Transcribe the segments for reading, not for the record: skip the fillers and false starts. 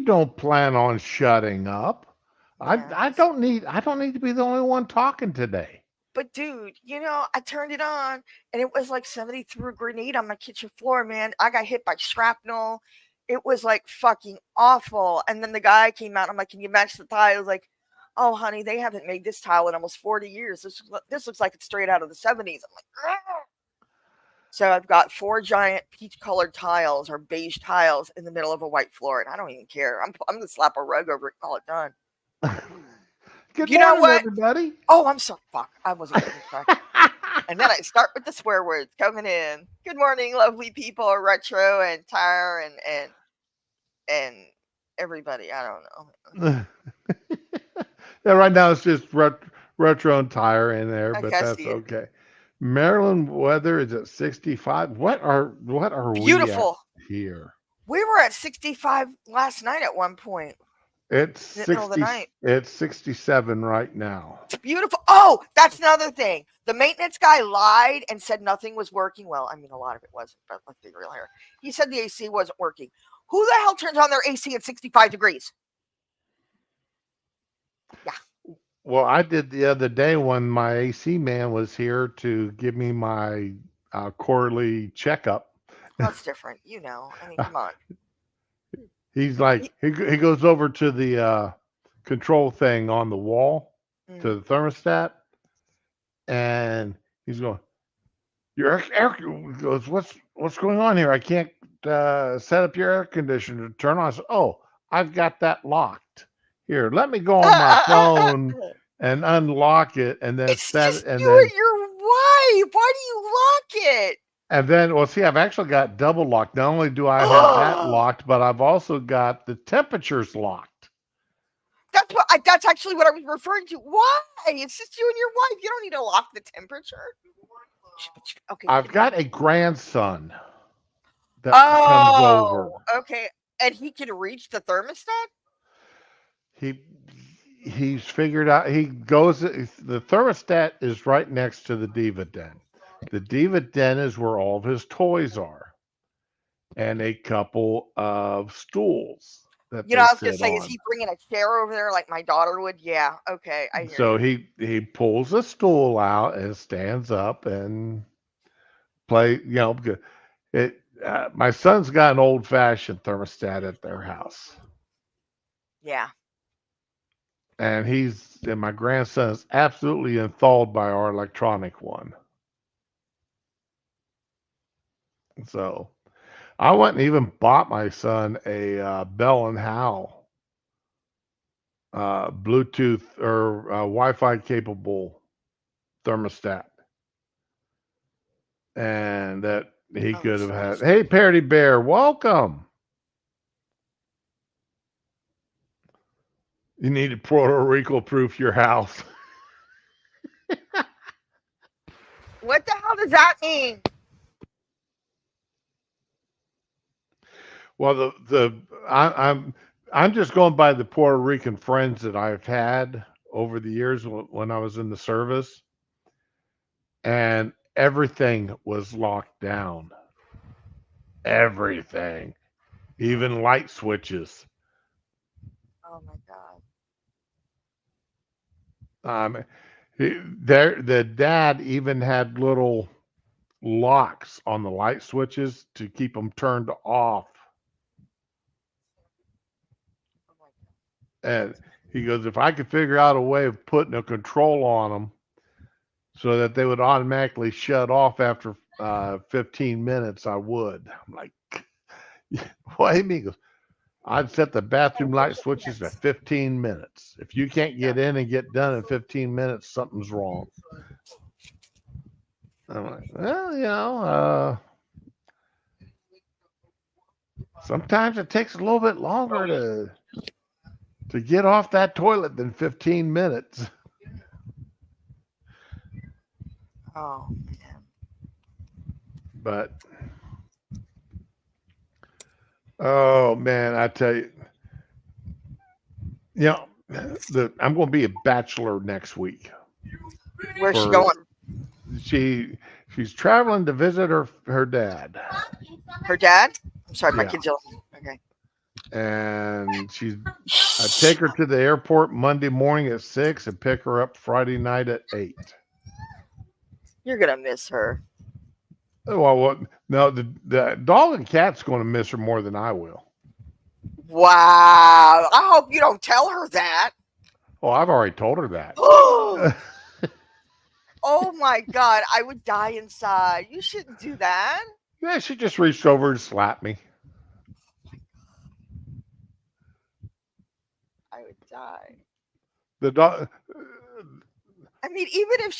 don't plan on shutting up. Yeah. I don't need to be the only one talking today. But dude, I turned it on and it was like somebody threw a grenade on my kitchen floor, man. I got hit by shrapnel. It was like fucking awful. And then the guy came out. I'm like, "Can you match the tile?" Like, "Oh, honey, they haven't made this tile in almost 40 years. This looks like it's straight out of the 70s." I'm like, "Ugh." So I've got four giant peach colored tiles or beige tiles in the middle of a white floor, and I don't even care. I'm gonna slap a rug over it and call it done. Good You know morning, what? everybody. Oh, I'm sorry. Fuck. I wasn't going to cry. And then I start with the swear words coming in. Good morning, lovely people, retro and tire and everybody. I don't know. Yeah, right now it's just retro and tire in there, but Okay, I that's see it. okay. Maryland weather is at 65. What are we at Beautiful. here? We were at 65 last night at one point It's in the middle of the 60. night. It's 67 right now. It's beautiful. Oh, that's another thing. The maintenance guy lied and said nothing was working. Well, I mean, a lot of it wasn't, but let's be real here. He said the AC wasn't working. Who the hell turns on their AC at 65 degrees? Yeah. Well, I did the other day when my AC man was here to give me my quarterly checkup. That's different. I mean, come on. He's like, he goes over to the control thing on the wall Mm. to the thermostat, and he's going, "Your air goes, what's going on here? I can't set up your air conditioner to turn on." I said, "Oh, I've got that locked. Here, let me go on my phone and unlock it, and then It's set it, just you and and your wife. Why do you lock it? then well, see, I've actually got double locked. Not only do I have that Oh, locked, but I've also got the temperatures locked. that's actually what I was referring to. Why? It's just you and your wife. You don't need to lock the temperature. Okay, I've continue. got a grandson that comes over. Oh, okay. And he can reach the thermostat? He he's figured out. He goes. The thermostat is right next to the diva den. The diva den is where all of his toys are, and a couple of stools that You know, they I was gonna sit say, is on. he bringing a chair over there like my daughter would? Yeah. Okay, I hear So you. he pulls a stool out and stands up and play. It. My son's got an old fashioned thermostat at their house, Yeah. and my grandson is absolutely enthralled by our electronic one. So I went and even bought my son a Bell and Howell Bluetooth or Wi-Fi capable thermostat, and that he Oh, could that's have had. nice. Hey, Parody Bear, welcome. You need to Puerto Rico proof your house. What the hell does that mean? Well, I'm just going by the Puerto Rican friends that I've had over the years when I was in the service, and everything was locked down. Everything, even light switches. Oh my god. Um, the dad even had little locks on the light switches to keep them turned off. Oh my god. And he goes, if I could figure out a way of putting a control on them so that they would automatically shut off after 15 minutes, I would. I'm like, what? He goes, I'd set the bathroom light switches at 15 minutes. If you can't get in and get done in 15 minutes, something's wrong. I'm like, well, sometimes it takes a little bit longer to get off that toilet than 15 minutes. Oh man. But oh man, I tell you, you know, I'm going to be a bachelor next week. Where's she For going? she's traveling to visit her dad. Her dad? I'm sorry, my Yeah, kid's yelling. Okay. and I take her to the airport Monday morning at 6 and pick her up Friday night at 8. You're gonna miss her. Well, what? No, the dog and cat's going to miss her more than I will. Wow. I hope you don't tell her that. Oh, I've already told her that. Oh my god, I would die inside. You shouldn't do that. Yeah, she just reached over and slapped me. I would die. The dog. I mean, even if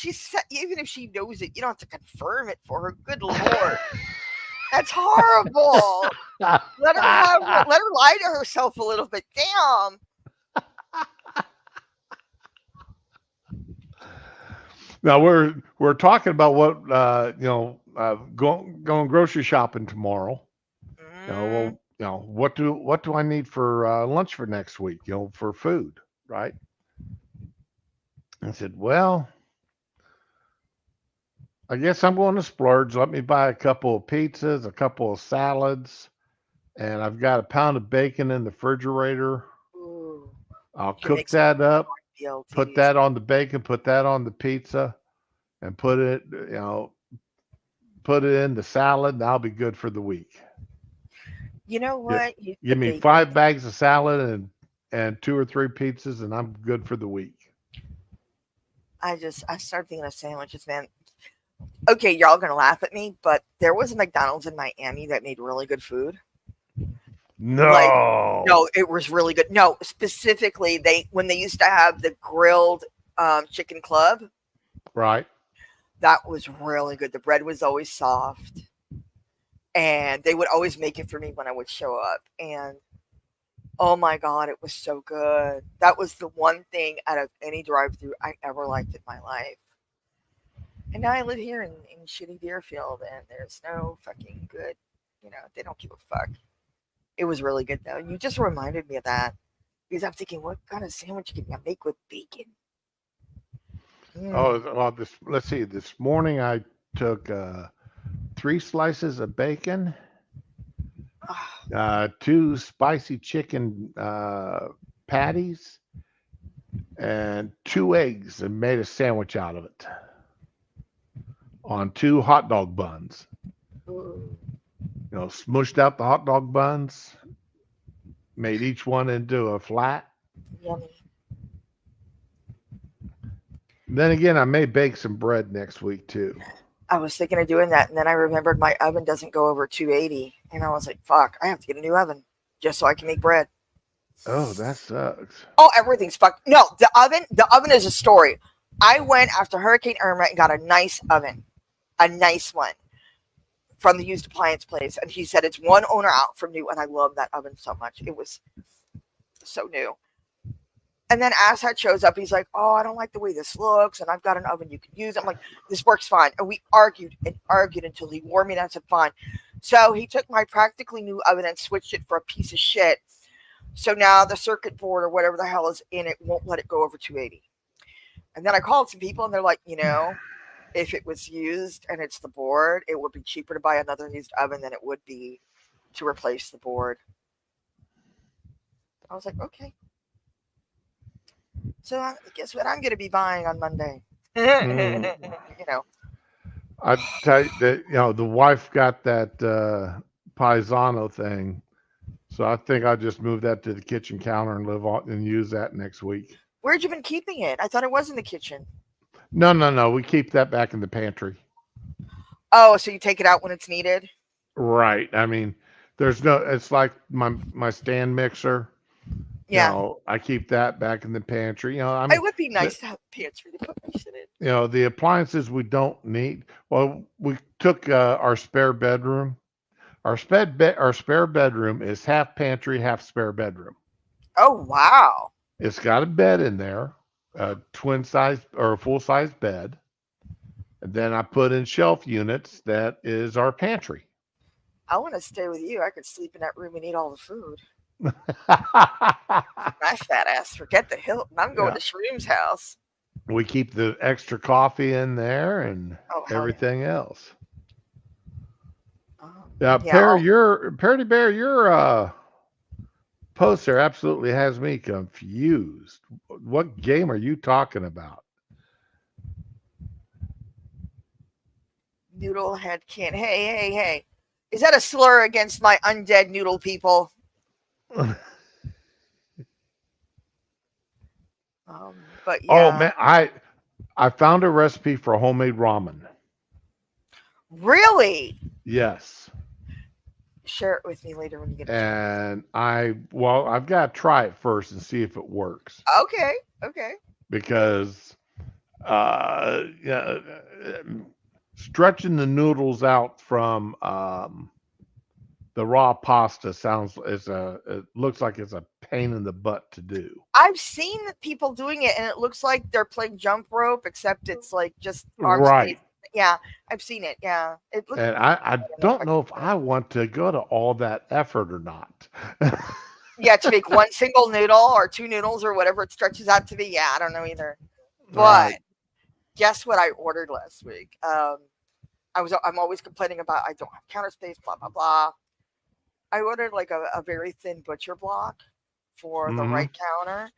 she knows it, you don't have to confirm it for her. Good lord, that's horrible. Let her lie to herself a little bit. Damn. Now we're talking about what going grocery shopping tomorrow. Mm, What do I need for lunch for next week? For food, right? I said, well, I guess I'm going to splurge. Let me buy a couple of pizzas, a couple of salads, and I've got a pound of bacon in the refrigerator. ooh, I'll you can cook make some that up, put BLTs. that on the bacon, put that on the pizza, and put it in the salad, and I'll be good for the week. You know Yeah, what? The give me bacon. 5 bags of salad and 2 or 3 pizzas, and I'm good for the week. I started thinking of sandwiches, man. Okay, y'all gonna laugh at me, but there was a McDonald's in Miami that made really good food. Like, No, no, it was really good. No, specifically, when they used to have the grilled chicken club, right? that was really good. The bread was always soft, and they would always make it for me when I would show up. And oh my god, it was so good. That was the one thing out of any drive-through I ever liked in my life. And now I live here in shitty Deerfield, and there's no fucking good. They don't give a fuck. It was really good though. You just reminded me of that because I'm thinking, what kind of sandwich can you make with bacon? Oh, Mm. well, let's see. This morning I took 3 slices of bacon, Ah, 2 spicy chicken patties, and 2 eggs, and made a sandwich out of it on 2 hot dog buns. ooh, Smushed out the hot dog buns, made each one into a flat. yummy. Then again, I may bake some bread next week too. I was thinking of doing that, and then I remembered my oven doesn't go over 280, and I was like, fuck, I have to get a new oven just so I can make bread. Oh, that sucks. Oh, everything's fucked. No, the oven is a story. I went after Hurricane Irma and got a nice one from the used appliance place, and he said it's one owner out from new, and I love that oven so much. It was so new. And then Assad shows up. He's like, "Oh, I don't like the way this looks, and I've got an oven you can use." I'm like, "This works fine." And we argued and argued until he wore me down. I said, "Fine." So he took my practically new oven and switched it for a piece of shit. So now the circuit board or whatever the hell is in it won't let it go over 280. And then I called some people, and they're like, if it was used and it's the board, it would be cheaper to buy another used oven than it would be to replace the board. I was like, okay. So guess what I'm going to be buying on Monday? Mm. you know. I tell you that the wife got that paisano thing, so I think I'll just move that to the kitchen counter and live on and use that next week. Where'd you been keeping it? I thought it was in the kitchen. No, no, no. We keep that back in the pantry. Oh, so you take it out when it's needed? Right. I mean, there's no. It's like my stand mixer. Yeah. I keep that back in the pantry. I It mean, would be the, nice to have a pantry to put my shit in. the appliances we don't need. Well, we took our spare bedroom. Our spare bedroom is half pantry, half spare bedroom. Oh, wow. It's got a bed in there, a twin size or a full size bed. And then I put in shelf units that is our pantry. I want to stay with you. I could sleep in that room and eat all the food. My fat ass. Forget the Hilton. I'm going Yeah. to Shroom's house. We keep the extra coffee in there and Oh, hell yeah. everything else. Um, Yeah, yeah. Perry Bear, you're post there absolutely has me confused. What game are you talking about? Noodle head can. Hey, hey, hey. Is that a slur against my undead noodle people? But Oh yeah. man, I found a recipe for homemade ramen. Really? Yes. Share it with me later when you get a chance. And I've got to try it first and see if it works Okay. Okay. because yeah, stretching the noodles out from the raw pasta sounds is a it looks like it's a pain in the butt to do. I've seen people doing it, and it looks like they're playing jump rope, except it's like just arm space. Right. Yeah, I've seen it. Yeah, it looks. And I I don't know if don't I know can if do it. I want to go to all that effort or not. Yeah, to make one single noodle or two noodles or whatever it stretches out to be. Yeah, I don't know either. But Right. guess what I ordered last week? I'm always complaining about I don't have counter space. Blah blah blah. I ordered like a very thin butcher block for the Hmm. right counter,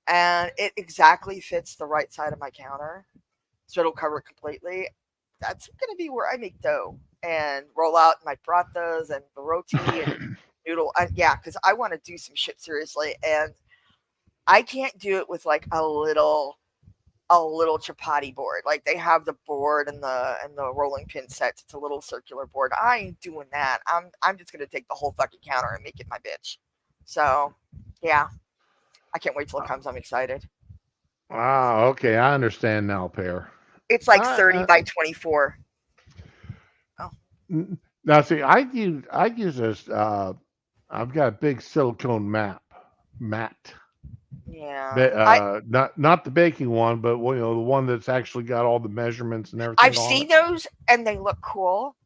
and it exactly fits the right side of my counter, so it'll cover it completely. That's gonna be where I make dough and roll out my pratas and the roti and noodle. Yeah, because I want to do some shit seriously, and I can't do it with like a little chapati board. Like they have the board and the rolling pin sets. It's a little circular board. I ain't doing that. I'm just gonna take the whole fucking counter and make it my bitch. So yeah, I can't wait till it comes. I'm excited. Ah, okay, I understand now, Pear. It's like I, 30 I, by 24. Oh Now, see, I use this. I've got a big silicone mat. yeah. I Not the baking one, but the one that's actually got all the measurements and I've everything on seen it. those and they look cool.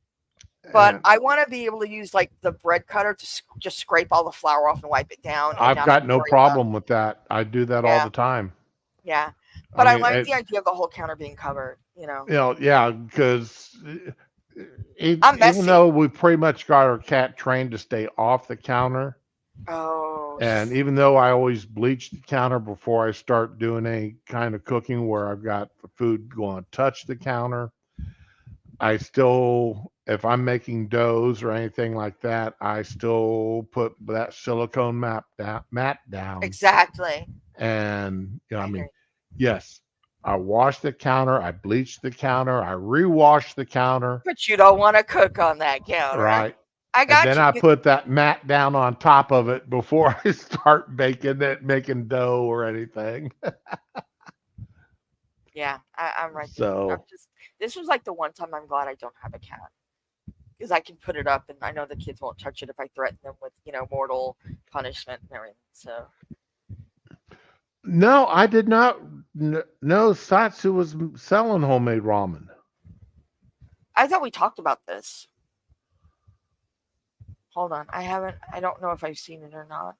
But And I want to be able to use like the bread cutter to just scrape all the flour off and wipe it down and I've not have got to no worry about. problem with that. I do that all Yeah, the time. yeah. I But I mean, like the idea of the whole counter being covered. You know, yeah, because I'm even messy. though we pretty much got our cat trained to stay off the counter, Oh, and even though I always bleach the counter before I start doing any kind of cooking where I've got the food going to touch the counter, I still, if I'm making doughs or anything like that, I still put that silicone mat down. exactly. And, I I hear mean, you. yes, I wash the counter, I bleach the counter, I rewash the counter, But you don't want to cook on that counter. right? I And got then you. I put that mat down on top of it before I start making dough or anything. Yeah, I'm right there with you. I'm So, just. This was like the one time I'm glad I don't have a cat because I can put it up and I know the kids won't touch it if I threaten them with mortal punishment and everything. So no, I did not know Satsu was selling homemade ramen. I thought we talked about this. Hold on, I haven't. I don't know if I've seen it or not.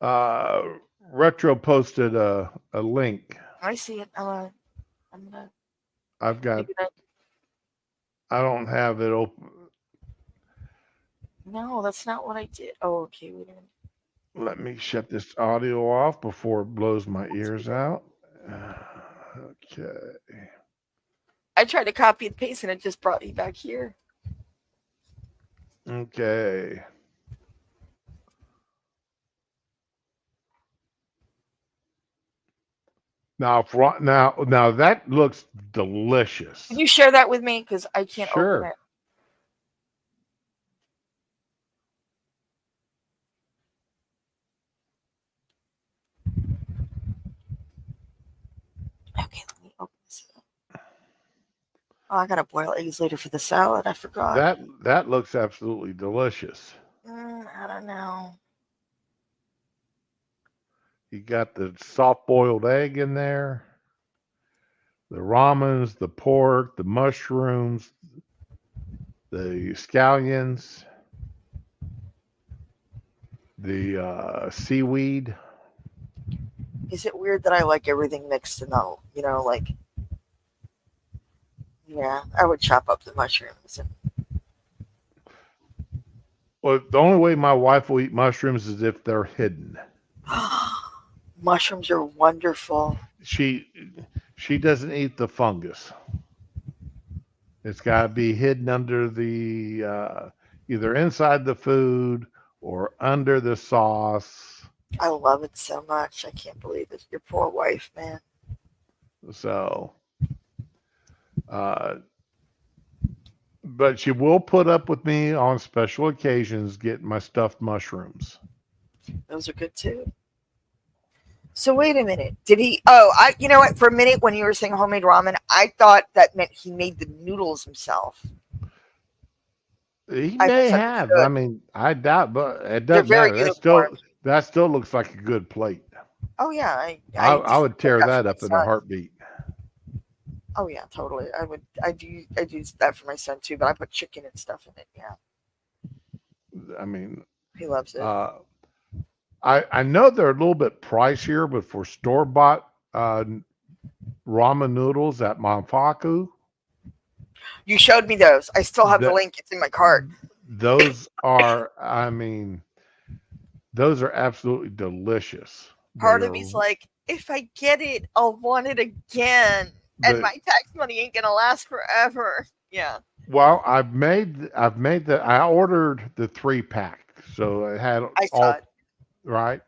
uh, Retro posted a link. I see it. I'm gonna I've got. maybe that. I don't have it open. No, that's not what I did. Oh, okay. Wait a minute. Let me shut this audio off before it blows my Let's ears read it. out. Okay. I tried to copy and paste, and it just brought me back here. Okay. Now that looks Can delicious. you share that with me? Because I can't open Sure. it. Okay, let me open this. Oh, I gotta boil eggs later for the salad. I forgot. That looks absolutely delicious. I don't know. You got the soft boiled egg in there, the ramens, the pork, the mushrooms, the scallions, the seaweed. Is it weird that I like everything mixed and all? Like yeah, I would chop up the mushrooms and Well, the only way my wife will eat mushrooms is if they're hidden. Mushrooms are wonderful. She she doesn't eat the fungus. It's got to be hidden under the either inside the food or under the sauce. I love it so much. I can't believe it. Your poor wife, man. So, uh, but she will put up with me on special occasions getting my stuffed mushrooms. Those are good too. So wait a minute. Did he? Oh, I. You know what? For a minute, when you were saying homemade ramen, I thought that meant he made the noodles himself. He I may have. I misunderstood. mean, I doubt, but it They're doesn't very matter. uniform. That still looks like a good plate. Oh yeah, I I just would did tear that for that my up in a son. heartbeat. Oh yeah, totally. I do that for my son too, but I put chicken and stuff in it. Yeah, I mean, he loves it. uh, I know they're a little bit pricier, but for store bought ramen noodles at Monfaku, You showed me those. I still have the that link. It's in my cart. those are, I mean, those are absolutely delicious. They Part of are, me's like, if I get it, I'll want it again, and but my tax money ain't gonna last forever. Yeah, well, I've made the I ordered the 3 pack, so it had I saw it. all right,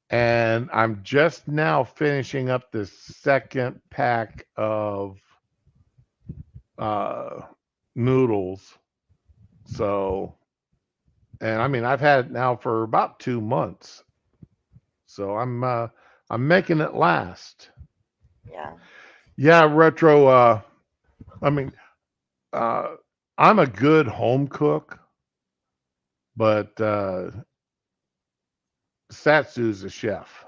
and I'm just now finishing up the second pack of uh, noodles. So, and I mean, I've had it now for about 2 months, so I'm making it last. Yeah, Yeah, retro. I mean, uh, I'm a good home cook, but Satsu's a chef,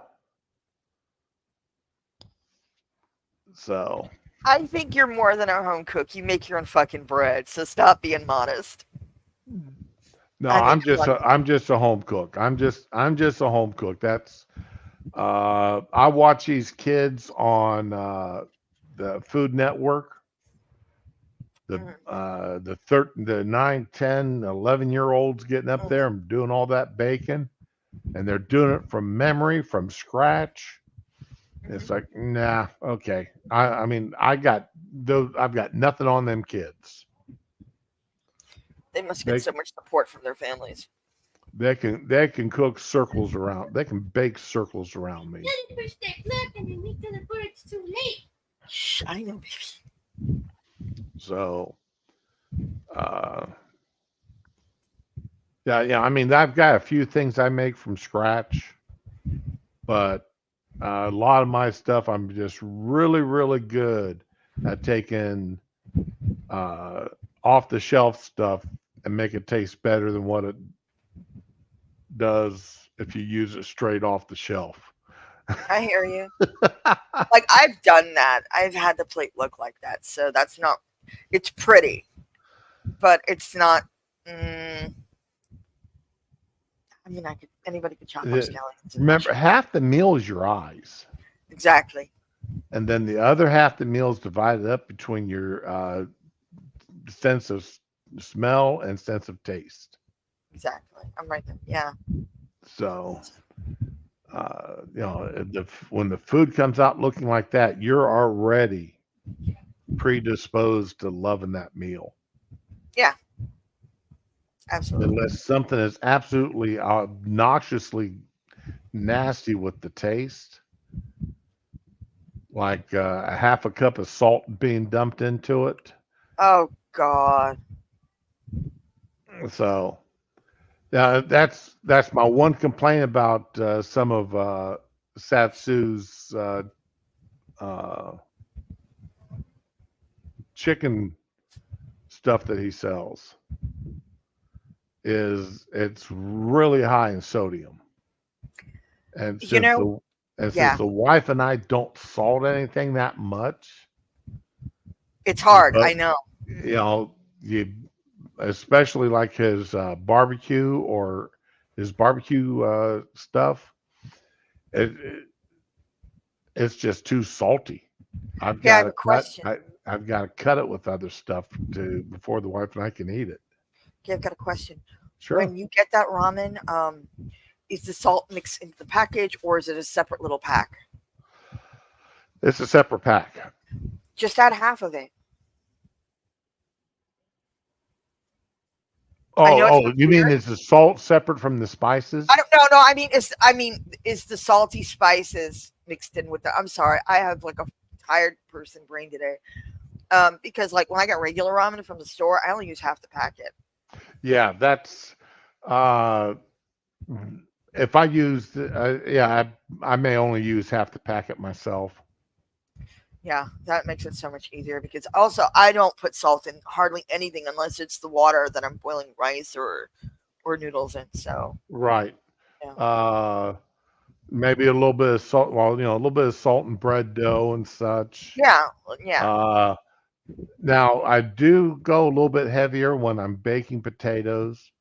so I think you're more than a home cook. You make your own fucking bread, so stop being modest. no, I make I'm just a home cook. I'm just a home cook. That's I watch these kids on the Food Network, mhm. the 9, 10, 11 year olds getting up there and doing all that baking, and they're doing it from memory, from scratch. It's like, nah, okay. I mean, I've got nothing on them kids. They must get They so much support from their families. they can cook circles around. They can bake circles around me. Shh, I know, baby. So, uh, yeah, yeah. I mean, I've got a few things I make from scratch, but a lot of my stuff I'm just really, really good at taking uh, off the shelf stuff and make it taste better than what it does if you use it straight off the shelf. I hear you. Like I've done that. I've had the plate look like that, so that's not. It's pretty, but it's not. Mm, I mean, I could anybody could chop up scallions and Remember, mushrooms. half the meal is your eyes, Exactly. and then the other half the meal is divided up between your sense of smell and sense of taste. Exactly. I'm right there. Yeah. So, when the food comes out looking like that, you're already predisposed to loving that meal. Yeah. Absolutely. Unless something is absolutely obnoxiously nasty with the taste, like a half a cup of salt being dumped into it. Oh God. So, that's my one complaint about some of Satsu's uh, chicken stuff that he sells is it's really high in sodium. And You know. since Yeah. the wife and I don't salt anything that much, It's hard. but I know. you especially like his barbecue or his barbecue stuff, it it's just too salty. I've Hey, I got have to a question. I've got to cut it with other stuff to before the wife and I can eat it. Okay, I've got a question. Sure. when you get that ramen, is the salt mixed into the package or is it a separate little pack? It's a separate pack. Just add half of it. I know it's Oh, you mean weird. is the salt separate from the spices? I don't know. No, I mean, is the salty spices mixed in with the? I'm sorry, I have like a tired person brain today. Because like when I get regular ramen from the store, I only use half the packet. Yeah, that's uh if I use yeah, I may only use half the packet myself. Yeah, that makes it so much easier because also I don't put salt in hardly anything unless it's the water that I'm boiling rice or noodles in. So Right. yeah, Uh maybe a little bit of salt, well, a little bit of salt and bread dough and such. yeah, Uh Now I do go a little bit heavier when I'm baking potatoes.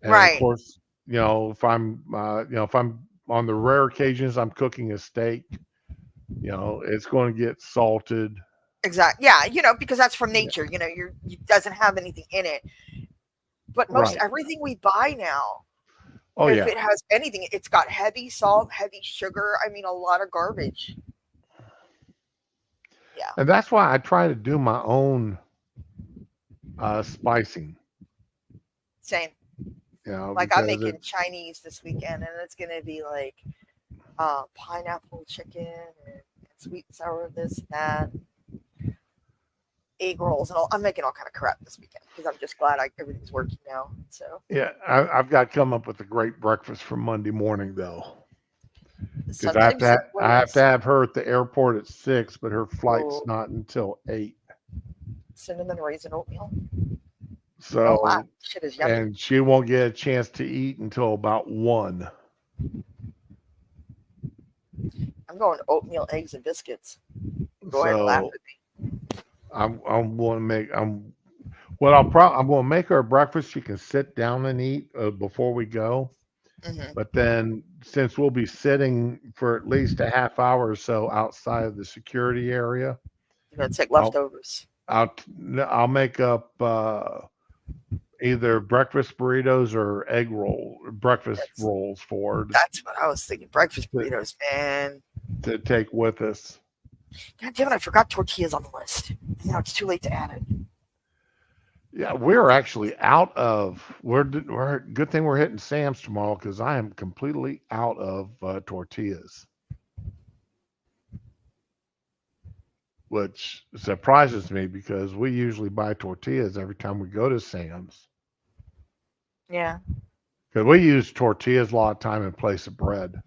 And of right, course, if I'm on the rare occasions I'm cooking a steak, it's going to get salted. exactly. Yeah, because that's from Yeah. nature. It doesn't have anything in it. But most Right. everything we buy now, Oh if yeah. it has anything, it's got heavy salt, heavy sugar. I mean, a lot of garbage. Yeah, And that's why I try to do my own spicing, same. Like I'm because making it's Chinese this weekend, and it's gonna be like pineapple chicken and sweet and sour this and that, egg rolls and all. I'm making all kind of crap this weekend because I'm just glad everything's working now. So yeah, I've got to come up with a great breakfast for Monday morning though, because sometimes the I have to boys, have her at the airport at 6, but her flight's oh, not until 8. cinnamon raisin oatmeal. Don't lie, So shit is yummy. and she won't get a chance to eat until about 1. I'm going oatmeal, eggs, and biscuits. Go ahead and laugh So at I'm going to make I'm going to make her a breakfast she can sit down and eat before we go. me. But then since we'll be sitting for at least a half hour or so outside of the security area, You're gonna take I'll leftovers. I'll I'll make up either breakfast burritos or breakfast That's rolls for her that's what I was thinking. Breakfast to, burritos, man. to take with us. God damn it, I forgot tortillas on the list. It's too late to add it. Yeah, we're actually out of. We're good thing we're hitting Sam's tomorrow because I am completely out of tortillas, which surprises me because we usually buy tortillas every time we go to Sam's Yeah. because we use tortillas a lot of time in place of bread.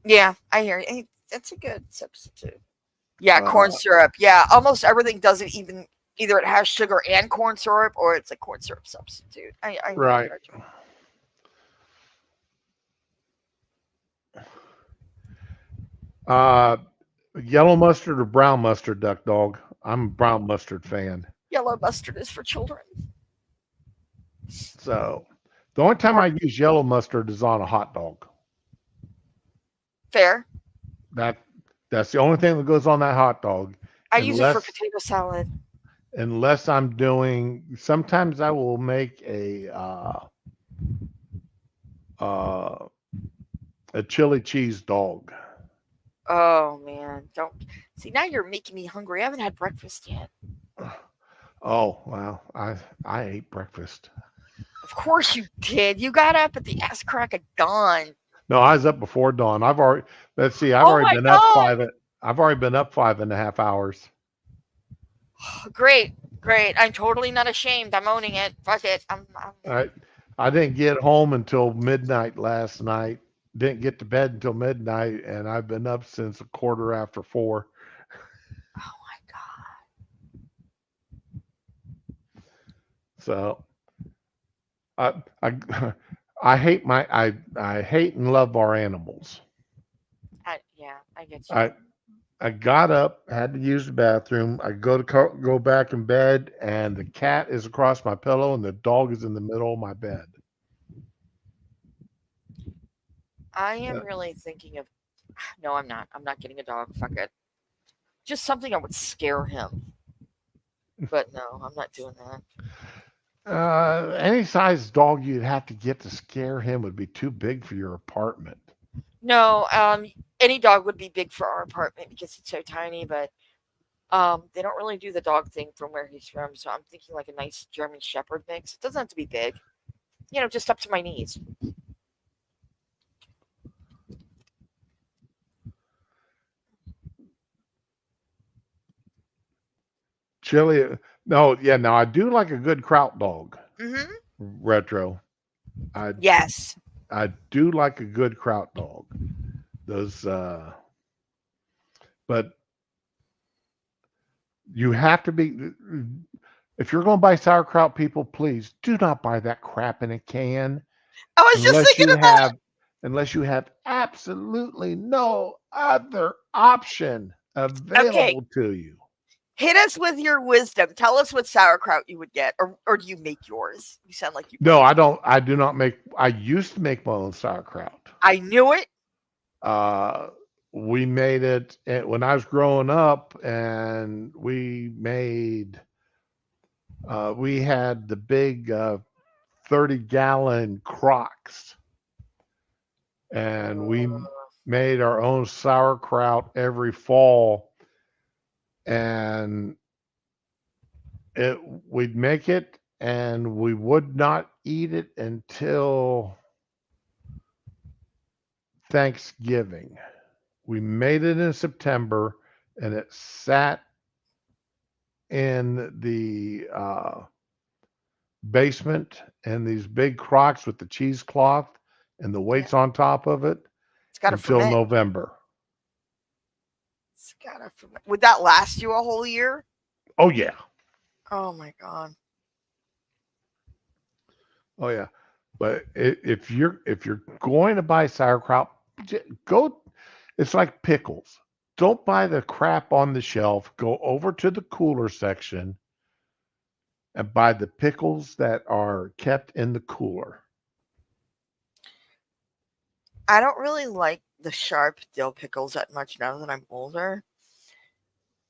Yeah, I hear you. Hey, that's a good substitute. Yeah, corn Uh, syrup. Yeah, almost everything doesn't even either it has sugar and corn syrup or it's a corn syrup substitute. I right. know. Uh, Yellow mustard or brown mustard, duck dog? I'm a brown mustard fan. Yellow mustard is for children. So the only time I Or use yellow mustard is on a hot dog. fair. That that's the only thing that goes on that hot dog, I use it for unless potato salad. I'm doing. Sometimes I will make uh, a chili cheese dog. Oh man, don't see now you're making me hungry. I haven't had breakfast yet. Oh well, I ate breakfast. Of course you did. You got up at the ass crack of dawn. No, I was up before dawn. I've already let's see. Oh my god. I've already been up 5.5 hours. Great, great. I'm totally not ashamed. I'm owning it. Fuck it. I'm I I didn't get home until midnight last night. Didn't get to bed until midnight, and I've been up since a quarter after 4. oh my god. So I I hate and love our animals. Yeah, I get you. I I got up, had to use the bathroom. I go back in bed, and the cat is across my pillow, and the dog is in the middle of my bed. I Uh, am really thinking of. No, I'm not. I'm not getting a dog. Fuck it. Just something that would scare him. But no, I'm not doing that. Any size dog you'd have to get to scare him would be too big for your apartment. No, any dog would be big for our apartment because it's so tiny, but they don't really do the dog thing from where he's from, so I'm thinking like a nice German Shepherd mix. It doesn't have to be big, just up to my knees. Chili, no, yeah, no, I do like a good kraut dog. Hmm. Retro, I Yes. I do like a good kraut dog. Those, but you have to be. If you're going to buy sauerkraut, people, please do not buy that crap in a can I was just unless thinking you of that. have unless you have absolutely no other option Okay, available to you. hit us with your wisdom. Tell us what sauerkraut you would get, or do you make yours? You sound like you No, probably I do. don't. I do not make. I used to make my own sauerkraut. I knew it. Uh, we made it when I was growing up, and we had the big 30-gallon crocks, and we made our own sauerkraut every fall, and it we'd make it, and we would not eat it until Thanksgiving. We made it in September, and it sat in the basement in these big crocks with the cheesecloth and the Yeah, weights on top of it it's got to until ferment. November. It's got to ferment. Would that last you a whole year? Oh yeah, Oh my god. oh yeah. But if you're going to buy sauerkraut, go. It's like pickles. Don't buy the crap on the shelf. Go over to the cooler section and buy the pickles that are kept in the cooler. I don't really like the sharp dill pickles that much now that I'm older.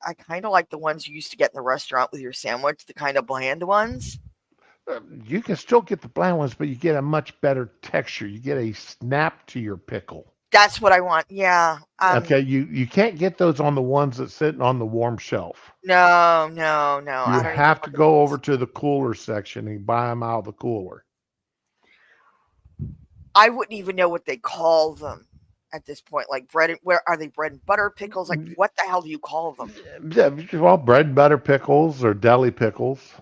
I kind of like the ones you used to get in the restaurant with your sandwich, the kind of bland ones. You can still get the bland ones, but you get a much better texture. You get a snap to your pickle. That's what I want. Yeah. Okay, you can't get those on the ones that sit on the warm shelf. No, no, no. You I don't even have to look at go over those. to the cooler section and buy them out of the cooler. I wouldn't even know what they call them at this point. Like bread and where are they bread and butter pickles? Like what the hell do you call them? Yeah, well, bread and butter pickles or deli pickles.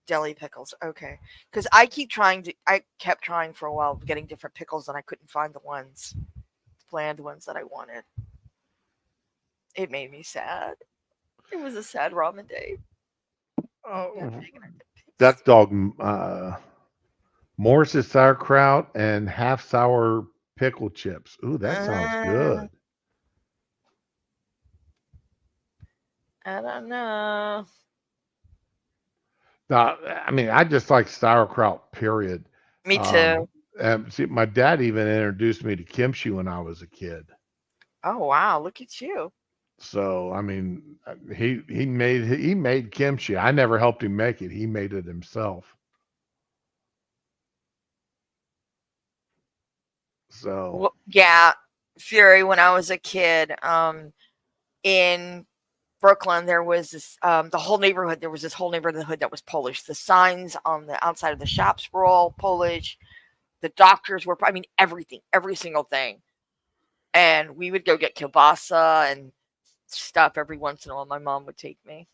Deli pickles. Okay. Because I kept trying for a while getting different pickles and I couldn't find the bland ones that I wanted. It made me sad. It was a sad ramen day. Yeah, Oh, big and I did pigs. duck dog, Morris's sauerkraut and half sour pickle chips. Ooh, that sounds Uh, good. I don't know. Now, I mean, I just like sauerkraut, period. Me Um, too. see, my dad even introduced me to kimchi when I was a kid. Oh wow, look at you. So, I mean, he made kimchi. I never helped him make it. He made it himself. So, Well, yeah, Fury. When I was a kid, in Brooklyn, there was this the whole neighborhood. There was this whole neighborhood that was Polish. The signs on the outside of the shops were all Polish. The doctors were. I mean, everything, every single thing. And we would go get kielbasa and stuff every once in a while. My mom would take me.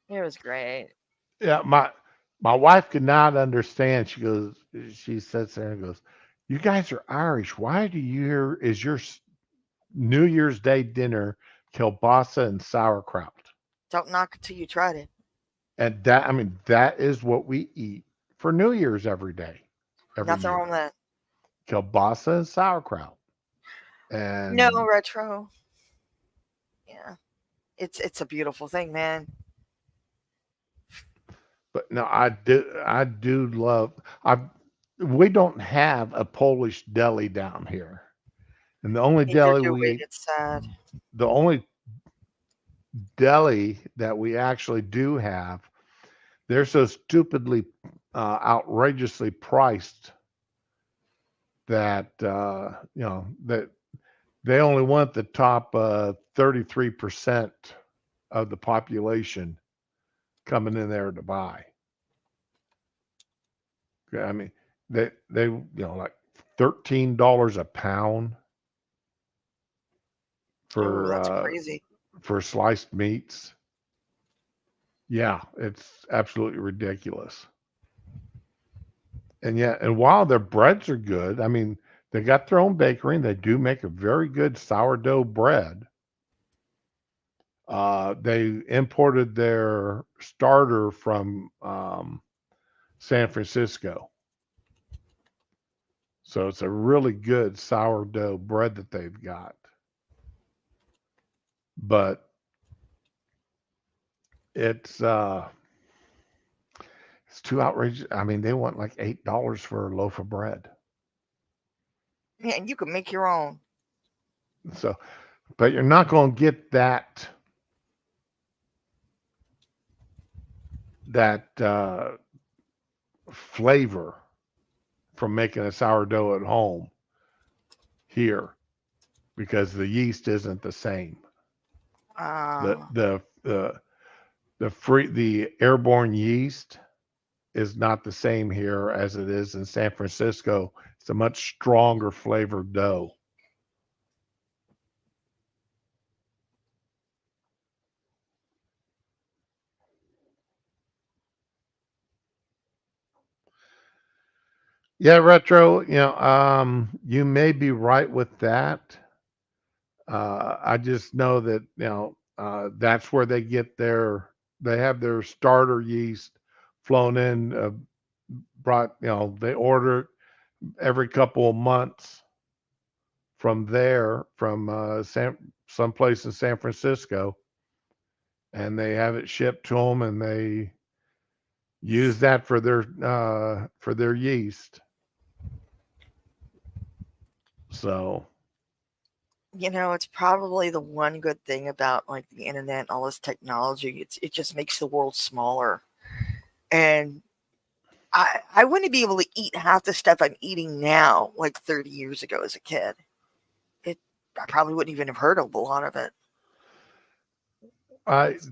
It was great. yeah, my wife could not understand. She sits there and goes, "You guys are Irish. Why do you is your New Year's Day dinner kielbasa and sauerkraut?" Don't knock it till you tried it. And that, I mean, that is what we eat for New Year's every day, every Nothing wrong year. with that. Kielbasa and sauerkraut. No And retro. Yeah, it's a beautiful thing, man. but no, I do love I we don't have a Polish deli down here. And Neither do we. It's sad. the only deli that we actually do have they're so stupidly, outrageously priced that that they only want the top 33% of the population coming in there to buy. I mean, they like $13 a pound Oh, for that's uh, crazy. for sliced meats. Yeah, it's absolutely ridiculous. And yeah, and while their breads are good, I mean, they got their own bakery and they do make a very good sourdough bread. They imported their starter from San Francisco. So it's a really good sourdough bread that they've got. But it's uh it's too outrageous. I mean, they want like $8 for a loaf of bread. Yeah, and you can make your own. So, but you're not going to get that flavor from making a sourdough at home here because the yeast isn't the same. The Uh, the the the airborne yeast is not the same here as it is in San Francisco. It's a much stronger flavored dough. Yeah, retro. You may be right with that. I just know that that's where they get their. They have their starter yeast flown in, brought. They order it every couple of months from there, from someplace in San Francisco, and they have it shipped to them, and they use that for their yeast. So it's probably the one good thing about like the internet and all this technology. It just makes the world smaller. And I wouldn't be able to eat half the stuff I'm eating now like 30 years ago as a kid. It I probably wouldn't even have heard of a lot of it.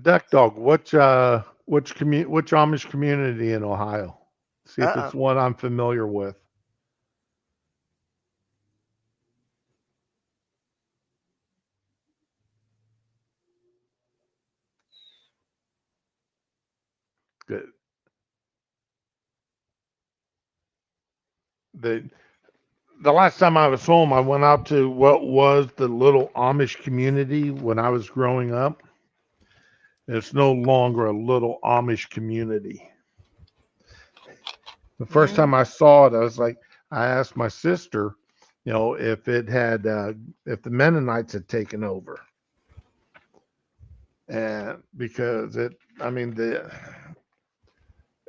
Duck Dog, which Amish community in Ohio? See if Uh-oh. it's one I'm familiar with. The the, the last time I was home, I went out to what was the little Amish community when I was growing up. It's no longer a little Amish community. The first Mm. time I saw it, I asked my sister, if if the Mennonites had taken over, and because it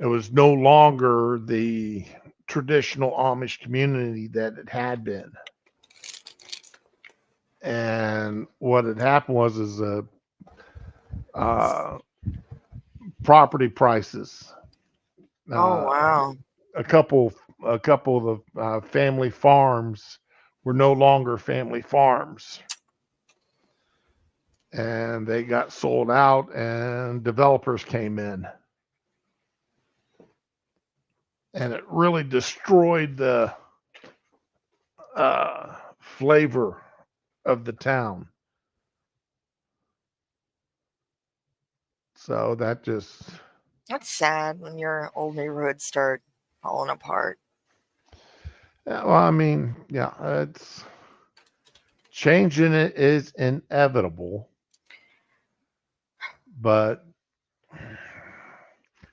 was no longer the traditional Amish community that it had been. And what had happened was is uh, property prices. Oh Uh, wow. a couple a couple of the family farms were no longer family farms, and they got sold out, and developers came in, and it really destroyed the flavor of the town. So that just That's sad when your old neighborhoods start falling apart. yeah, well, I mean, yeah, it's changing it is inevitable, but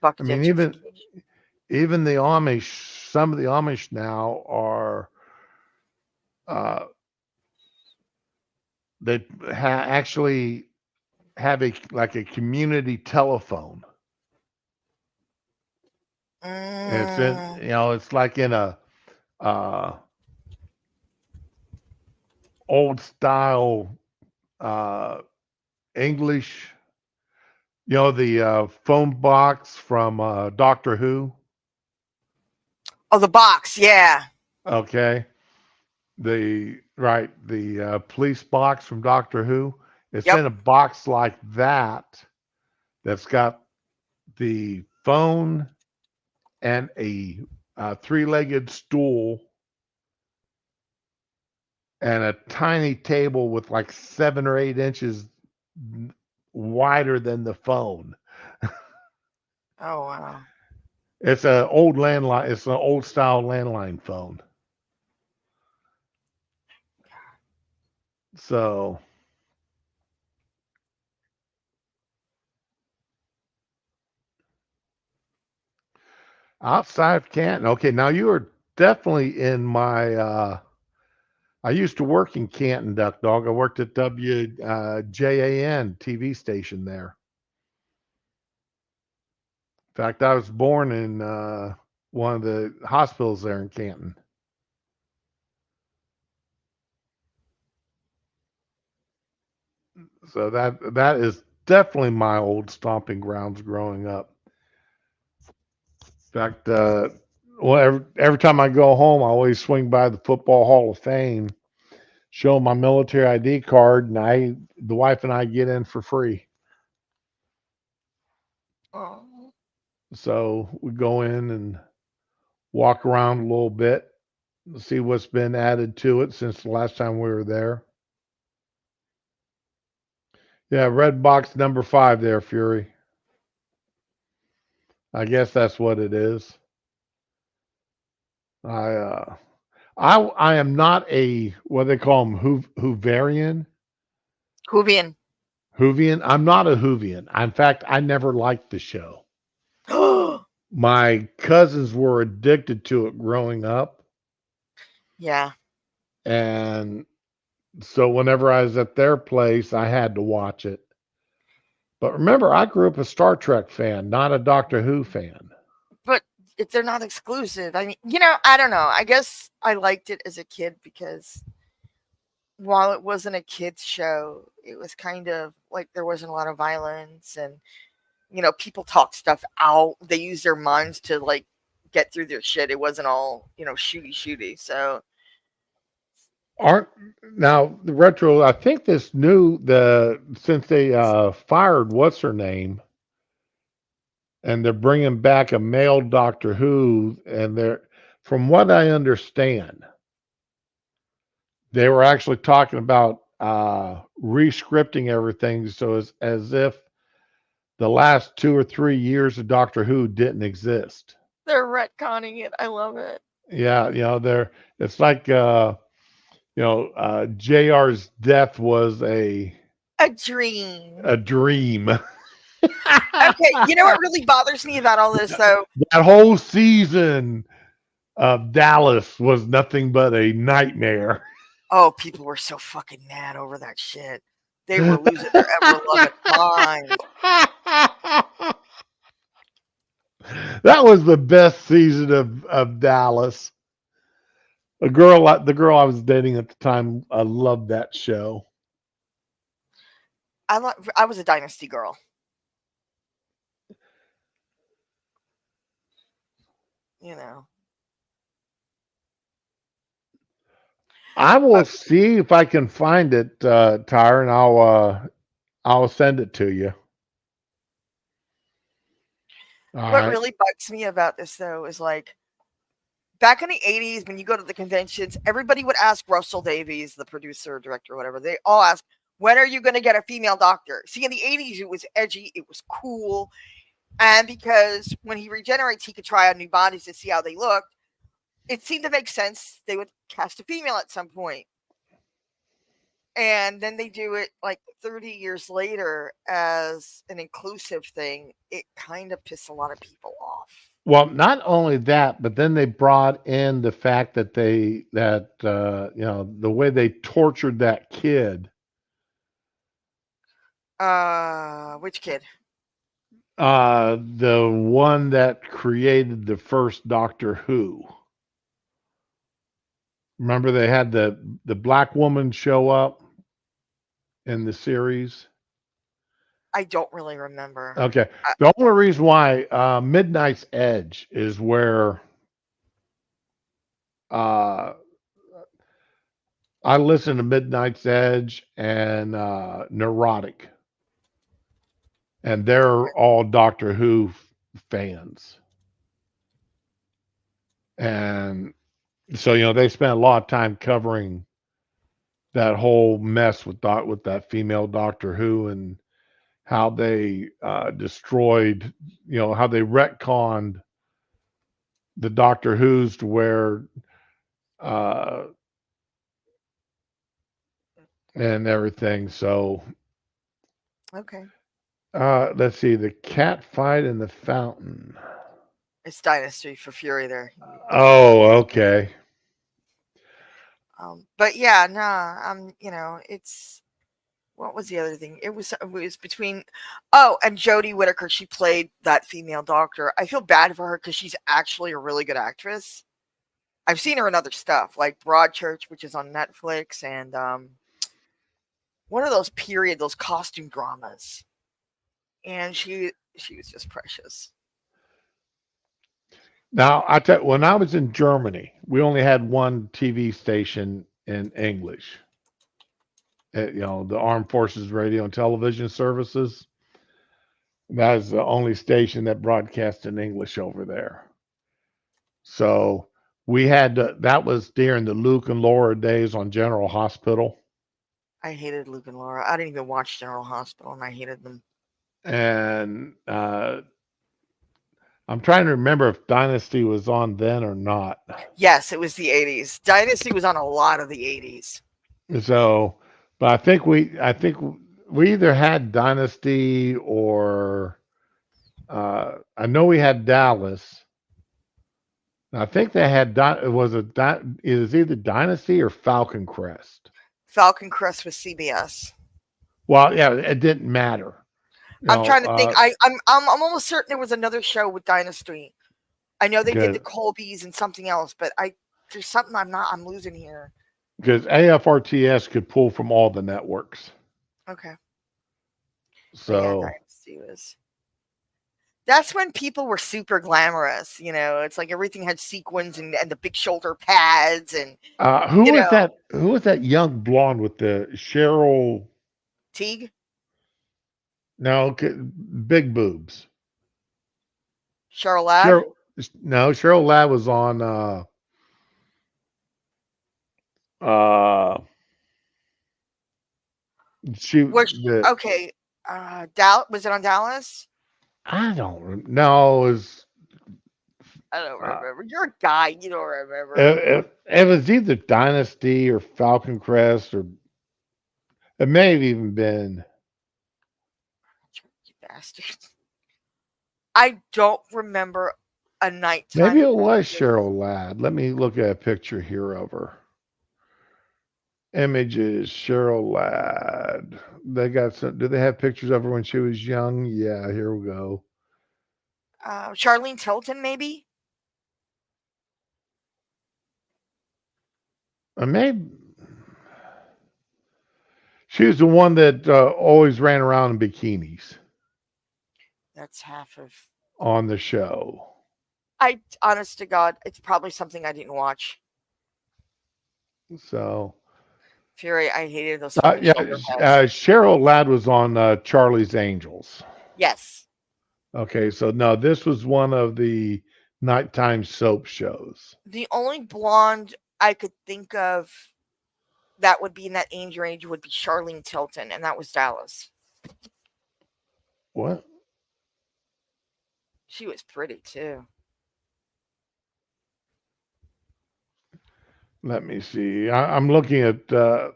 Fuck I mean, even gentrification. even the Amish, some of the Amish now are uh, they actually have a community telephone. It's in Mm. it's like in a uh, old style uh, English You know the phone box from Doctor Who. Oh, the box. Yeah. Okay, the police box from Doctor Who. It's Yep. in a box like that. That's got the phone and a three-legged stool and a tiny table with like 7 or 8 inches wider than the phone. Oh wow. It's an old landline. It's an old style landline phone. So outside of Canton. Okay, now you are definitely in my. I used to work in Canton, Duck Dog. I worked at WJAN TV station there. In fact, I was born in one of the hospitals there in Canton. So that is definitely my old stomping grounds growing up. In fact, well, every time I go home, I always swing by the Football Hall of Fame, show my military ID card, and the wife and I get in for free. Oh. So we go in and walk around a little bit, see what's been added to it since the last time we were there. Yeah, red box number 5 there, Fury. I guess that's what it is. I uh, I am not a what they call them Hooverian. Hoovian. Hoovian. I'm not a Hoovian. In fact, I never liked the show. My cousins were addicted to it growing up, Yeah. and so whenever I was at their place, I had to watch it. But remember, I grew up a Star Trek fan, not a Doctor Who fan. But if they're not exclusive, I mean, I don't know. I guess I liked it as a kid because while it wasn't a kids show, it was kind of like there wasn't a lot of violence and people talk stuff out. They use their minds to like get through their shit. It wasn't all, shooty shooty. So Aren't now the retro? I think this new the since they fired what's her name, and they're bringing back a male Doctor Who, and they're from what I understand, they were actually talking about rescripting everything so as if the last 2 or 3 years of Doctor Who didn't exist. they're retconning it. I love it. Yeah, they're it's like JR's death was A dream. a dream. Okay, you know what really bothers me about all this though? That whole season of Dallas was nothing but a nightmare. Oh, people were so fucking mad over that shit. They were losing their ever loving minds. That was the best season of Dallas. The girl I was dating at the time, I loved that show. I was a Dynasty girl. You know. I will What see if I can find it, Tyre, and I'll send it to you. All what right. really bugs me about this though is like back in the 80s when you go to the conventions, everybody would ask Russell Davies, the producer, director, whatever, they all ask, when are you going to get a female doctor? See, in the 80s, it was edgy, it was cool. And because when he regenerates, he could try out new bodies to see how they looked. It seemed to make sense they would cast a female at some point. And then they do it like 30 years later as an inclusive thing. It kind of pissed a lot of people off. Well, not only that, but then they brought in the fact that the way they tortured that kid. Which kid? The one that created the first Doctor Who. Remember they had the black woman show up in the series. I don't really remember. Okay. I, The only reason why Midnight's Edge is where uh, I listen to Midnight's Edge and Neurotic, and they're all Doctor Who fans. And so, they spent a lot of time covering that whole mess with that female Doctor Who and how they destroyed, how they retconned the Doctor Who's to where uh, and everything. So okay. let's see, the cat fight in the fountain. It's Dynasty for Fury there. Oh, okay. But yeah, nah. It's what was the other thing? It was between. Oh, and Jodie Whittaker. She played that female doctor. I feel bad for her because she's actually a really good actress. I've seen her in other stuff like Broadchurch, which is on Netflix, and one of those costume dramas. And she was just precious. Now, when I was in Germany, we only had one TV station in English. The Armed Forces Radio and Television Services. That is the only station that broadcast in English over there. So that was during the Luke and Laura days on General Hospital. I hated Luke and Laura. I didn't even watch General Hospital, and I hated them. And I'm trying to remember if Dynasty was on then or not. Yes, it was the 80s. Dynasty was on a lot of the 80s. So, but I think we either had Dynasty or I know we had Dallas. I think they had it was either Dynasty or Falcon Crest. Falcon Crest was CBS. Well, yeah, it didn't matter. I'm trying to think. I'm almost certain there was another show with Dynasty. I know they did the Colbys and something else, but there's something I'm losing here. Because AFRTS could pull from all the networks. Okay. But yeah, So Dynasty was. That's when people were super glamorous. It's like everything had sequins and the big shoulder pads and who was that? Who was that young blonde with the Cheryl? Teague. No, big boobs. Cheryl Ladd. Cheryl Ladd was on. She okay. Was it on Dallas? I don't know. It was. I don't remember. You're a guy. You don't remember. It was either Dynasty or Falcon Crest, or it may have even been. You bastard. I don't remember a nighttime. Maybe it was Cheryl Ladd. Let me look at a picture here of her. Images, Cheryl Ladd. They got some. Do they have pictures of her when she was young? Yeah, here we go. Charlene Tilton, maybe. Maybe she was the one that always ran around in bikinis. That's half of on the show. Honest to God, it's probably something I didn't watch. So Fury, I hated those. Cheryl Ladd was on Charlie's Angels. Yes. Okay, so no, this was one of the nighttime soap shows. The only blonde I could think of that would be in that age range would be Charlene Tilton, and that was Dallas. What? She was pretty too. Let me see. I'm looking at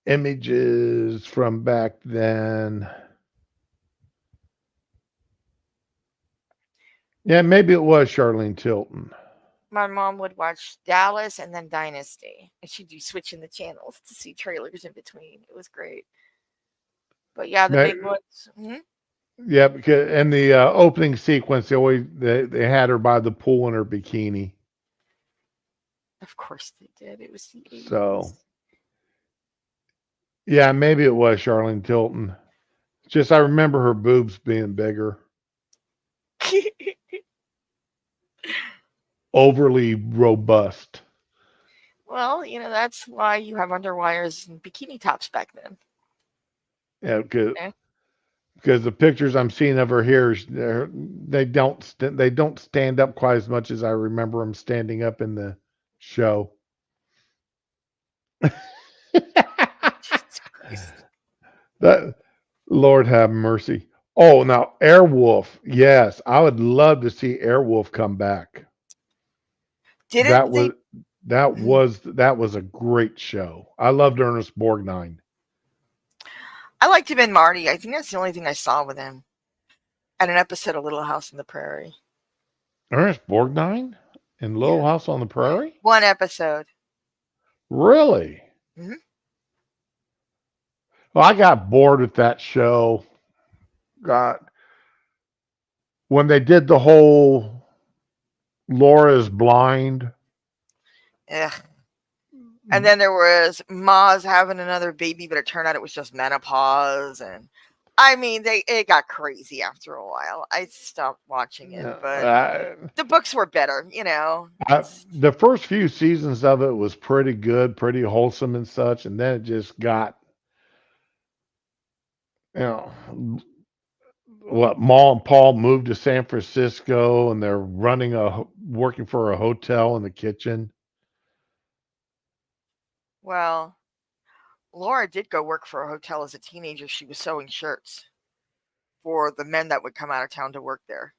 images from back then. Yeah, maybe it was Charlene Tilton. My mom would watch Dallas and then Dynasty, and she'd be switching the channels to see trailers in between. It was great. But yeah, the big ones. Mm-hmm. Yeah, because in the opening sequence, they had her by the pool in her bikini. Of course they did. It was the 80s. So, yeah, maybe it was Charlene Tilton. Just I remember her boobs being bigger, overly robust. Well, that's why you have underwires and bikini tops back then. Yeah, Eh? because the pictures I'm seeing of her here, they don't stand up quite as much as I remember them standing up in the show. Jesus Christ. That Lord have mercy. Oh, now Airwolf. Yes, I would love to see Airwolf come back. Didn't That they? was that was a great show. I loved Ernest Borgnine. I liked him in Marty. I think that's the only thing I saw with him. And an episode of Little House on the Prairie. Ernest Borgnine in Little Yeah. House on the Prairie? One episode. Really? Hmm. Well, I got bored with that show. Got when they did the whole Laura is blind. Ugh. And then there was Ma's having another baby, but it turned out it was just menopause. And I mean, it got crazy after a while. I stopped watching it, but I, the books were better, It's the first few seasons of it was pretty good, pretty wholesome and such, and then it just got, you know, what Ma and Paul moved to San Francisco and they're working for a hotel in the kitchen. well, Laura did go work for a hotel as a teenager. She was sewing shirts for the men that would come out of town to work there.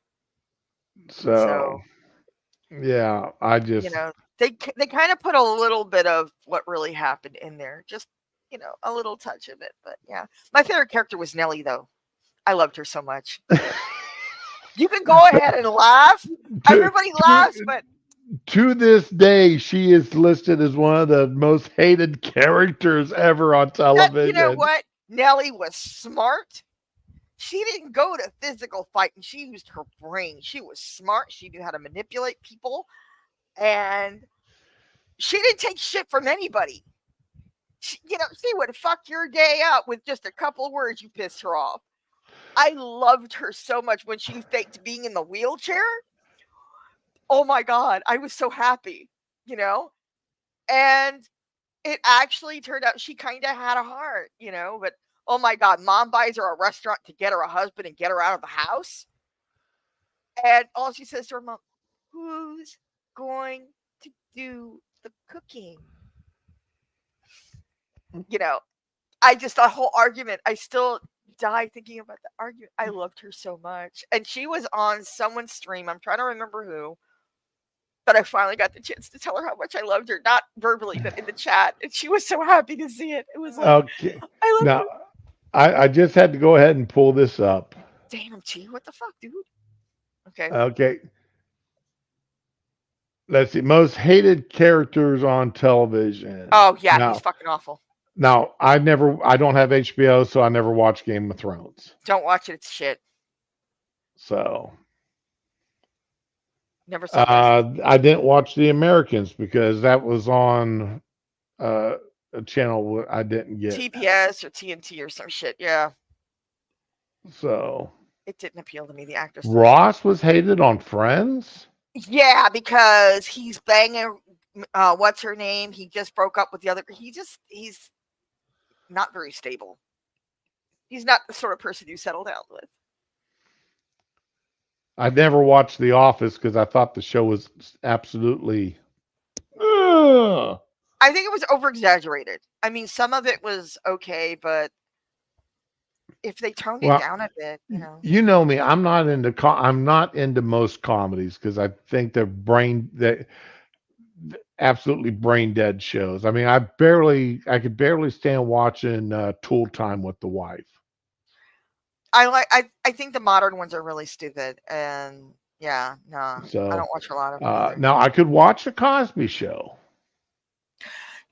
So So, yeah, I you just know, they kind of put a little bit of what really happened in there, just a little touch of it. But yeah, my favorite character was Nellie, though. I loved her so much. You can go ahead and laugh. to, Everybody to laughs, but to this day, she is listed as one of the most hated characters ever on you know television. what? Nellie was smart. She didn't go to physical fighting. She used her brain. She was smart. She knew how to manipulate people, and she didn't take shit from anybody. She would fuck your day up with just a couple of words. You pissed her off. I loved her so much when she faked being in the wheelchair. Oh my god, I was so happy, you know. And it actually turned out she kind of had a heart. But oh my god, mom buys her a restaurant to get her a husband and get her out of the house. And all she says to her mom, "Who's going to do the cooking?" You know, I just, that whole argument, I still die thinking about the argument. I loved her so much. And she was on someone's stream. I'm trying to remember who. But I finally got the chance to tell her how much I loved her, not verbally, but in the chat. And she was so happy to see it. It was like, Okay, I love now you. I just had to go ahead and pull this up. Damn, T, what the fuck, dude? Okay. Okay, let's see. Most hated characters on television. Oh, yeah, he's Now, fucking awful. I don't have HBO, so I never watched Game of Thrones. Don't watch it. It's shit. So Never saw this. I didn't watch The Americans because that was on uh, a channel I didn't get. TBS or TNT or some shit. Yeah. So It didn't appeal to me. The actress didn't. Ross was hated on Friends. Yeah, because he's banging. What's her name? He just broke up with the other. He's not very stable. He's not the sort of person you settle down with. I never watched The Office because I thought the show was absolutely. Ugh. I think it was over exaggerated. I mean, some of it was okay, but if they toned it Well, down a bit. you know me. I'm not into most comedies because I think they're absolutely brain dead shows. I mean, I could barely stand watching Tool Time with the wife. I think the modern ones are really stupid, and yeah, nah, I So don't watch a lot of them either. now I could watch the Cosby Show.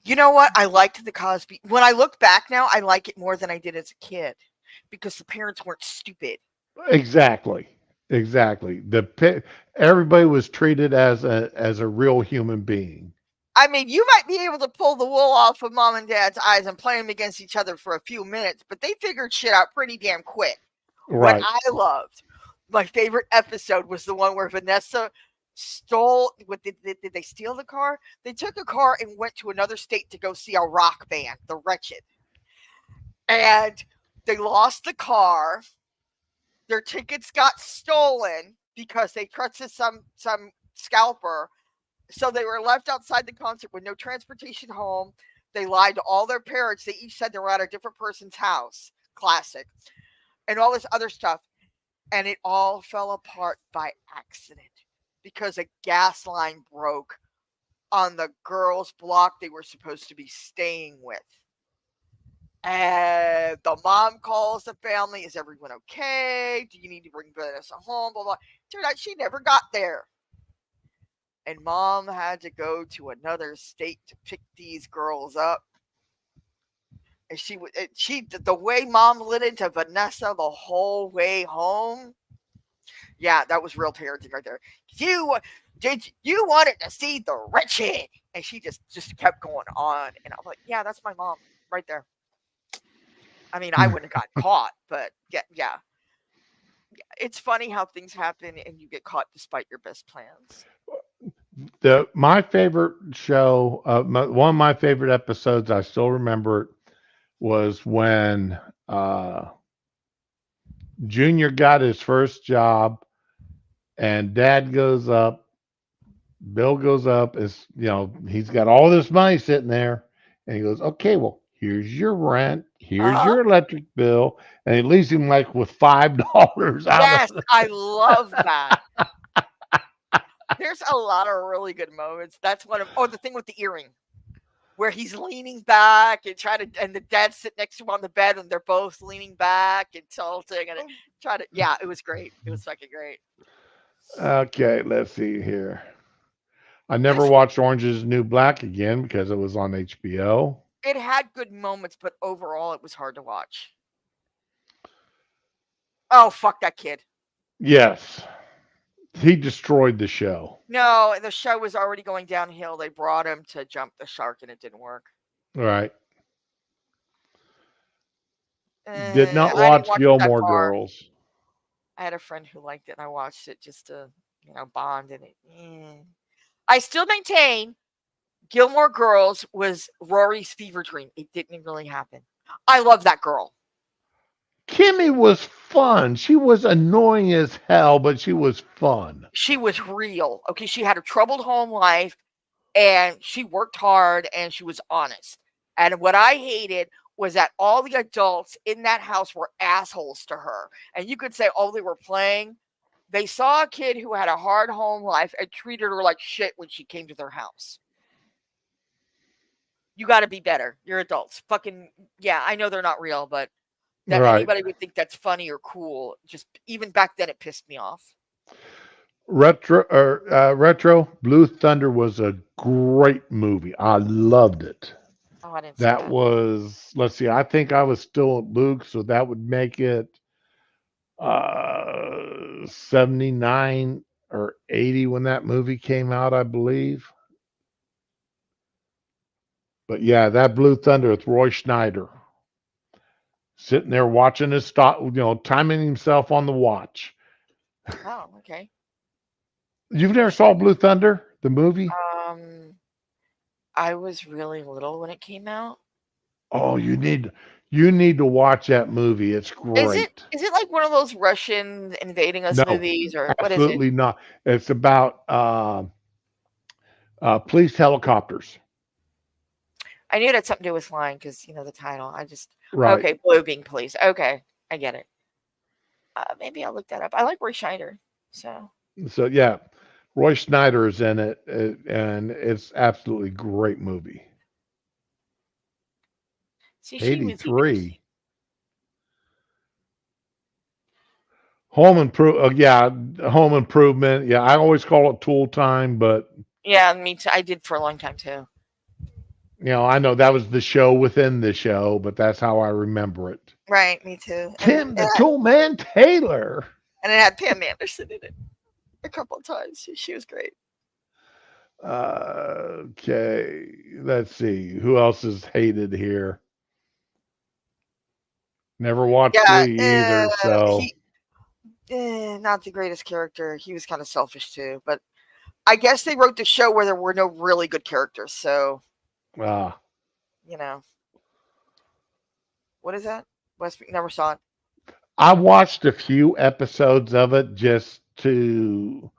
You know what? I liked the Cosby. When I look back now, I like it more than I did as a kid because the parents weren't stupid. Exactly, exactly. Everybody was treated as a real human being. I mean, you might be able to pull the wool off of mom and dad's eyes and play them against each other for a few minutes, but they figured shit out pretty damn quick. What Right. I loved, my favorite episode was the one where Vanessa stole. What did they steal the car? They took a car and went to another state to go see a rock band, the Wretched, and they lost the car. Their tickets got stolen because they trusted some scalper. So they were left outside the concert with no transportation home. They lied to all their parents. They each said they were at a different person's house. Classic. And all this other stuff. And it all fell apart by accident because a gas line broke on the girls' block they were supposed to be staying with. And the mom calls the family. Is everyone okay? Do you need to bring Vanessa home? Blah, blah. Turned out she never got there. And mom had to go to another state to pick these girls up. And the way mom lit into Vanessa the whole way home. Yeah, that was real parenting right there. You wanted to see the Wretched, and she just kept going on, and I was like, yeah, that's my mom right there. I mean, I wouldn't have got caught, but yeah. It's funny how things happen and you get caught despite your best plans. My favorite show, one of my favorite episodes, I still remember it, was when Junior got his first job, and Dad goes up, Bill goes up, is he's got all this money sitting there, and he goes, okay, well, here's your rent, here's Uh-huh. your electric bill, and he leaves him like with $5 out of Yes, I love that. There's a lot of really good moments. That's one of the thing with the earring where he's leaning back and and the dad sit next to him on the bed and they're both leaning back and tilting and yeah, it was great. It was fucking great. Okay, let's see here. I never This watched Orange is the New Black again because it was on HBO. It had good moments, but overall it was hard to watch. Oh, fuck that kid. Yes, he destroyed the show. No, the show was already going downhill. They brought him to jump the shark and it didn't work. Right. Did not I didn't watch watch it that Gilmore far. Girls. I had a friend who liked it and I watched it just to, bond in it. I still maintain Gilmore Girls was Rory's fever dream. It didn't really happen. I love that girl. Kimmy was fun. She was annoying as hell, but she was fun. She was real. Okay, she had a troubled home life and she worked hard and she was honest. And what I hated was that all the adults in that house were assholes to her. And you could say, oh, they were playing. They saw a kid who had a hard home life and treated her like shit when she came to their house. You got to be better. You're adults. Fucking, yeah, I know they're not real, but that Right. anybody would think that's funny or cool. Just even back then, it pissed me off. Retro Blue Thunder was a great movie. I loved it. Oh, I didn't see That that. was, let's see, I think I was still at Luke, so that would make it 79 or 80 when that movie came out, I believe. But yeah, that Blue Thunder with Roy Schneider sitting there watching his stop, timing himself on the watch. Oh, okay. You've never saw Blue Thunder, the movie? Um, I was really little when it came out. Oh, you need to watch that movie. It's Is it great. is it like one of those Russian invading us No, movies or what is it? absolutely not. It's about police helicopters. I knew it had something to do with flying because the title. I just Right. okay, Blue Being Police. Okay, I get it. Maybe I'll look that up. I like Roy Scheider, so So yeah, Roy Schneider is in it, and it's absolutely great movie. see, she was even 83. Home Improvement. Yeah, I always call it Tool Time, but yeah, me too. I did for a long time too. I know that was the show within the show, but that's how I remember it. Right, me too. Tim the Toolman Taylor. And it had Pam Anderson in it a couple of times. She was great. Okay, let's see. Who else is hated here? Never watched Yeah, Glee either, so not the greatest character. He was kind of selfish too, but I guess they wrote the show where there were no really good characters. So uh, you know, what is that? Westwick never saw it. I watched a few episodes of it just to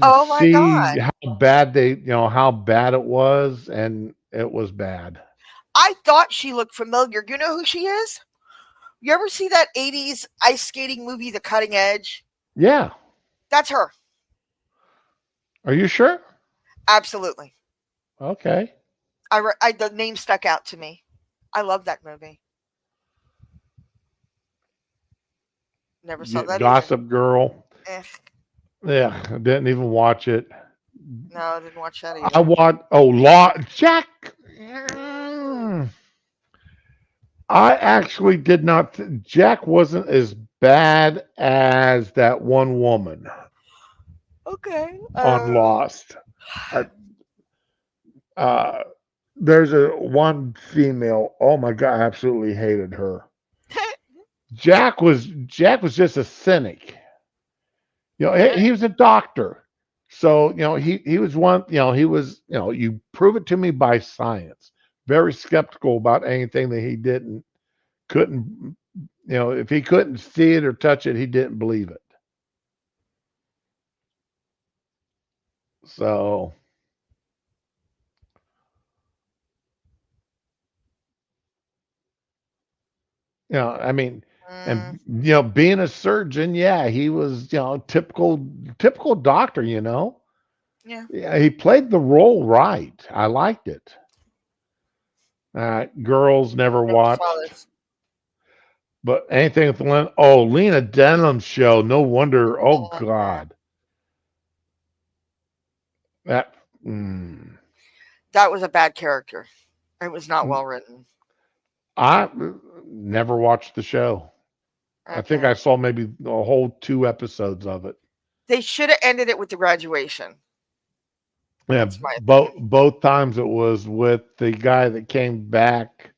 Oh my see god! how bad how bad it was, and it was bad. I thought she looked familiar. You know who she is? You ever see that '80s ice skating movie, The Cutting Edge? Yeah. That's her. Are you sure? Absolutely. Okay. The name stuck out to me. I love that movie. Never saw that either. Gossip Girl. Eh, Yeah, I didn't even watch it. no, I didn't watch that I either. watched Law Jack. Mm, I actually did not. Jack wasn't as bad as that one woman Okay. on Lost. I, uh, there's a one female. Oh my god, I absolutely hated her. Jack was just a cynic. He was a doctor. So, he was one, he was, you prove it to me by science. Very skeptical about anything that he couldn't, if he couldn't see it or touch it, he didn't believe it. So, I mean, mm, and being a surgeon, yeah, he was, typical doctor. yeah. Yeah, he played the role right. I liked it. Girls never Never saw watched. this. But anything with Lena Dunham's show, no wonder. Oh Mm, God, that mm, that was a bad character. It was not well written. I never watched the show. I think Okay. I saw maybe a whole 2 episodes of it. They should have ended it with the graduation. Yeah, That's my opinion. both times it was with the guy that came back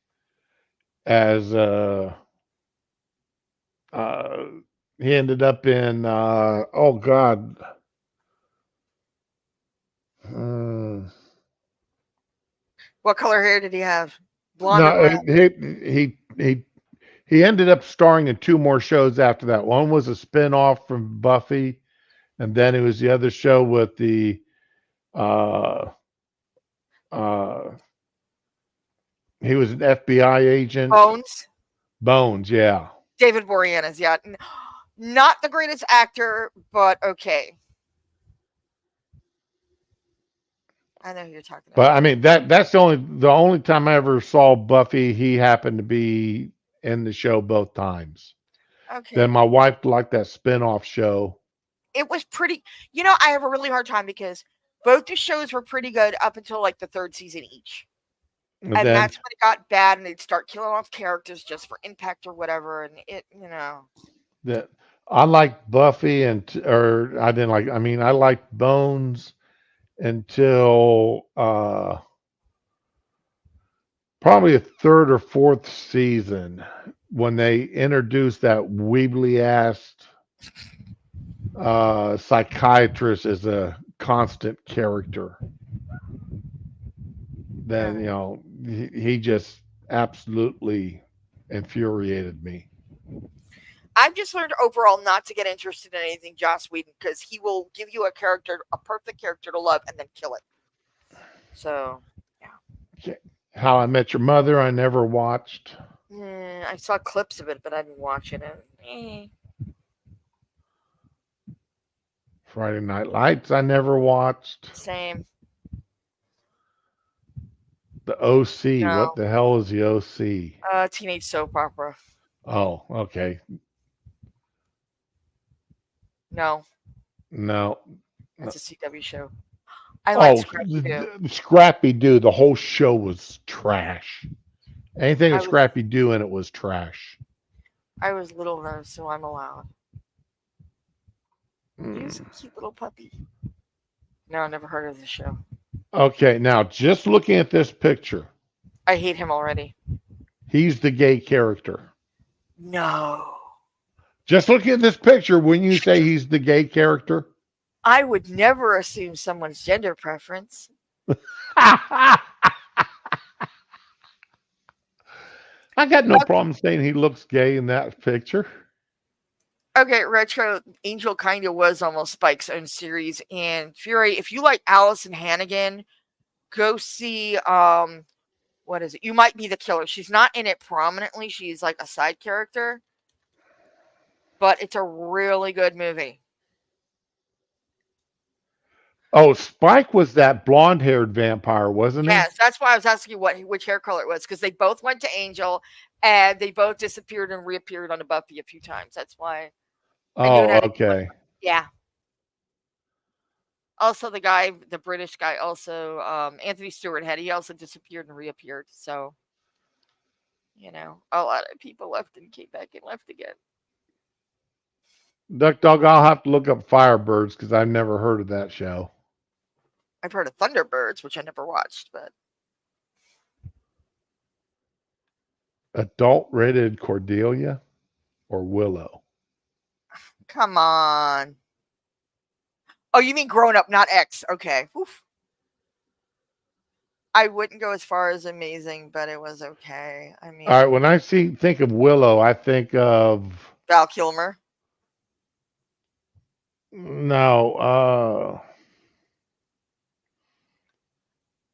as uh he ended up in oh God. Mm, What color hair did he have? Blonde or no, brown? he ended up starring in 2 more shows after that. One was a spinoff from Buffy, and then it was the other show with the uh uh he was an FBI agent. Bones. Bones, yeah. David Boreanaz. Yeah. Not the greatest actor, but okay. I know who you're talking But about. I mean that's the only time I ever saw Buffy, he happened to be in the show both times. Then Okay. my wife liked that spinoff show. It was pretty. I have a really hard time because both the shows were pretty good up until like the third season each. And And then that's when it got bad and they'd start killing off characters just for impact or whatever. And it. that I liked Buffy or I didn't like I mean I liked Bones until probably a third or fourth season when they introduced that weebly ass psychiatrist as a constant character. Then uh, he just absolutely infuriated me. I've just learned overall not to get interested in anything Joss Whedon because he will give you a perfect character to love, and then kill it. So, yeah. How I Met Your Mother, I never watched. I saw clips of it, but I didn't watch it. And, Friday Night Lights, I never watched. same. The OC, what No. the hell is the OC? Teenage soap opera. Oh, okay. No, No. that's No. a CW show. I like Oh, Scrappy Doo. Scrappy Doo. The whole show was trash. Anything I with was Scrappy Doo in it was trash. I was little though, so I'm allowed. He was a Mm. cute little puppy. No, I never heard of the show. Okay, now just looking at this picture, I hate him already. he's the gay character. No. Just looking at this picture, wouldn't you say he's the gay character? I would never assume someone's gender preference. I got no Okay, problem saying he looks gay in that picture. okay, Retro Angel kind of was almost Spike's own series. And Fury, if you like Allison Hannigan, go see what is it? You Might Be the Killer. She's not in it prominently. She's like a side character, but it's a really good movie. Oh, Spike was that blonde haired vampire, wasn't he? Yes, that's why I was asking you which hair color it was because they both went to Angel and they both disappeared and reappeared on a Buffy a few times. That's why I knew it Oh, had to be one. okay. Yeah. Also, the guy, the British guy, also Anthony Stewart had he also disappeared and reappeared. So a lot of people left and came back and left again. Duck Dog, I'll have to look up Firebirds because I've never heard of that show. I've heard of Thunderbirds, which I never watched, but Adult rated Cordelia or Willow? come on. Oh, you mean grown up, not X? Okay. Oof. I wouldn't go as far as amazing, but it was okay. I All right, mean, when I think of Willow, I think of Val Kilmer. no,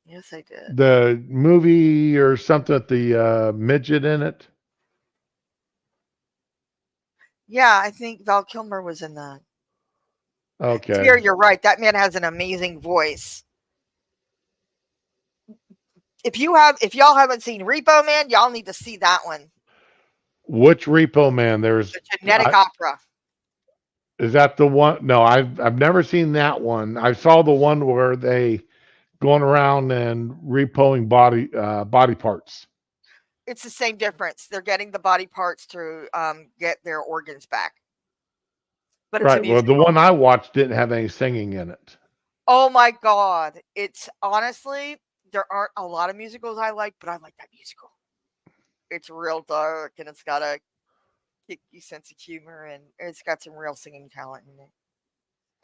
Yes, I did. the movie or something with the midget in it. Yeah, I think Val Kilmer was in that. Okay. Fear, you're right. That man has an amazing voice. If y'all haven't seen Repo Man, y'all need to see that one. Which Repo Man? There's The Genetic Opera. is that the one? No, I've never seen that one. I saw the one where they going around and repoing body parts. It's the same difference. They're getting the body parts to get their organs back, but it's a Right. Well, the musical. one I watched didn't have any singing in it. Oh my god! It's honestly there aren't a lot of musicals I like, but I like that musical. It's real dark and it's got a kicky sense of humor and it's got some real singing talent in it.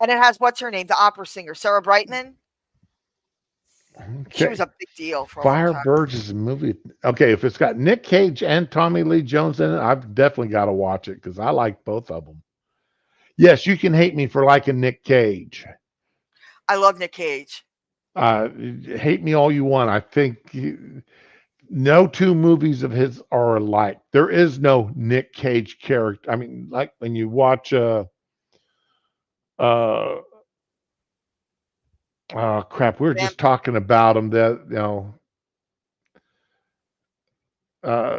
And it has what's her name, the opera singer, Sarah Brightman. She was Okay. a big deal for a long time. Firebirds is a movie. Okay, if it's got Nick Cage and Tommy Lee Jones in it, I've definitely got to watch it because I like both of them. Yes, you can hate me for liking Nick Cage. I love Nick Cage. Uh, Hate me all you want. I think no two movies of his are alike. There is no Nick Cage character. I mean, like when you watch uh crap, we were Vamp- just talking about him that uh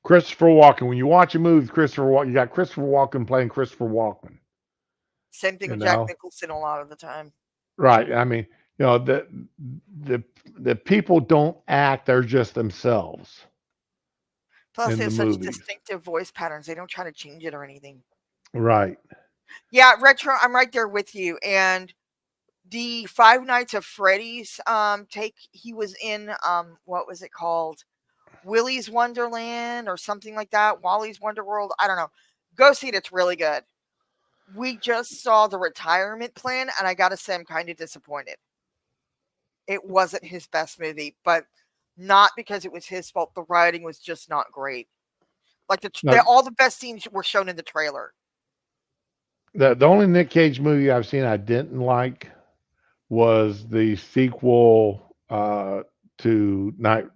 Christopher Walken. When you watch a movie with Christopher Walken, you got Christopher Walken playing Christopher Walken. Same thing You with Jack know, Nicholson a lot of the time. right? I mean, the the people don't act; they're just themselves Plus, in they the have such movies, distinctive voice patterns. They don't try to change it or anything. right? Yeah, retro. I'm right there with you. And the Five Nights of Freddy's take, he was in what was it called? Willy's Wonderland or something like that. Wally's Wonderworld. I don't know. Go see it. It's really good. We just saw the retirement plan, and I gotta say, I'm kind of disappointed. It wasn't his best movie, but not because it was his fault. The writing was just not great. Like Now, all the best scenes were shown in the trailer. the only Nick Cage movie I've seen I didn't like was the sequel to Night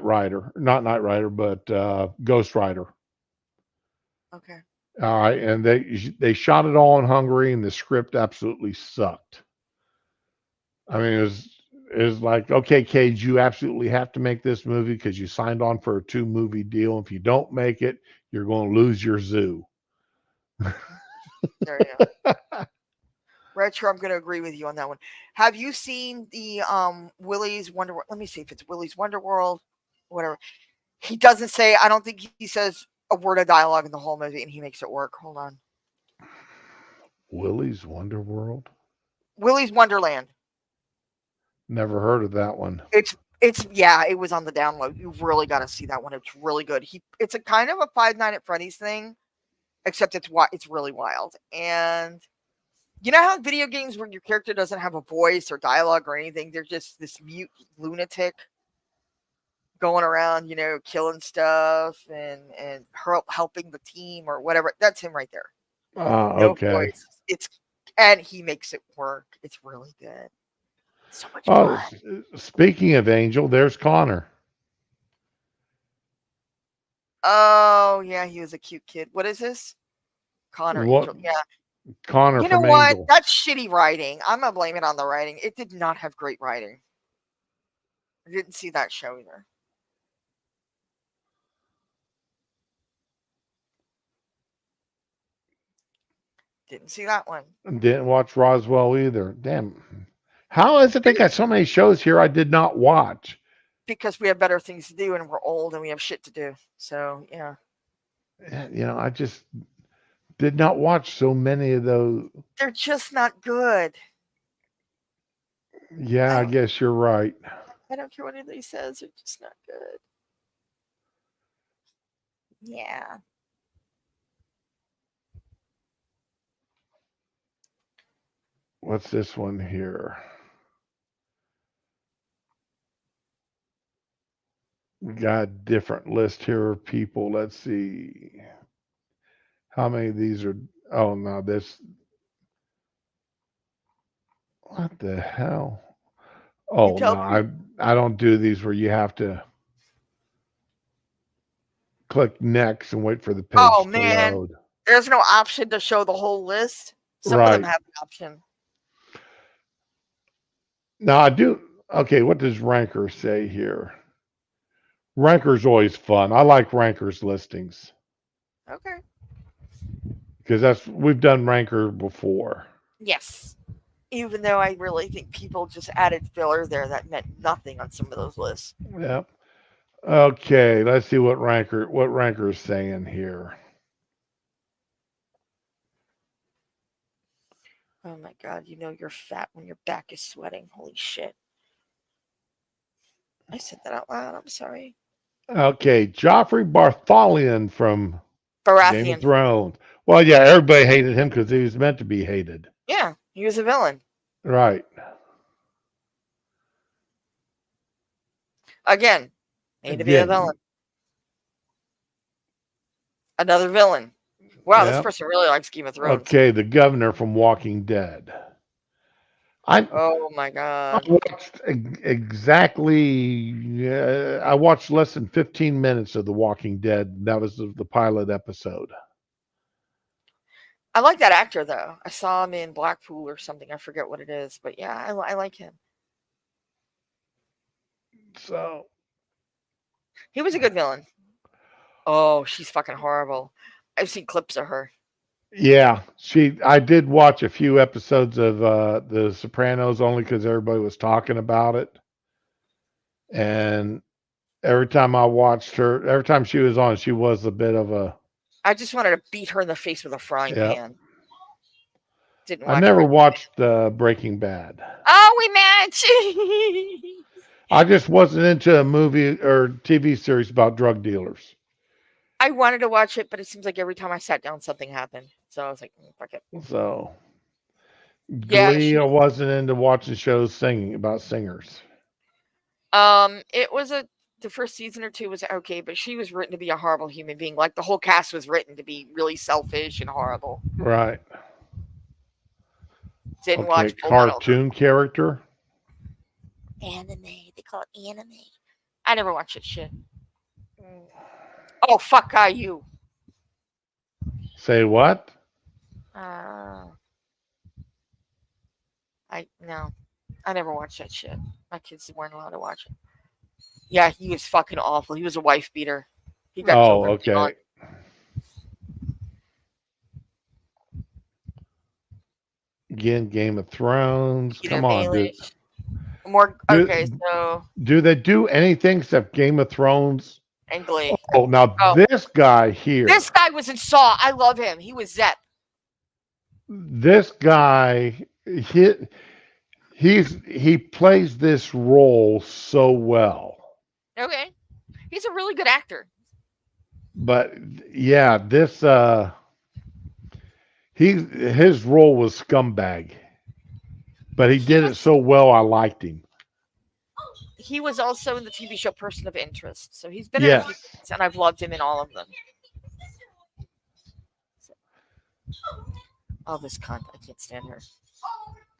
Rider, not Night Rider, but Ghost Rider. Okay. All right, and they shot it all in Hungary, and the script absolutely sucked. I mean, it was like, okay, Cage, you absolutely have to make this movie because you signed on for a two-movie deal. If you don't make it, you're going to lose your zoo. There you go. Retro, I'm going to agree with you on that one. Have you seen the Willy's Wonder? Let me see if it's Willy's Wonderworld, whatever. He doesn't say. I don't think he says a word of dialogue in the whole movie, and he makes it work. Hold on, Willy's Wonder World. Willy's Wonderland. Never heard of that one. It's yeah, it was on the download. You really got to see that one. It's really good. It's a kind of a Five Nights at Freddy's thing, except it's really wild. And you know how video games where your character doesn't have a voice or dialogue or anything, they're just this mute lunatic going around, killing stuff and helping the team or whatever. That's him right there. No Okay. voice. And he makes it work. It's really good. So much Oh, fun. speaking of Angel, there's Connor. Oh yeah, he was a cute kid. What is this? Connor What? Angel. Yeah. Connor You know from what? Angel. That's shitty writing. I'm gonna blame it on the writing. It did not have great writing. I didn't see that show either. Didn't see that one. Didn't watch Roswell either. Damn. How is it they got so many shows here I did not watch? Because we have better things to do and we're old and we have shit to do. So yeah. I just did not watch so many of those. They're just not good. Yeah, I guess you're right. I don't care what anybody says, they're just not good. Yeah. What's this one here? We got a different list here of people. Let's see. How many of these are. Oh, no, this. What the hell? You Oh, no, tell people. I don't do these where you have to click next and wait for the Oh page to man, load. there's no option to show the whole list. Some of them Right. have an option. Now, I do. Okay, what does Ranker say here? Ranker's always fun. I like Ranker's listings Okay. because we've done Ranker before. Yes. Even though I really think people just added filler there that meant nothing on some of those lists. Yep. Okay, let's see what Ranker is saying here. Oh my god, you're fat when your back is sweating. Holy shit. I said that out loud. I'm sorry. Okay, Joffrey Bartholian from Game of Baratheon. Thrones. Well, yeah, everybody hated him because he was meant to be hated. Yeah, he was a villain. Right. Again, made to be a Again. villain. Another villain. Wow, this Yep. person really likes Game of Thrones. Okay, the governor from Walking Dead. I Oh my I god. watched exactly. I watched less than 15 minutes of The Walking Dead. That was the pilot episode. I like that actor though. I saw him in Blackpool or something. I forget what it is, but yeah, I like him. So He was a good villain. Oh, she's fucking horrible. I've seen clips of her. yeah, I did watch a few episodes of The Sopranos only because everybody was talking about it, and every time I watched her, every time she was on, she was a bit of a. I just wanted to beat her in the face with a frying Yeah. pan. Didn't I watch never Breaking watched Breaking Bad. Oh, we match. I just wasn't into a movie or TV series about drug dealers. I wanted to watch it, but it seems like every time I sat down, something happened. So I was like, fuck it. So Yeah, Glee, I wasn't into watching shows singing about singers. it was the first season or two was okay, but she was written to be a horrible human being. Like the whole cast was written to be really selfish and horrible. Right. Didn't Okay, watch Full Metal. cartoon character. Anime. They call it anime. I never watched that shit. Oh fuck you. Say what? No. I never watched that shit. My kids weren't allowed to watch it. Yeah, he was fucking awful. He was a wife beater. He got killed. Oh, okay. Again, Game of Thrones. Come on, dude. More okay, so Do they do anything except Game of Thrones? and Glee. Oh, now Oh, this guy here, this guy was in Saw. I love him. He was Zep. this guy, he, he plays this role so well. Okay, he's a really good actor. But yeah, this his role was scumbag, but he He did it was so well. I liked him. he was also in the TV show Person of Interest. So he's been in a few Yes. things, and I've loved him in all of them. So, oh, this cunt! I can't stand her.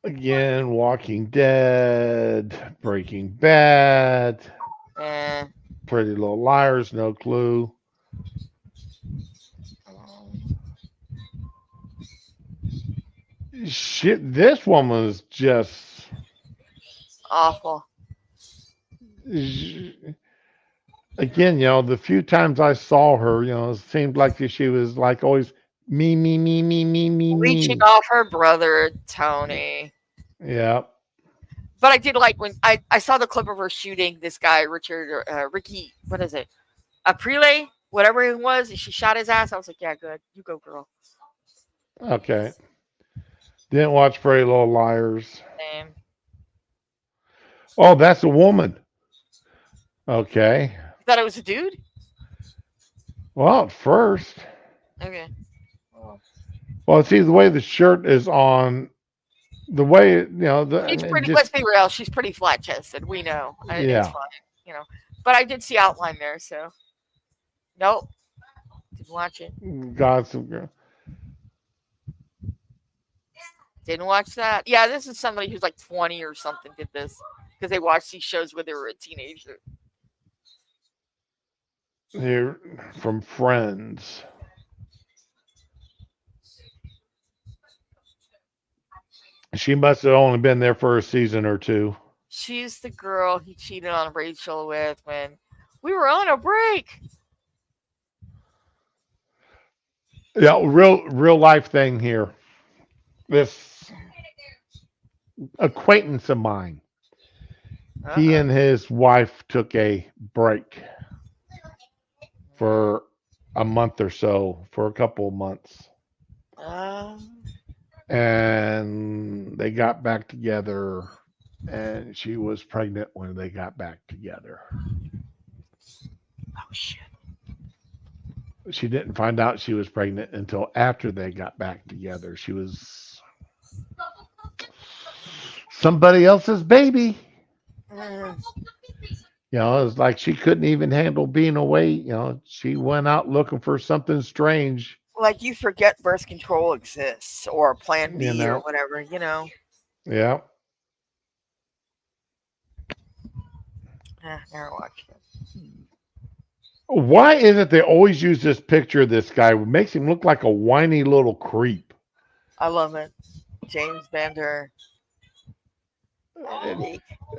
Again, Walking Dead, Breaking Bad, Eh. Pretty Little Liars, No Clue. Shit, this woman's just Awful. again, the few times I saw her, it seemed like she was like always me, me, me, me, me, me, Leeching me. off her brother, Tony. Yeah. But I did like when I saw the clip of her shooting this guy, Richard, Ricky, what is it? Aprile, whatever it was. She shot his ass. I was like, yeah, good. You go, girl. Okay. Didn't watch Pretty Little Liars. Same. Oh, that's a woman. Okay. You thought it was a dude? Well, at first. Okay. Well, see, the way the shirt is on, the way, She's pretty, let's just, be real, she's pretty flat chested. We know. It's yeah. fine, But I did see outline there, so. Nope. Didn't watch it. Got some girl. Didn't watch that. Yeah, this is somebody who's like 20 or something did this because they watched these shows when they were a teenager. Here from Friends. She must have only been there for a season or two. She's the girl he cheated on Rachel with when we were on a break. Yeah, real life thing here. This acquaintance of mine. He and his wife took a break for a month or so, for a couple of months. And they got back together, and she was pregnant when they got back together. Oh, shit. She didn't find out she was pregnant until after they got back together. She was somebody else's baby. It's like she couldn't even handle being away. She went out looking for something strange. Like you forget birth control exists or Plan B or You whatever, Yeah. Never watched it. Why is it they always use this picture of this guy? It makes him look like a whiny little creep. I love it. James Bender.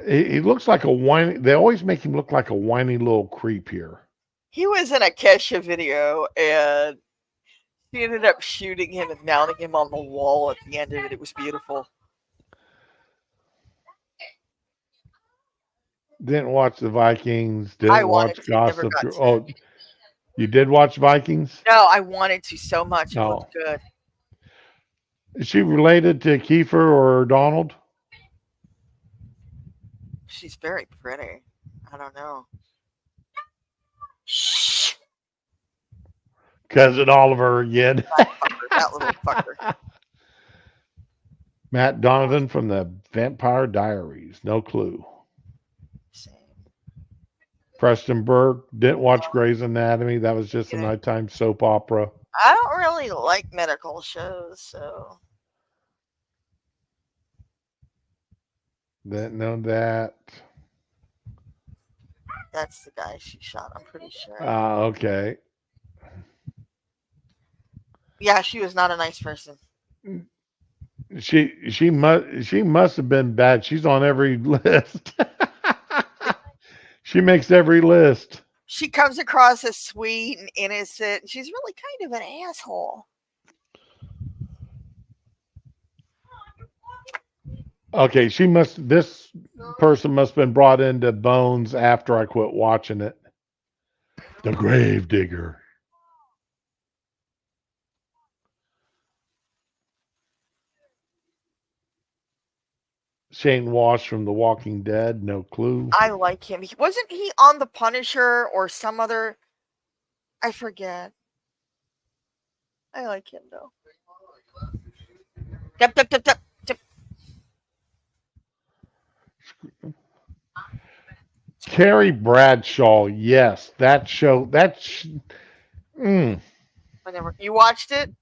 He looks like a whiny. They always make him look like a whiny little creep here. He was in a Kesha video, and she ended up shooting him and mounting him on the wall at the end of it. It was beautiful. Didn't watch the Vikings. Didn't watch Gossip. Oh, you did watch Vikings? No, I wanted to so much. It looked good. Is she related to Kiefer or Donald? She's very pretty. I don't know. Shh. Cousin Oliver again. That little fucker. Matt Donovan from the Vampire Diaries. No clue. Same. Preston Burke. Didn't watch Grey's Anatomy. That was just a nighttime soap opera. I don't really like medical shows, so. Didn't know that. That's the guy she shot, I'm pretty sure. Okay. Yeah, she was not a nice person. She must have been bad. She's on every list. She makes every list. She comes across as sweet and innocent. She's really kind of an asshole. Okay, this person must have been brought into Bones after I quit watching it. The grave digger. Shane Walsh from The Walking Dead. No clue. I like him. Wasn't he on The Punisher or some other? I forget. I like him though. Yep, yep, yep, yep, yep. Terry Bradshaw. Yes, that show. Mm, Whenever you watched it,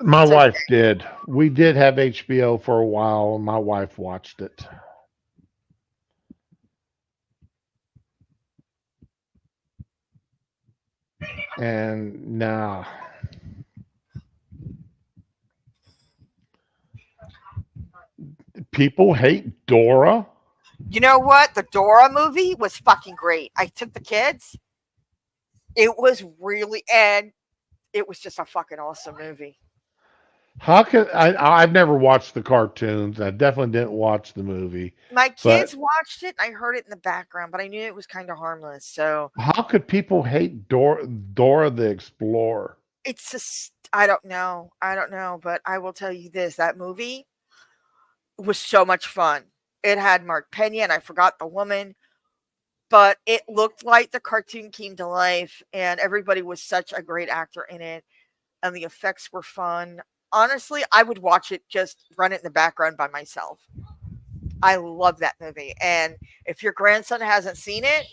my it's okay. wife did. We did have HBO for a while, and my wife watched it. And nah, people hate Dora. You know what? The Dora movie was fucking great. I took the kids. It was really, and it was just a fucking awesome movie. How can I've never watched the cartoons. I definitely didn't watch the movie. My But kids watched it. I heard it in the background, but I knew it was kind of harmless. So how could people hate Dora the Explorer? it's just, I don't know. I don't know, but I will tell you this: that movie was so much fun. It had Mark Pena, and I forgot the woman, but it looked like the cartoon came to life, and everybody was such a great actor in it, and the effects were fun. Honestly, I would watch it, just run it in the background by myself. I love that movie, and if your grandson hasn't seen it,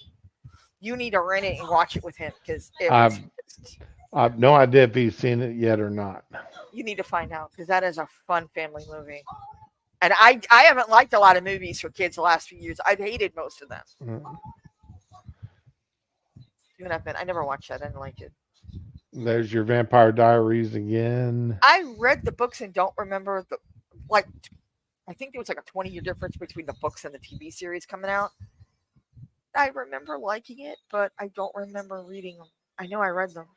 you need to rent it and watch it with him because it was. I've I've no idea if he's seen it yet or not. You need to find out because that is a fun family movie. And I haven't liked a lot of movies for kids the last few years. I've hated most of them. Mm. Even I've been, I never watched that. I didn't like it. There's your Vampire Diaries again. I read the books and don't remember the like. I think there was like a 20-year difference between the books and the TV series coming out. I remember liking it, but I don't remember reading them. I know I read them.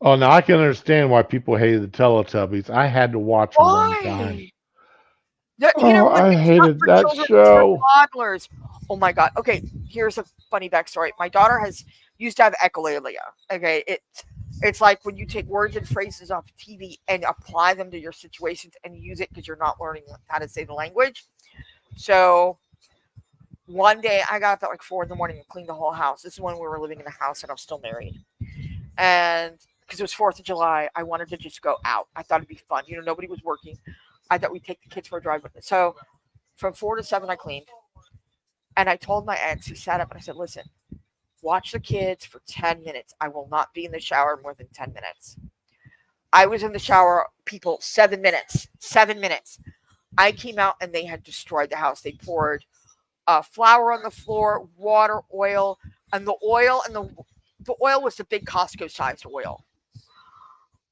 Oh, now I can understand why people hated the Teletubbies. I had to watch them one time. Why? You know Oh, what? I It's not hated for that children, it's for show. toddlers. Oh my god. Okay, here's a funny backstory. My daughter has used to have echolalia. Okay, it's like when you take words and phrases off TV and apply them to your situations and use it because you're not learning how to say the language. So one day I got up at like 4 in the morning and cleaned the whole house. This is when we were living in a house and I was still married. And because it was 4th of July, I wanted to just go out. I thought it'd be fun. You know, nobody was working. I thought we'd take the kids for a drive. So from 4 to 7, I cleaned. And I told my ex, he sat up and I said, listen, watch the kids for 10 minutes. I will not be in the shower more than 10 minutes. I was in the shower, people, 7 minutes. 7 minutes. I came out and they had destroyed the house. They poured flour on the floor, water, oil, and the oil was the big Costco sized oil.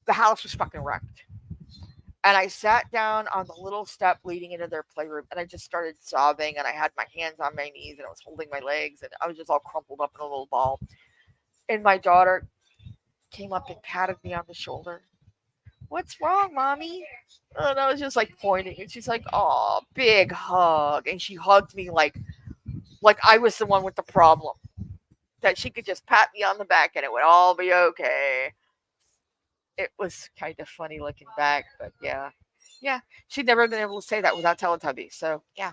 The house was fucking wrecked. And I sat down on the little step leading into their playroom and I just started sobbing and I had my hands on my knees and I was holding my legs and I was just all crumpled up in a little ball. And my daughter came up and patted me on the shoulder. What's wrong, mommy? And I was just like pointing and she's like, oh, big hug. And she hugged me like I was the one with the problem. That she could just pat me on the back and it would all be okay. It was kind of funny looking back, but yeah. Yeah. She'd never been able to say that without Teletubbies. So yeah,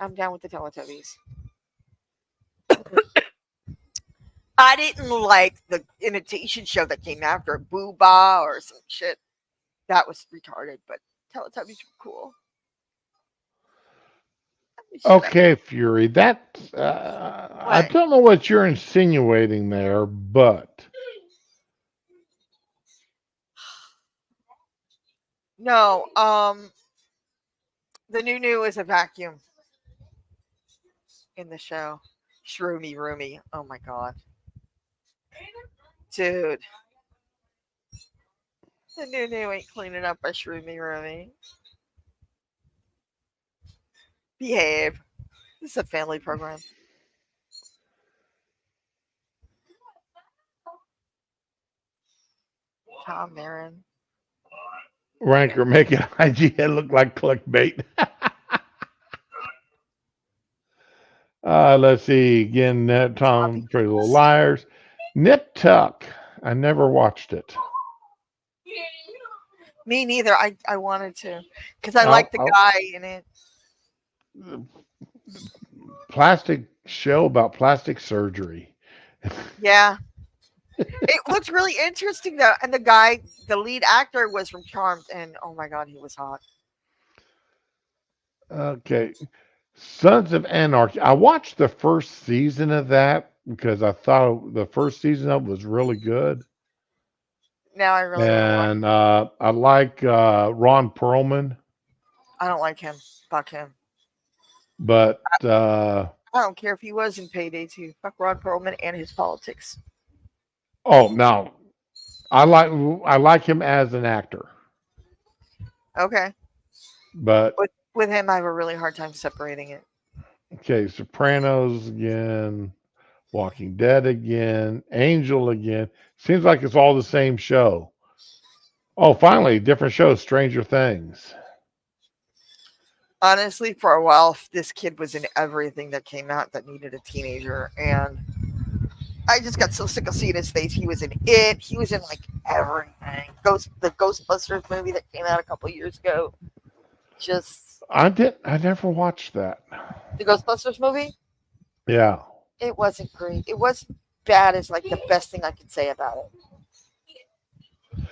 I'm down with the Teletubbies. I didn't like the imitation show that came after Booba or some shit. That was retarded, but Teletubbies were cool. Shut up. Okay, Fury. That I What? don't know what you're insinuating there, but No, the new is a vacuum in the show. Shroomy Roomy. Oh my god. Dude. The new ain't cleaning up a Shroomy Roomy. Behave. This is a family program. Tom Marin. Ranker making IGN look like clickbait. Let's see. Again, Tom, Pretty Little Liars. Nip Tuck. I never watched it. Me neither. I wanted to because I I'll, like the I'll, guy in it. plastic show about plastic surgery. Yeah, it looked really interesting though. And the guy, the lead actor, was from Charmed, and oh my god, he was hot. Okay. Sons of Anarchy. I watched the first season of that because I thought the first season of it was really good. Now I really want to watch. And I like Ron Perlman, I don't like him. Fuck him. but I don't care if he was in Payday too. Fuck Ron Perlman and his politics. oh no, I like him as an actor, Okay. but With him, I have a really hard time separating it. okay, Sopranos again, Walking Dead again, Angel again. Seems like it's all the same show. Oh, finally, different show, Stranger Things. Honestly, for a while, this kid was in everything that came out that needed a teenager, and I just got so sick of seeing his face. He was in it. He was in like everything. The Ghostbusters movie that came out a couple years ago. Just I never watched that. the Ghostbusters movie. Yeah. It wasn't great. It wasn't bad as like the best thing I could say about it.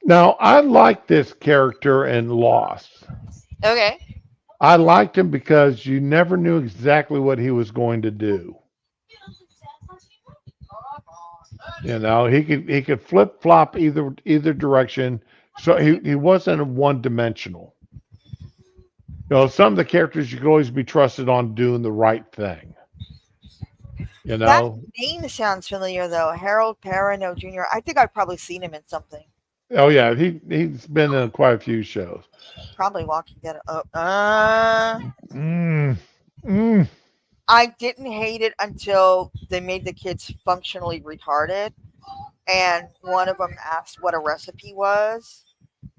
Now I like this character in Lost. Okay. I liked him because you never knew exactly what he was going to do. You know, he could flip flop either direction. So he wasn't one dimensional. You know, some of the characters you could always be trusted on doing the right thing. You That know. name sounds familiar though. Harold Perrineau Jr. I think I've probably seen him in something. Oh yeah, he's been in quite a few shows. Probably Walking Dead. Mm, mm. I didn't hate it until they made the kids functionally retarded, and one of them asked what a recipe was.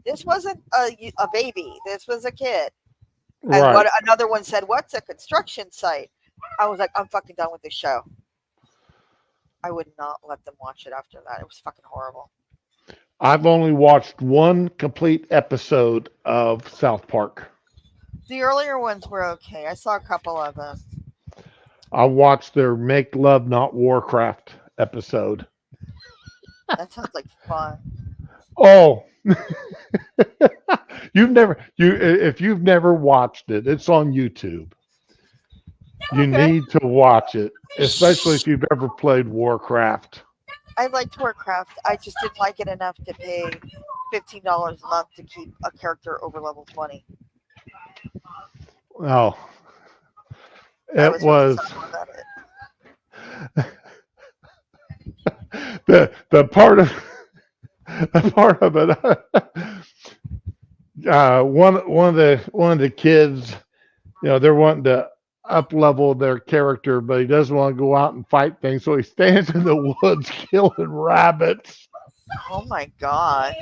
This wasn't a baby. This was a kid. And Right. what another one said, "What's a construction site?" I was like, "I'm fucking done with this show." I would not let them watch it after that. It was fucking horrible. I've only watched one complete episode of South Park. The earlier ones were okay. I saw a couple of them. I watched their Make Love Not Warcraft episode. That sounds like fun. Oh, if you've never watched it, it's on YouTube. You Okay. need to watch it, especially if you've ever played Warcraft. I liked Warcraft. I just didn't like it enough to pay $15 a month to keep a character over level 20. Oh, I it was really was sorry about it. the part of the part of it. One of the kids, they're wanting to up level their character, but he doesn't want to go out and fight things, so he stands in the woods killing rabbits. Oh my god.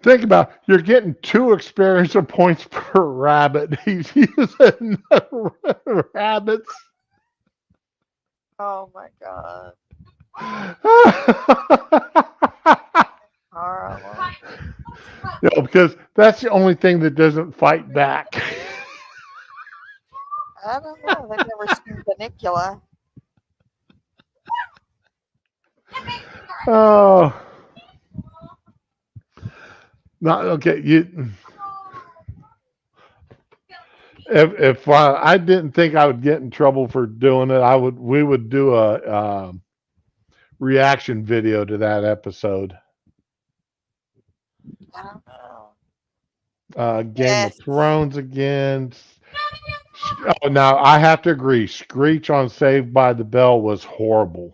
Think about you're getting 2 experience points per rabbit. He's using rabbits. Oh my god. Horrible. Because that's the only thing that doesn't fight back. I don't know. They've never seen Banicula. Oh, not okay. If I didn't think I would get in trouble for doing it, we would do a reaction video to that episode. I don't know. Game Eh, of Thrones again. Oh, now I have to agree. Screech on Saved by the Bell was horrible.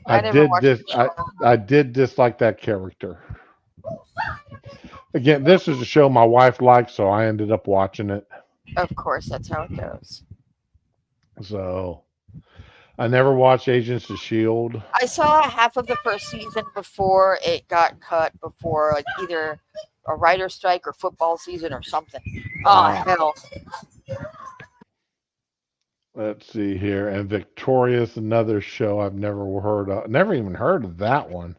I I never did watched this. the I show. I did dislike that character. Again, this is a show my wife liked, so I ended up watching it. Of course, that's how it goes. So I never watched Agents of Shield. I saw half of the first season before it got cut. Before like either a writer strike or football season or something. Oh Ah, hell! let's see here. And Victorious, another show I've never heard of. Never even heard of that one.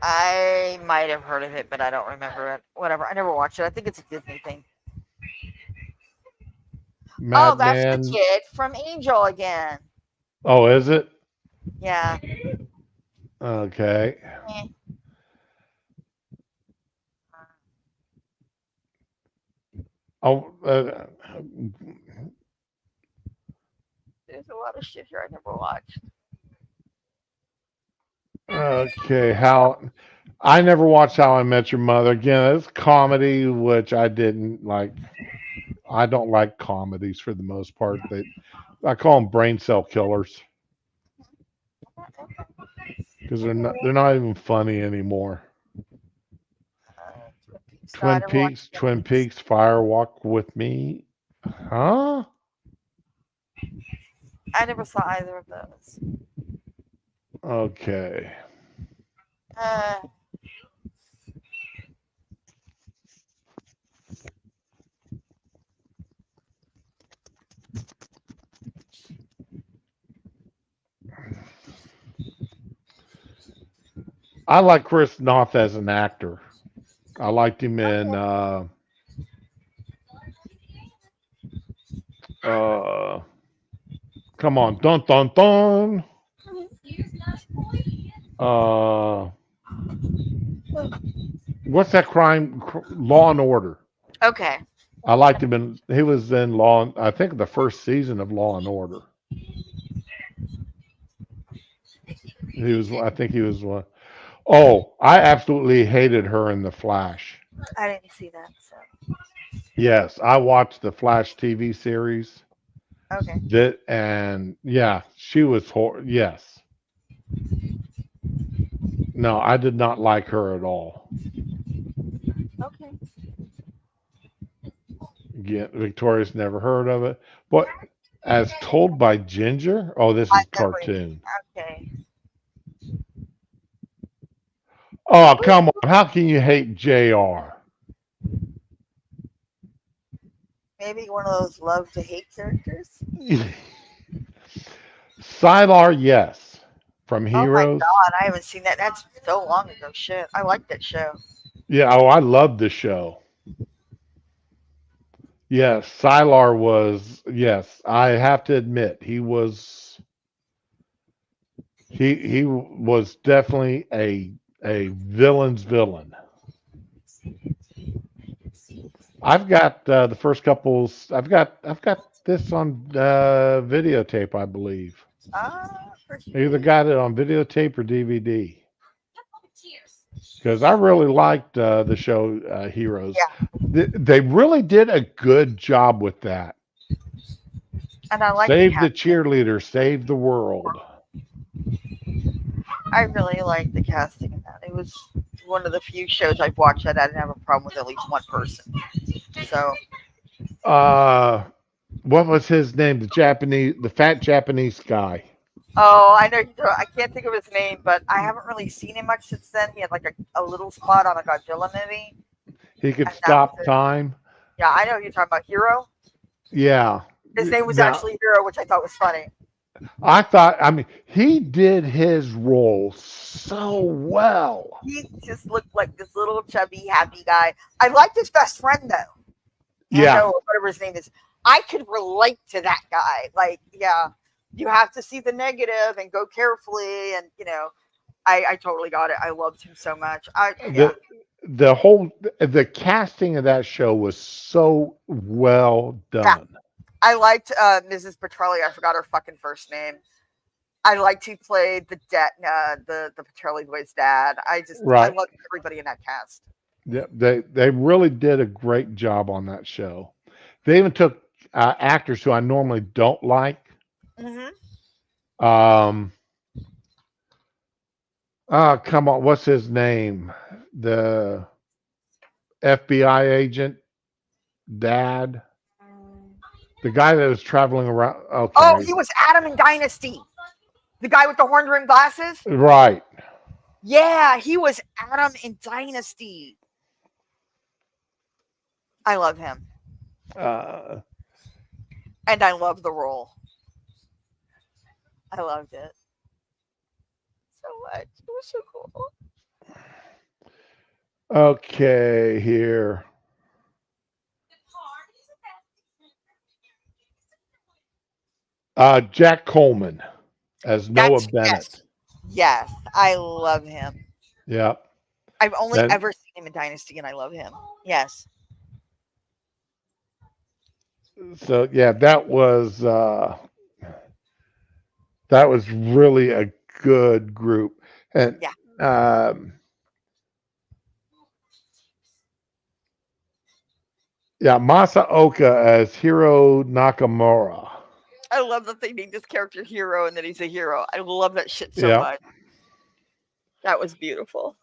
I might have heard of it, but I don't remember it. Whatever. I never watched it. I think it's a Disney thing. Oh, that's the Madman. kid from Angel again. Oh, is it? Yeah. Okay. Eh. Oh, There's a lot of shit here I never watched. okay. How I never watched How I Met Your Mother. Again, it's comedy, which I didn't like. I don't like comedies for the most part. I call them brain cell killers because they're not even funny anymore. So I never watched Twin Twin Peaks. Peaks, Fire Walk with Me. Huh? I never saw either of those. Okay. Uh, I like Chris Noth as an actor. I liked him in okay. uh come on, dun dun dun. Uh what's that crime? Law and Order. Okay. I liked him in. He was in Law. I think the first season of Law and Order. He was. I think he was one. Oh, I absolutely hated her in the Flash. I didn't see that. So Yes, I watched the Flash TV series. okay. That and yeah, she was. Yes, no, I did not like her at all. Okay. Again, Victoria's never heard of it. But as told by Ginger. Oh, this I is never. cartoon. Okay. Oh, come on! How can you hate Jr.? Maybe one of those love to hate characters. Sylar, yes, from Oh my Heroes. god, I haven't seen that. That's so long ago. Shit, I like that show. Yeah, oh, I love the show. Yes, Sylar was. Yes, I have to admit he was definitely a villain's villain. I've got the first couples. I've got this on videotape, I believe. For I either sure. got it on videotape or DVD because I really liked the show Heroes. Yeah, They really did a good job with that. and I like the Save the casting. cheerleader, save the world. I really like the casting in that. It was one of the few shows I've watched that I didn't have a problem with at least one person. So, Uh, what was his name? The fat Japanese guy. oh, I know. I can't think of his name, but I haven't really seen him much since then. He had like a little spot on a Godzilla movie, He could and that was stop it. time. Yeah, I know who you're talking about. Hero. Yeah. His name was Now, actually Hero, which I thought was funny. I thought, I mean, he did his role so well. He just looked like this little chubby, happy guy. I liked his best friend though. Yeah. Ando, or whatever his name is. I could relate to that guy. Like, yeah, you have to see the negative and go carefully, and I totally got it. I loved him so much. Yeah, The the casting of that show was so well yeah. done. I liked Mrs. Petrelli. I forgot her fucking first name. I liked who played the dad, the Petrelli boy's dad. I Right. loved everybody in that cast. Yeah, they really did a great job on that show. They even took actors who I normally don't like. Hmm. Um, come on, what's his name? The FBI agent, dad, the guy that was traveling around. Oh, Okay, he was Adam in Dynasty. The guy with the horn rimmed glasses. right. Yeah, he was Adam in Dynasty. I love him, Uh, and I love the role. I loved it so much. It was so cool. okay, here. Jack Coleman as Noah That's yes, Bennett. yes. I love him. Yep. I've only Then ever seen him in Dynasty, and I love him. Yes. so yeah, that was really a good group. And Yeah. um, yeah, Masaoka as Hiro Nakamura. I love that they named this character Hero and that he's a hero. I love that shit so Yep. much. That was beautiful.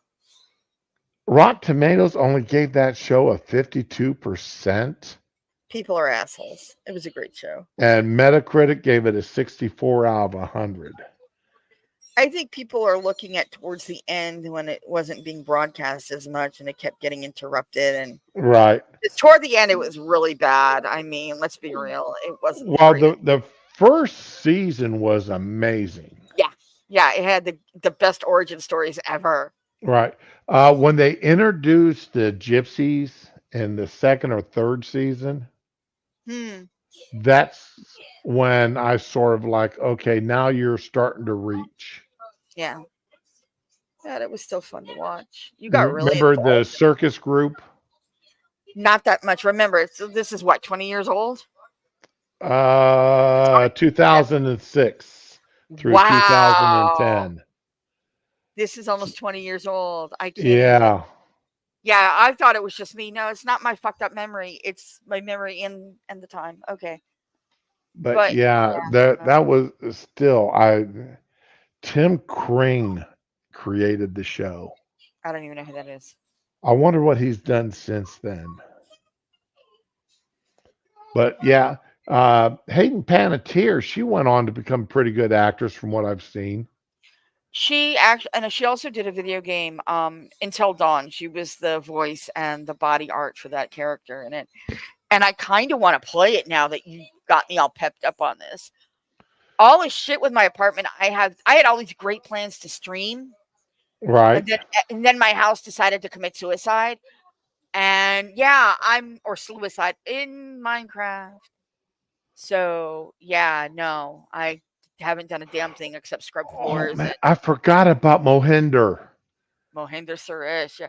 Rotten Tomatoes only gave that show a 52%, People are assholes. It was a great show. and Metacritic gave it a 64 out of 100. I think people are looking at towards the end when it wasn't being broadcast as much and it kept getting interrupted. And Right. toward the end, it was really bad. I mean, let's be real. It wasn't the Well, greatest. the first season was amazing. Yeah. Yeah. It had the best origin stories ever. Right. When they introduced the gypsies in the second or third season, Hmm. that's when I sort of like, okay, now you're starting to reach. Yeah. Yeah. It was still fun to watch. You got really Remember the involved. circus group? Not that much. Remember, this is what, 20 years old? 2006 through Wow. 2010. This is almost 20 years old. I can't even. Yeah, Yeah, I thought it was just me. No, it's not my fucked up memory. It's my memory in the time. Okay. but But yeah, yeah, that was still I. Tim Kring created the show. I don't even know who that is. I wonder what he's done since then. But yeah, Hayden Panettiere, she went on to become a pretty good actress from what I've seen. She actually, and she also did a video game, Until Dawn. She was the voice and the body art for that character in it. And I kind of want to play it now that you got me all pepped up on this. All this shit with my apartment, I had all these great plans to stream, Right. and then my house decided to commit suicide. And yeah, I'm or suicide in Minecraft. So yeah, no, I haven't done a damn thing except scrub Oh floors man, and I forgot about Mohinder. Mohinder Suresh. Yeah.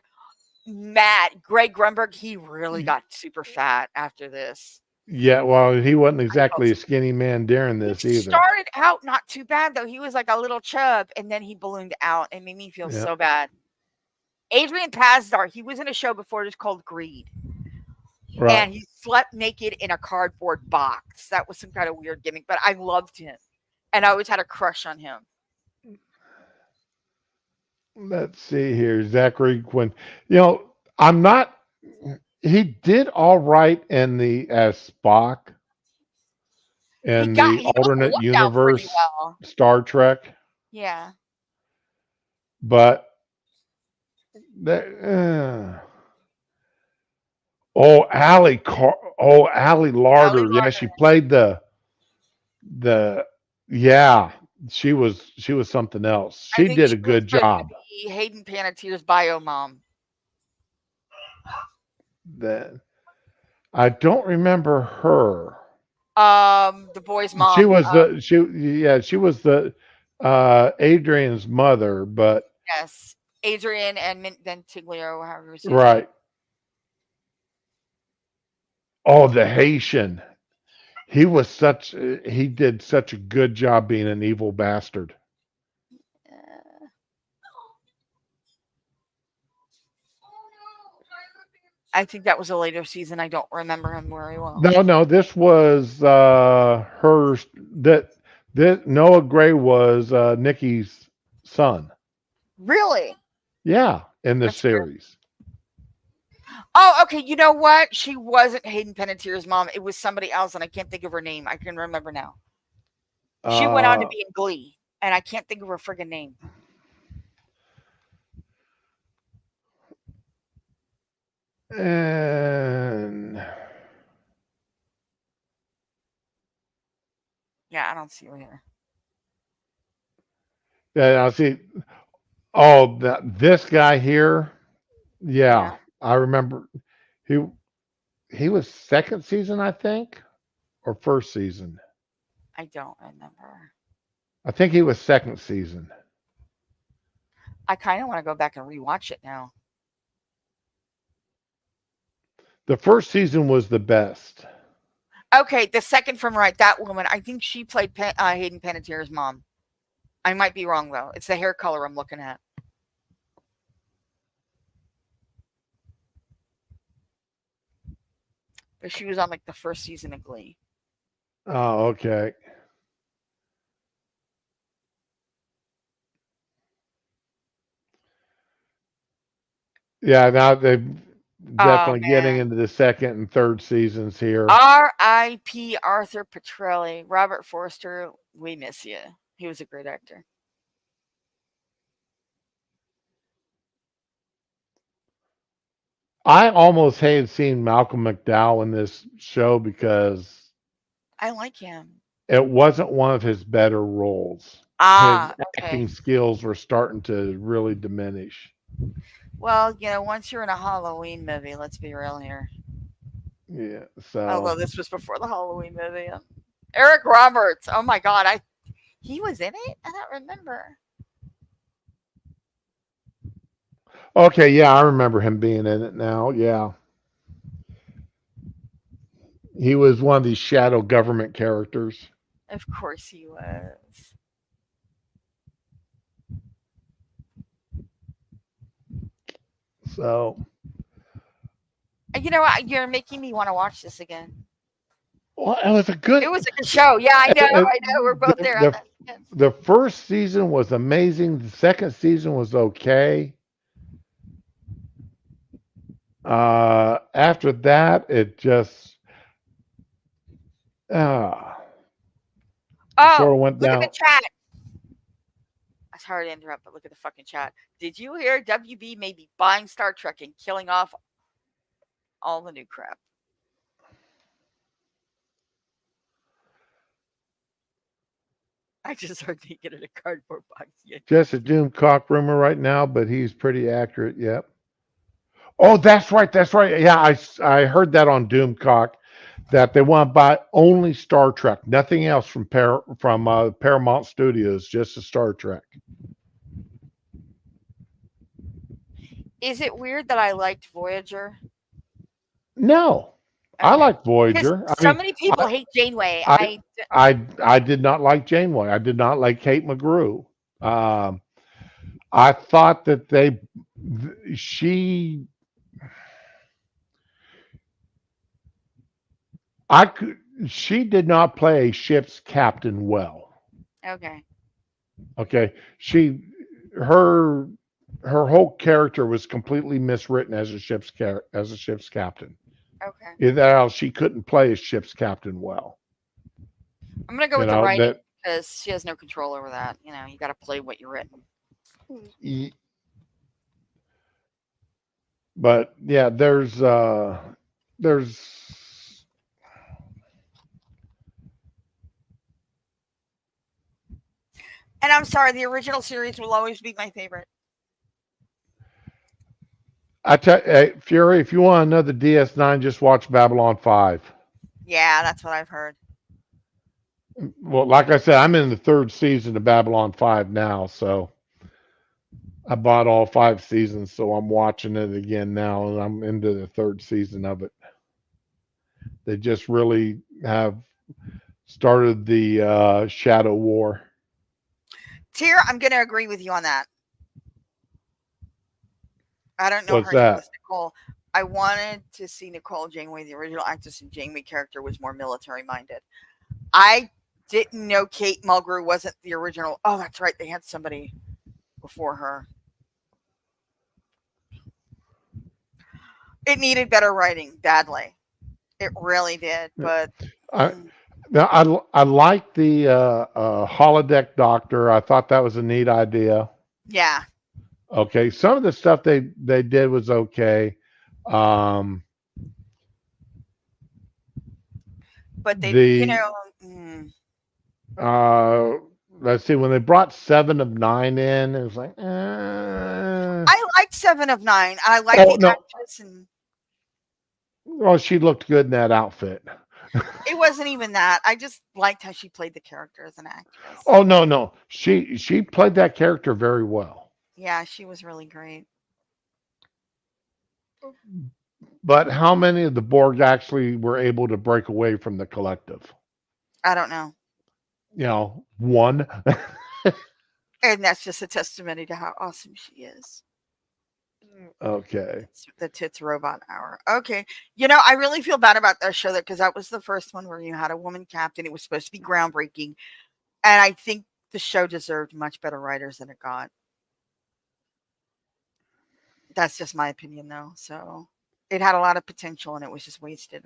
Matt, Greg Grunberg, he really got super fat after this. Yeah, well, he wasn't I felt exactly a skinny man during he this either. started out not too bad though. He was like a little chub, and then he ballooned out. It made me feel Yeah, so bad. Adrian Pazdar, he was in a show before. It was called Greed, right. and he slept naked in a cardboard box. That was some kind of weird gimmick, but I loved him, and I always had a crush on him. Let's see here, Zachary Quinn. I'm not. He did all right in the as Spock in the He got the alternate look down pretty universe well. Star Trek, Yeah, but oh, Allie Allie Larder. Yeah, she Larder. played the yeah. She was something else. I She think did she a was good supposed to job. be Hayden Panettiere's bio mom. That I don't remember her. The boy's She mom. was the she yeah, she was the Adrian's mother, but Yes, Adrian and Mint Ventiglio, however you say his name. right. Oh, the Haitian. He did such a good job being an evil bastard. Uh, I think that was a later season. I don't remember him very well. No, this was her that Noah Gray was Nikki's son. Really? Yeah, in this That's weird. series. Oh, okay. You know what? She wasn't Hayden Panettiere's mom. It was somebody else, and I can't think of her name. I can remember now. She went on to Uh be in Glee, and I can't think of her friggin' name. and Yeah, I don't see her here. Yeah, I see. Oh, this guy here. Yeah, Yeah, I remember. He he was second season, I think, or first season. I don't remember. I think he was second season. I kind of want to go back and rewatch it now. The first season was the best. Okay, the second from right, that woman. I think she played Hayden Panettiere's mom. I might be wrong though. It's the hair color I'm looking at. But she was on like the first season of Glee. Oh, okay. Yeah, now they're Oh definitely getting man. into the second and third seasons here. R.I.P. Arthur Petrelli. Robert Forster, we miss you. He was a great actor. I almost hated seeing Malcolm McDowell in this show because I like him. it wasn't one of his better roles. His Ah, okay. acting skills were starting to really diminish. Well, once you're in a Halloween movie, let's be real here. Yeah, Although so this was before the Halloween movie. Eric Roberts. Oh my God, I he was in it. I don't remember. okay, yeah, I remember him being in it now. Yeah, he was one of these shadow government characters. Of course he was. So, You know what? You're making me want to watch this again. well, it was a good. It was a good show. Yeah, I know. uh, I know. We're both The, there on the that. Yes. the first season was amazing. The second season was okay. After that, it just uh, sort Oh, of went look at the down. chat. Sorry to interrupt, but look at the fucking chat. Did you hear WB may be buying Star Trek and killing off all the new crap? I just heard they get in a cardboard box. Yeah. Just a Doomcock rumor right now, but he's pretty accurate. Yep. Oh, that's right. That's right. Yeah, I heard that on Doomcock that they want to buy only Star Trek, nothing else from Paramount Studios, just a Star Trek. Is it weird that I liked Voyager? No, I Okay. like Because Voyager. I so mean, many people hate Janeway. I I did not like Janeway. I did not like Kate McGrew. Um, I thought that she, I could, she did not play a ship's captain well. Okay. Okay, her, her whole character was completely miswritten as as a ship's captain. Okay. Either else, she couldn't play a ship's captain well. I'm gonna go You with the know writing that, because she has no control over that. You got to play what you're written. but yeah, there's And I'm sorry, the original series will always be my favorite. I tell hey, Fury, if you want another DS9, just watch Babylon 5. Yeah, that's what I've heard. Well, like I said, I'm in the third season of Babylon 5 now, so I bought all five seasons, so I'm watching it again now, and I'm into the third season of it. They just really have started the Shadow War. Tier, I'm gonna agree with you on that. I don't know What's her name was that? Nicole. I wanted to see Nicole Janeway, the original actress and Janeway character, was more military minded. I didn't know Kate Mulgrew wasn't the original. Oh, that's right. They had somebody before her. It needed better writing badly. It really did. But I now I like the holodeck doctor. I thought that was a neat idea. yeah, Okay, some of the stuff they did was okay. Um, but they, the mm, Uh, let's see. When they brought Seven of Nine in, it was like, I liked Seven of Nine. I like oh the no. actress, and Well, she looked good in that outfit. it wasn't even that. I just liked how she played the character as an actress. Oh no, no. She played that character very well. Yeah, she was really great. But how many of the Borg actually were able to break away from the collective? I don't know. One. And that's just a testimony to how awesome she is. Okay. It's the tits robot hour. Okay. I really feel bad about that show because that was the first one where you had a woman captain. It was supposed to be groundbreaking. And I think the show deserved much better writers than it got. That's just my opinion, though. So it had a lot of potential and it was just wasted.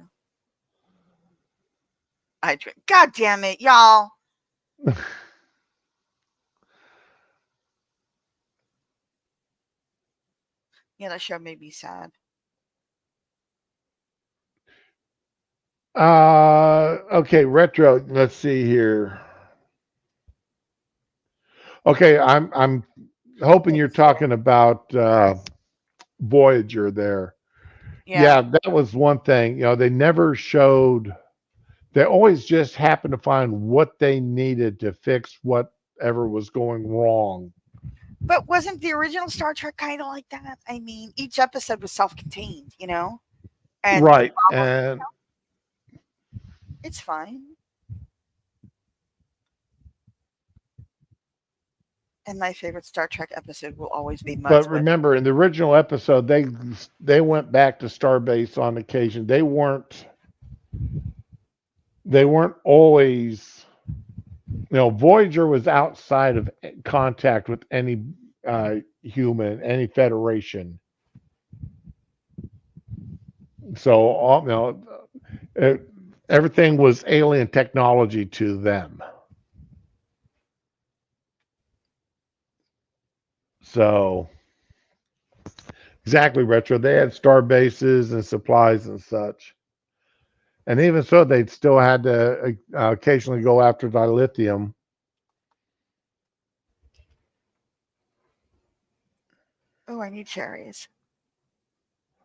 God damn it, y'all. Yeah, that show made me sad. Okay, retro. Let's see here. Okay, I'm hoping you're talking about Voyager there. Yeah. Yeah, that was one thing. They never showed. They always just happened to find what they needed to fix whatever was going wrong. But wasn't the original Star Trek kind of like that? I mean, each episode was self contained, and the Right, problem, and it's fine. And my favorite Star Trek episode will always be but Mud's Wedding. remember in the original episode they went back to Starbase on occasion. They weren't always. Voyager was outside of contact with any human, any Federation. So it, everything was alien technology to them. So exactly, retro. They had star bases and supplies and such. And even so, they still had to occasionally go after dilithium. Oh, I need cherries.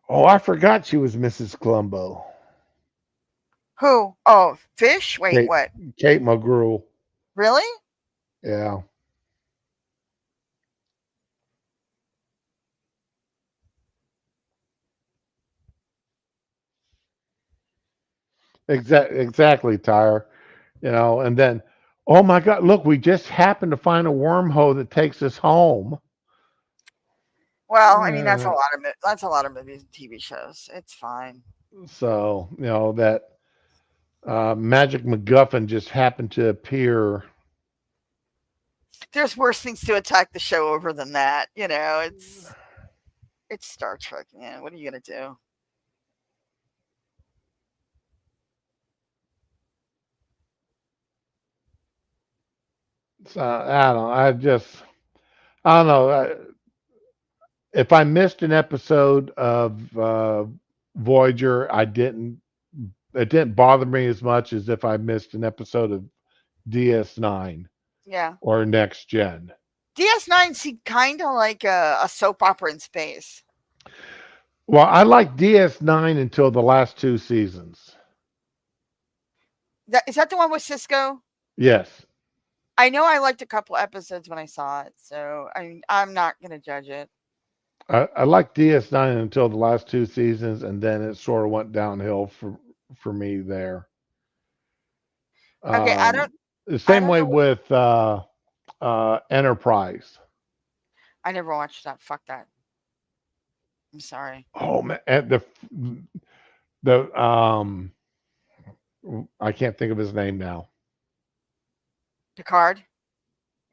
Oh, I forgot she was Mrs. Columbo. Who? Oh, fish? Wait, Kate, what? Kate McGrew. Really? Yeah, exactly, Tyre. And then, oh my God, look, we just happened to find a wormhole that takes us home. Well, I mean Uh, that's a lot of movies and TV shows. It's fine. so, that Magic MacGuffin just happened to appear. There's worse things to attack the show over than that. It's Star Trek, man. What are you gonna do? So, I don't know. If I missed an episode of Voyager, it didn't bother me as much as if I missed an episode of DS9 Yeah. or Next Gen. DS9 seemed kind of like a soap opera in space. Well, I liked DS9 until the last two seasons. Is that the one with Cisco? Yes, I know I liked a couple episodes when I saw it, so I'm not gonna judge it. I liked DS9 until the last two seasons, and then it sort of went downhill for me there. Okay, Um, the I same don't way know. with Enterprise. I never watched that. Fuck that. I'm sorry. Oh man, and the I can't think of his name now. Picard.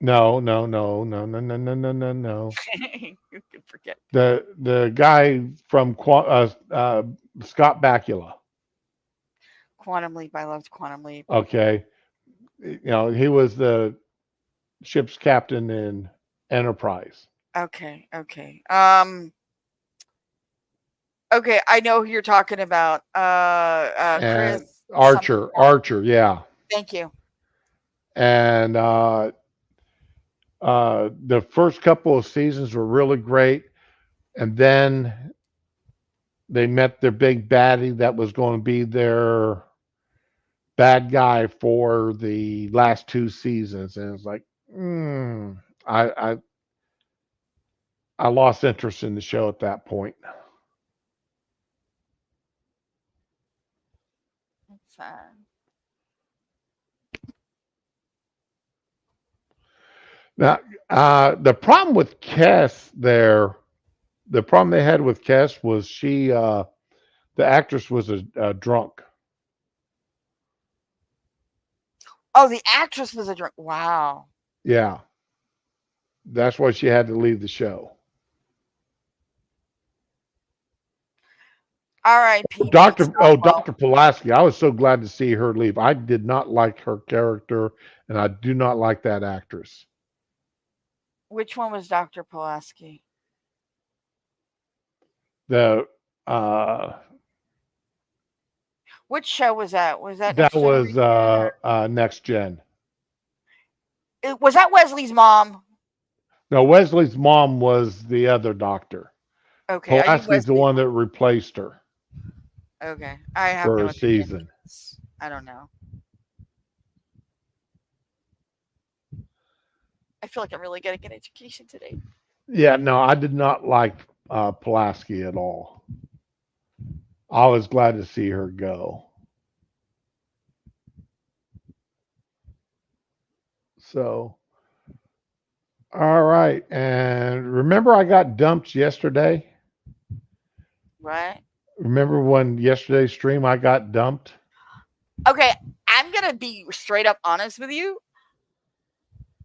No, no, no, no, no, no, no, no, no, no. You can forget Picard. The guy from Scott Bakula. Quantum Leap. I loved Quantum Leap. Okay, he was the ship's captain in Enterprise. Okay. Okay. Okay. I know who you're talking about. Chris And something. Archer, yeah. Thank you. and the first couple of seasons were really great, and then they met their big baddie that was going to be their bad guy for the last two seasons, and it's like, I, I I lost interest in the show at that point. It's Now, the problem with Kess there, the problem they had with Kess was the actress was a drunk. oh, the actress was a drunk. Wow. Yeah, that's why she had to leave the show. R.I.P. Nate Stockwell. Doctor Pulaski. I was so glad to see her leave. I did not like her character, and I do not like that actress. Which one was Dr. Pulaski? The uh, Which show was that? Was that that Next was Generation? Next Gen. Was that Wesley's mom? No, Wesley's mom was the other doctor. Okay, I knew Pulaski's the Wesley's one mom. that replaced her Okay, I have for no a opinion season. because I don't know. I feel like I'm really getting an education today. Yeah, no, I did not like Pulaski at all. I was glad to see her go. So, all right. And remember, I got dumped yesterday? Right? Remember when yesterday's stream I got dumped? Okay, I'm gonna be straight up honest with you.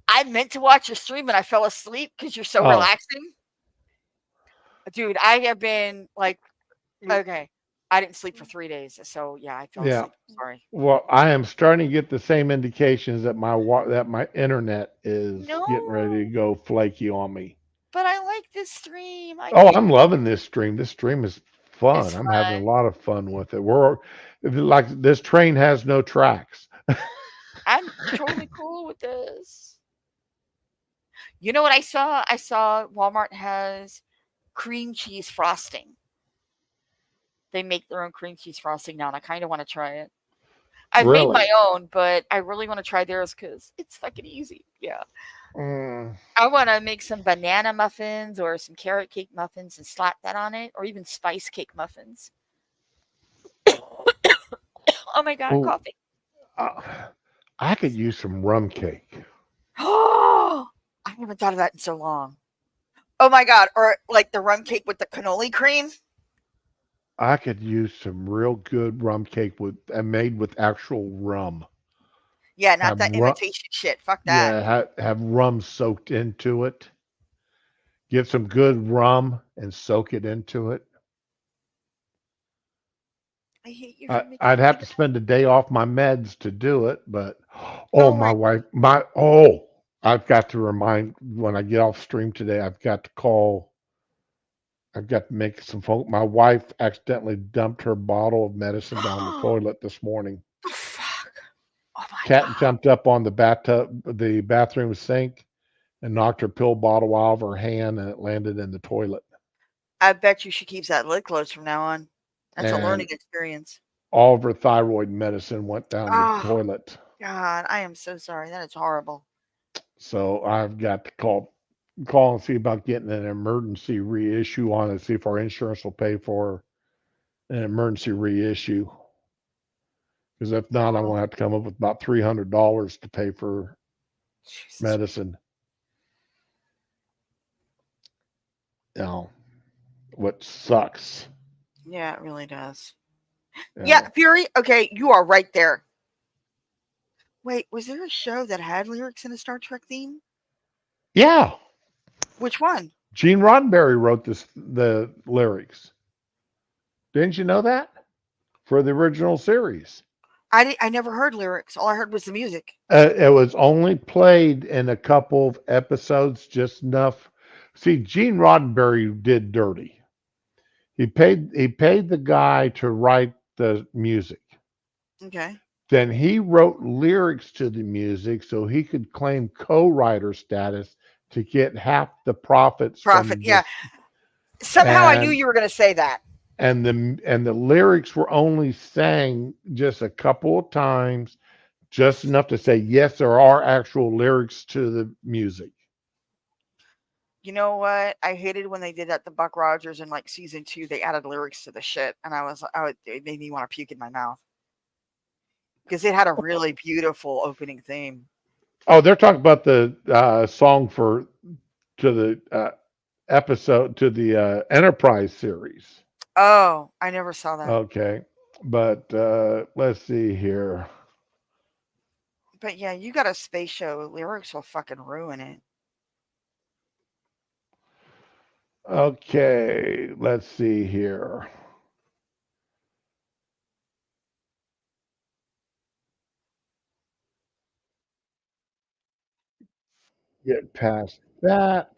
I meant to watch your stream and I fell asleep because you're so Oh, relaxing. Dude, I have been like, okay, I didn't sleep for 3 days. So yeah, I fell yeah. asleep. Sorry. Well, I am starting to get the same indications that that my internet is getting ready to No, go flaky on me. but I like this stream. I Oh, I'm do. loving this stream. This stream is fun. It's I'm having a fun. lot of fun with it. We're like this train has no tracks. I'm totally cool with this. You know what I saw? I saw Walmart has cream cheese frosting. They make their own cream cheese frosting now, and I kind of want to try it. I've made my Really? own, but I really want to try theirs because it's fucking easy. Yeah. Mm. I want to make some banana muffins or some carrot cake muffins and slap that on it, or even spice cake muffins. Oh my god, Oh, coffee. uh, I could use some rum cake. Oh, I haven't thought of that in so long. Oh my god, or like the rum cake with the cannoli cream. I could use some real good rum cake with and made with actual rum. Yeah, not Have that rum, imitation shit. Fuck that. yeah, have rum soaked into it. Get some good rum and soak it into it. I hate you for I'd making me have do to that. spend a day off my meds to do it, but oh, Oh my my wife, my oh, I've got to remind when I get off stream today. I've got to call. I've got to make some phone. My wife accidentally dumped her bottle of medicine down the god. toilet this morning. Oh fuck. Oh my Cat god. jumped up on the bathroom sink, and knocked her pill bottle out of her hand, and it landed in the toilet. I bet you she keeps that lid closed from now on. That's a And learning experience. all of her thyroid medicine went down the Oh toilet. god, I am so sorry. That is horrible. So I've got to call and see about getting an emergency reissue on it, see if our insurance will pay for an emergency reissue. Because if not, I'm Oh, going to have to come up with about $300 to pay for Jesus. medicine. You know, what sucks. Yeah, it really does. You Yeah, know. Fury. Okay, you are right there. Wait, was there a show that had lyrics in a Star Trek theme? Yeah, Which one? Gene Roddenberry wrote the lyrics. Didn't you know that for the original series? I never heard lyrics. All I heard was the music. It was only played in a couple of episodes, just enough. See, Gene Roddenberry did dirty. He paid the guy to write the music. Okay. Then he wrote lyrics to the music so he could claim co-writer status to get half the profits Profit. from Yeah. this. Somehow I knew And you were going to say that. the lyrics were only sang just a couple of times, just enough to say yes, there are actual lyrics to the music. You know what? I hated when they did that to Buck Rogers in like season 2. They added lyrics to the shit, and it made me want to puke in my mouth because it had a really beautiful opening theme. Oh, they're talking about the song for to the episode to the Enterprise series. Oh, I never saw that. Okay, but let's see here. But yeah, you got a space show. Lyrics will fucking ruin it. Okay, let's see here. Get past that.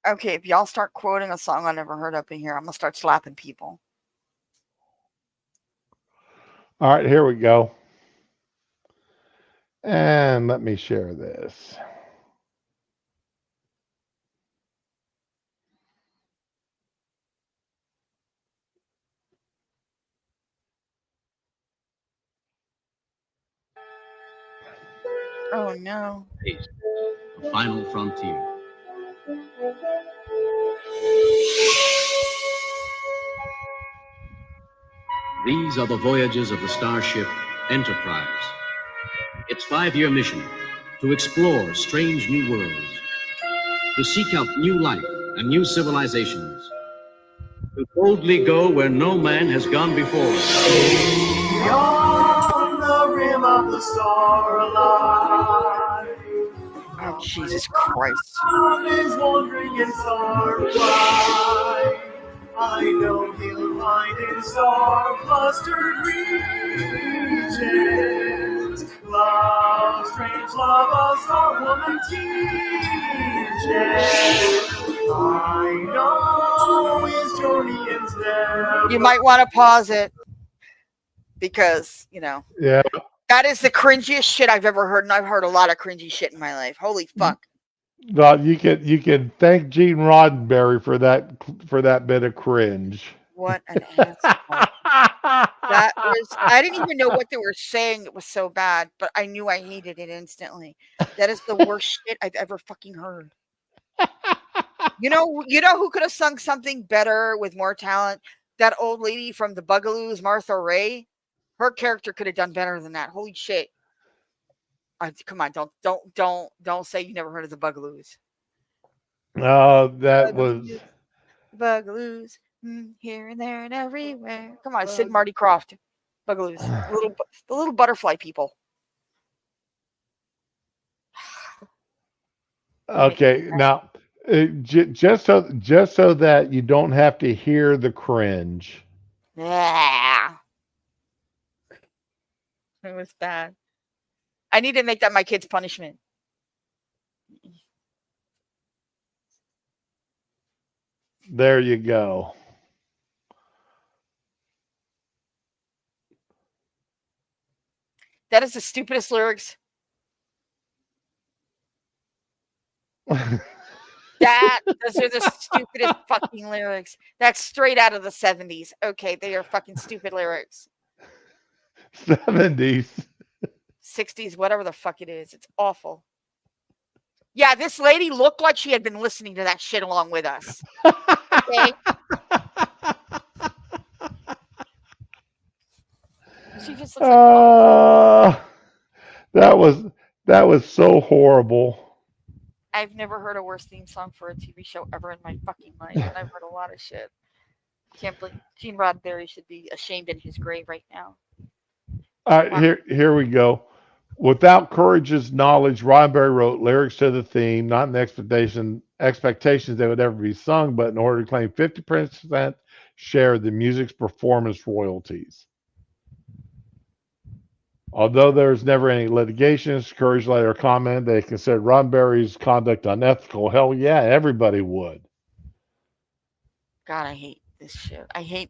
Okay, if y'all start quoting a song I never heard up in here, I'm gonna start slapping people. All right, here we go. And let me share this. Oh no. The final frontier. These are the voyages of the starship Enterprise. Its 5-year mission to explore strange new worlds, to seek out new life and new civilizations, to boldly go where no man has gone before. Beyond the rim of the starlight, Oh Jesus Christ. sun is wandering in starlight. I know he'll find in star-clustered regions love, strange love, a star woman teaches. I know his journey ends there. You might want to pause it because, Yeah, that is the cringiest shit I've ever heard, and I've heard a lot of cringy shit in my life. Holy fuck. no, you can thank Gene Roddenberry for that bit of cringe. What an asshole. That was, I didn't even know what they were saying. It was so bad, but I knew I hated it instantly. That is the worst shit I've ever fucking heard. You know who could have sung something better with more talent? That old lady from the Bugaloos, Martha Ray. Her character could have done better than that. Holy shit. Come on, don't say you never heard of the Bugaloos. That was Bugaloos, Bugaloos, here and there and everywhere. Come on, Sid Marty Croft. Bugaloos, the little butterfly people. okay. Now, just so that you don't have to hear the cringe. Yeah, it was bad. I need to make that my kid's punishment. There you go. That is the stupidest lyrics. Those are the stupidest fucking lyrics. That's straight out of the 70s. Okay, they are fucking stupid lyrics. 70s. 60s, whatever the fuck it is. It's awful. Yeah, this lady looked like she had been listening to that shit along with us. Okay. She just looks like That was so horrible. I've never heard a worse theme song for a TV show ever in my fucking life, and I've heard a lot of shit. Can't believe Gene Roddenberry should be ashamed in his grave right now. All right, here we go. Without Courage's knowledge, Roddenberry wrote lyrics to the theme, not in the expectations they would ever be sung, but in order to claim 50% share of the music's performance royalties. Although there was never any litigation, Courage later commented they considered Roddenberry's conduct unethical. Hell yeah, everybody would. God, I hate this shit. I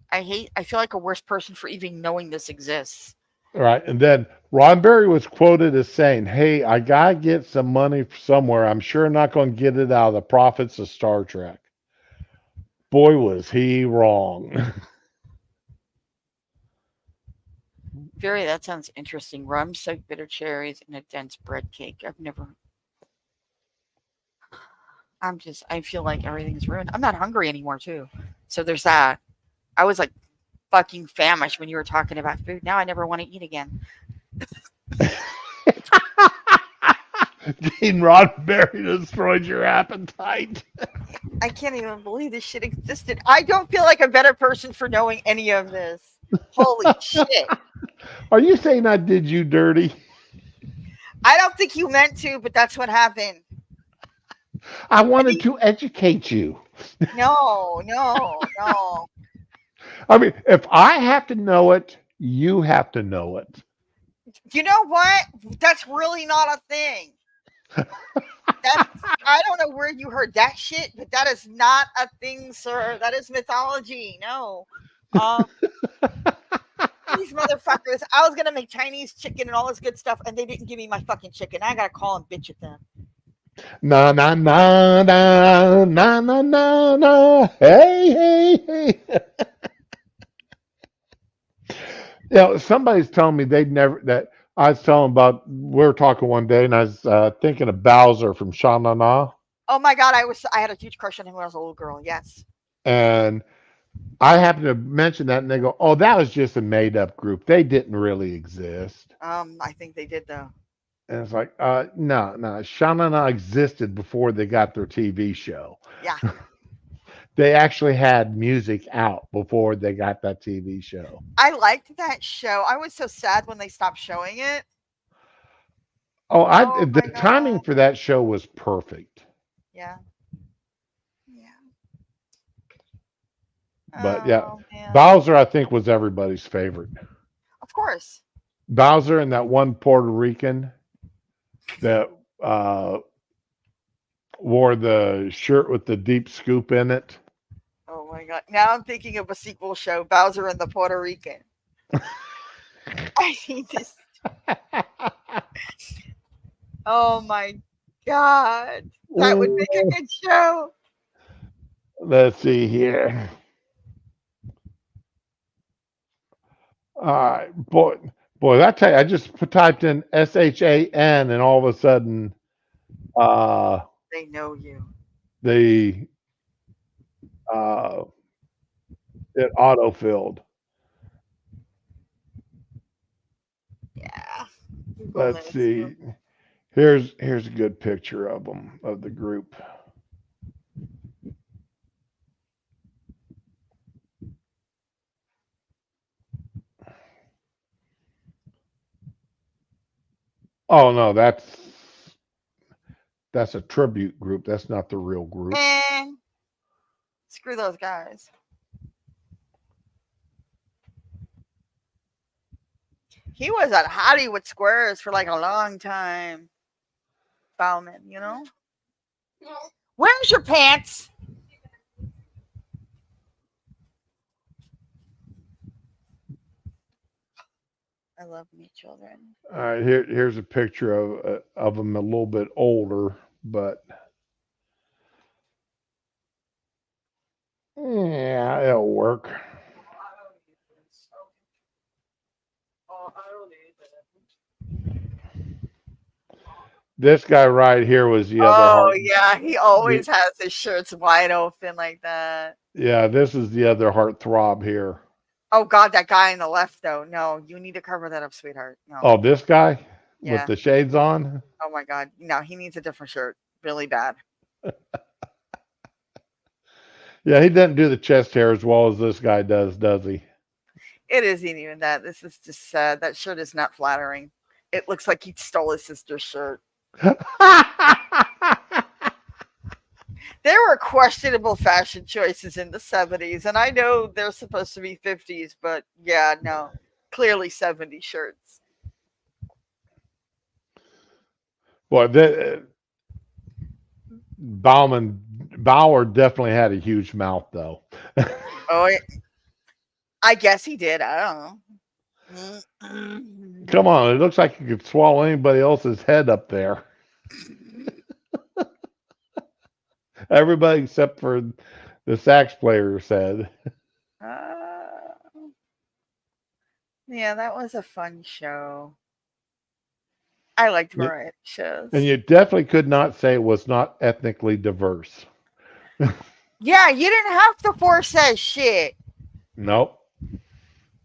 feel like a worse person for even knowing this exists. Right. And then Ron Berry was quoted as saying, "Hey, I got to get some money somewhere. I'm sure not going to get it out of the profits of Star Trek." Boy, was he wrong. Very, that sounds interesting. Rum soaked bitter cherries and a dense bread cake. I've never. I feel like everything's ruined. I'm not hungry anymore, too. So there's that. I was like fucking famished when you were talking about food. Now I never want to eat again. Gene Roddenberry destroyed your appetite. I can't even believe this shit existed. I don't feel like a better person for knowing any of this. Holy shit. Are you saying I did you dirty? I don't think you meant to, but that's what happened. I wanted to educate you. No, no, no. I mean, if I have to know it, you have to know it. You know what? That's really not a thing. I don't know where you heard that shit, but that is not a thing, sir. That is mythology. No. These motherfuckers. I was gonna make Chinese chicken and all this good stuff, and they didn't give me my fucking chicken. I gotta call and bitch at them. Na na na na na na na na. Hey hey hey. Somebody's telling me they'd never that I was telling about. We were talking one day, and I was thinking of Bowser from Sha Na Na, Oh my god, I had a huge crush on him when I was a little girl. Yes. and I happened to mention that, and they go, "Oh, that was just a made-up group. They didn't really exist." I think they did though. And it's like, no, no, Sha Na Na existed before they got their TV show. Yeah. They actually had music out before they got that TV show. I liked that show. I was so sad when they stopped showing it. Oh, Oh the my timing god. for that show was perfect. Yeah. Yeah. But yeah, Oh man. Bowser, I think, was everybody's favorite. Of course. Bowser and that one Puerto Rican that wore the shirt with the deep scoop in it. Oh my god. Now I'm thinking of a sequel show, Bowser and the Puerto Rican. I need this. Oh my god. That would make a good show. Let's see here. All right, boy, I tell you, I just typed in SHAN, and all of a sudden, uh, They know you. the uh, it auto-filled. Yeah. Google Let's knows see. you. Here's a good picture of them, of the group. Oh no, that's a tribute group. That's not the real group. Man. Screw those guys. He was at Hollywood Squares for like a long time. Bauman, you know? Where's your pants? I love me children. All right, here's a picture of them a little bit older, but yeah, it'll work. This guy right here was the other Oh heart. yeah, he always has his shirts wide open like that. Yeah, this is the other heart throb here. Oh god, that guy on the left though. No, you need to cover that up, sweetheart. No. Oh, this guy with Yeah. the shades on. Oh my god. No, he needs a different shirt. Really bad. Yeah, he doesn't do the chest hair as well as this guy does he? It isn't even that. This is just sad. That shirt is not flattering. It looks like he stole his sister's shirt. There were questionable fashion choices in the 70s, and I know they're supposed to be 50s, but yeah, no. Clearly 70 shirts. Boy, Bauman Bauer definitely had a huge mouth, though. Oh, I guess he did. I don't know. Come on, it looks like you could swallow anybody else's head up there. Everybody except for the sax player said. Uh, yeah, that was a fun show. I liked variety shows. And you definitely could not say it was not ethnically diverse. Yeah, you didn't have to force that shit. Nope.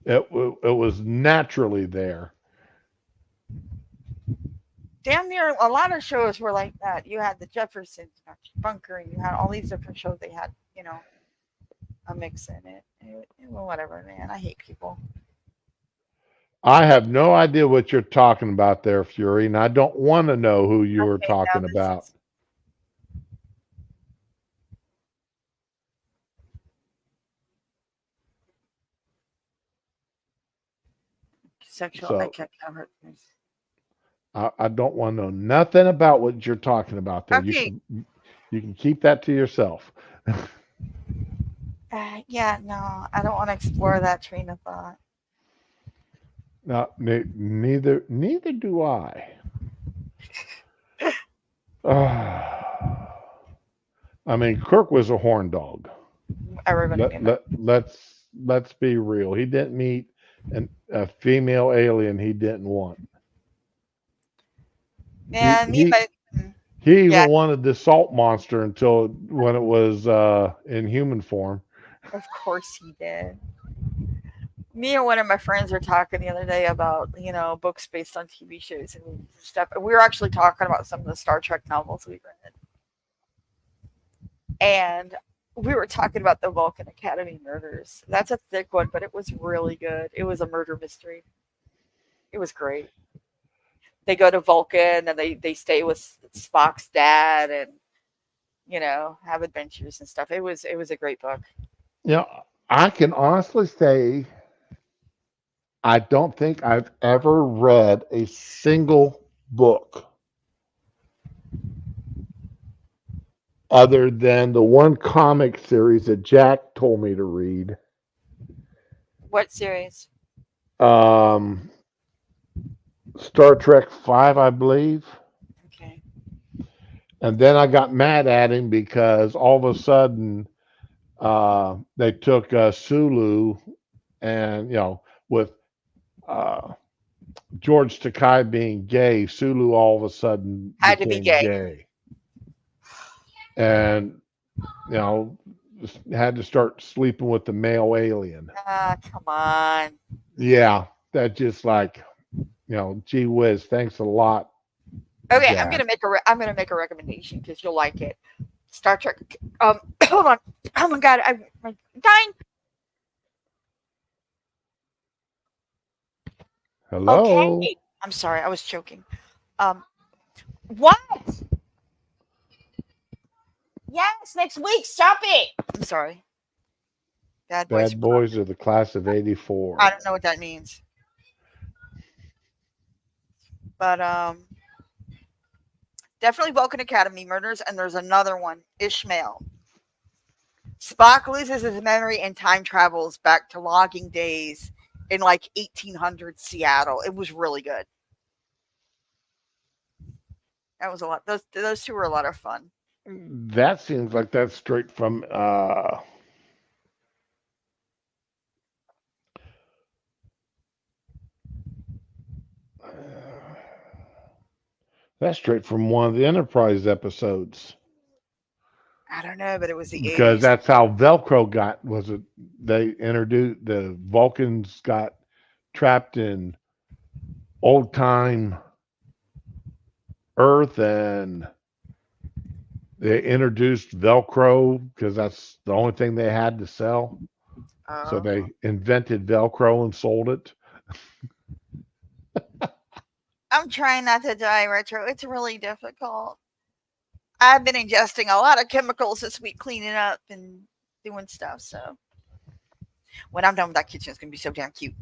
It was naturally there. Damn near a lot of shows were like that. You had the Jeffersons, Bunker, and you had all these different shows. They had, a mix in it. Well, whatever, man. I hate people. I have no idea what you're talking about there, Fury, and I don't want to know who you were Okay, now talking this about. is sexual. I So can't hurt things. I don't want to know nothing about what you're talking about there. Okay. You can keep that to yourself. Yeah, no, I don't want to explore that train of thought. No, neither do I. I mean, Kirk was a horn dog. Everybody knew that. Let's be real. He didn't meet a female alien he didn't want. Yeah, He even yeah, wanted the salt monster until when it was in human form. of course he did. Me and one of my friends were talking the other day about, books based on TV shows and stuff. And we were actually talking about some of the Star Trek novels we read. And we were talking about the Vulcan Academy murders. That's a thick one, but it was really good. It was a murder mystery. It was great. They go to Vulcan and they stay with Spock's dad and, have adventures and stuff. It was a great book. I can honestly say I don't think I've ever read a single book other than the one comic series that Jack told me to read. What series? Star Trek 5, I believe. Okay. And then I got mad at him because all of a sudden they took Sulu and, with George Takei being gay, Sulu all of a sudden Had to be became gay. gay. And, had to start sleeping with the male alien. Come on. Yeah, that just like, gee whiz, thanks a lot. Okay, Jack. I'm gonna make a recommendation because you'll like it. Star Trek. Hold on. Oh my god, I'm dying. Hello. Okay. I'm sorry, I was choking. What? Yes, next week. Stop it. I'm sorry. Bad Boys are the class of '84. I don't know what that means. But definitely Vulcan Academy murders, and there's another one, Ishmael. Spock loses his memory and time travels back to logging days in like 1800 Seattle. It was really good. That was a lot. Those two were a lot of fun. That seems like that's straight from that's straight from one of the Enterprise episodes. I don't know, but it was the Because 80s. that's how Velcro got. Was it? They introduced the Vulcans got trapped in old time Earth, and they introduced Velcro because that's the only thing they had to sell. So they invented Velcro and sold it. I'm trying not to die, Retro. It's really difficult. I've been ingesting a lot of chemicals this week, cleaning up and doing stuff. So when I'm done with that kitchen, it's gonna be so damn cute.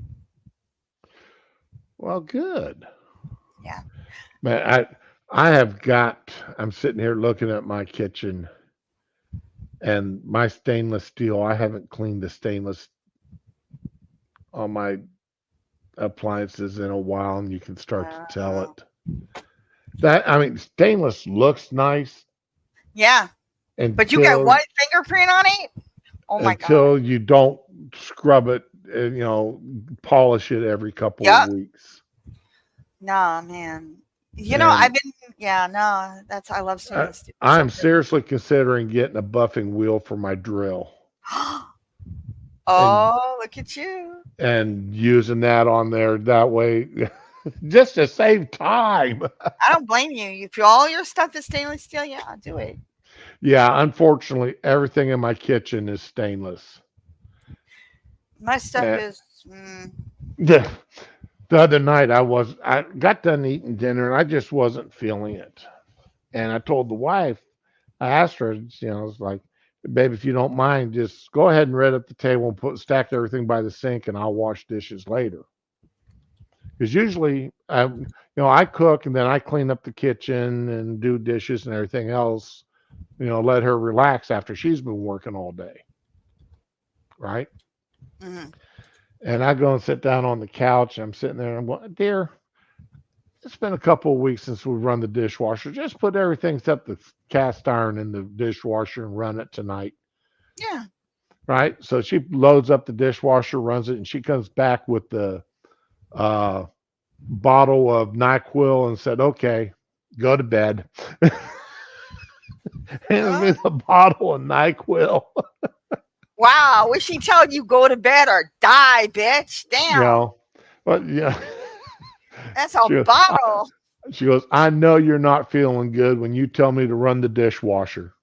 Well, good. Yeah. Man, I'm sitting here looking at my kitchen, And my stainless steel, I haven't cleaned the stainless on my appliances in a while, and you can start to tell Uh, it. That I mean, stainless looks nice yeah, but you got until one fingerprint on it. Oh my god. until you don't scrub it and polish it every couple of Yep. weeks. Nah, man. I've And been. Yeah, no. That's I love I, stainless steel. So I'm seriously considering getting a buffing wheel for my drill and oh, look at you. using that on there that way just to save time. I don't blame you. If all your stuff is stainless steel, yeah, do it. Yeah, unfortunately, everything in my kitchen is stainless. My stuff Uh, is. the, the other night, I got done eating dinner and I just wasn't feeling it. And I told the wife, I asked her, I was like, babe, if you don't mind, just go ahead and red up the table and stack everything by the sink, and I'll wash dishes later. Because usually, I cook and then I clean up the kitchen and do dishes and everything else. Let her relax after she's been working all day, right? Mm-hmm. And I go and sit down on the couch. And I'm sitting there and I'm going, dear, it's been a couple of weeks since we run the dishwasher. Just put everything except the cast iron in the dishwasher and run it tonight. Yeah. Right. So she loads up the dishwasher, runs it, and she comes back with the uh, bottle of NyQuil and said, okay, go to bed. Hands Huh? me the bottle of NyQuil. Wow. Was she telling you go to bed or die, bitch? Damn. No, but yeah. That's a She goes, bottle. she goes, I know you're not feeling good when you tell me to run the dishwasher.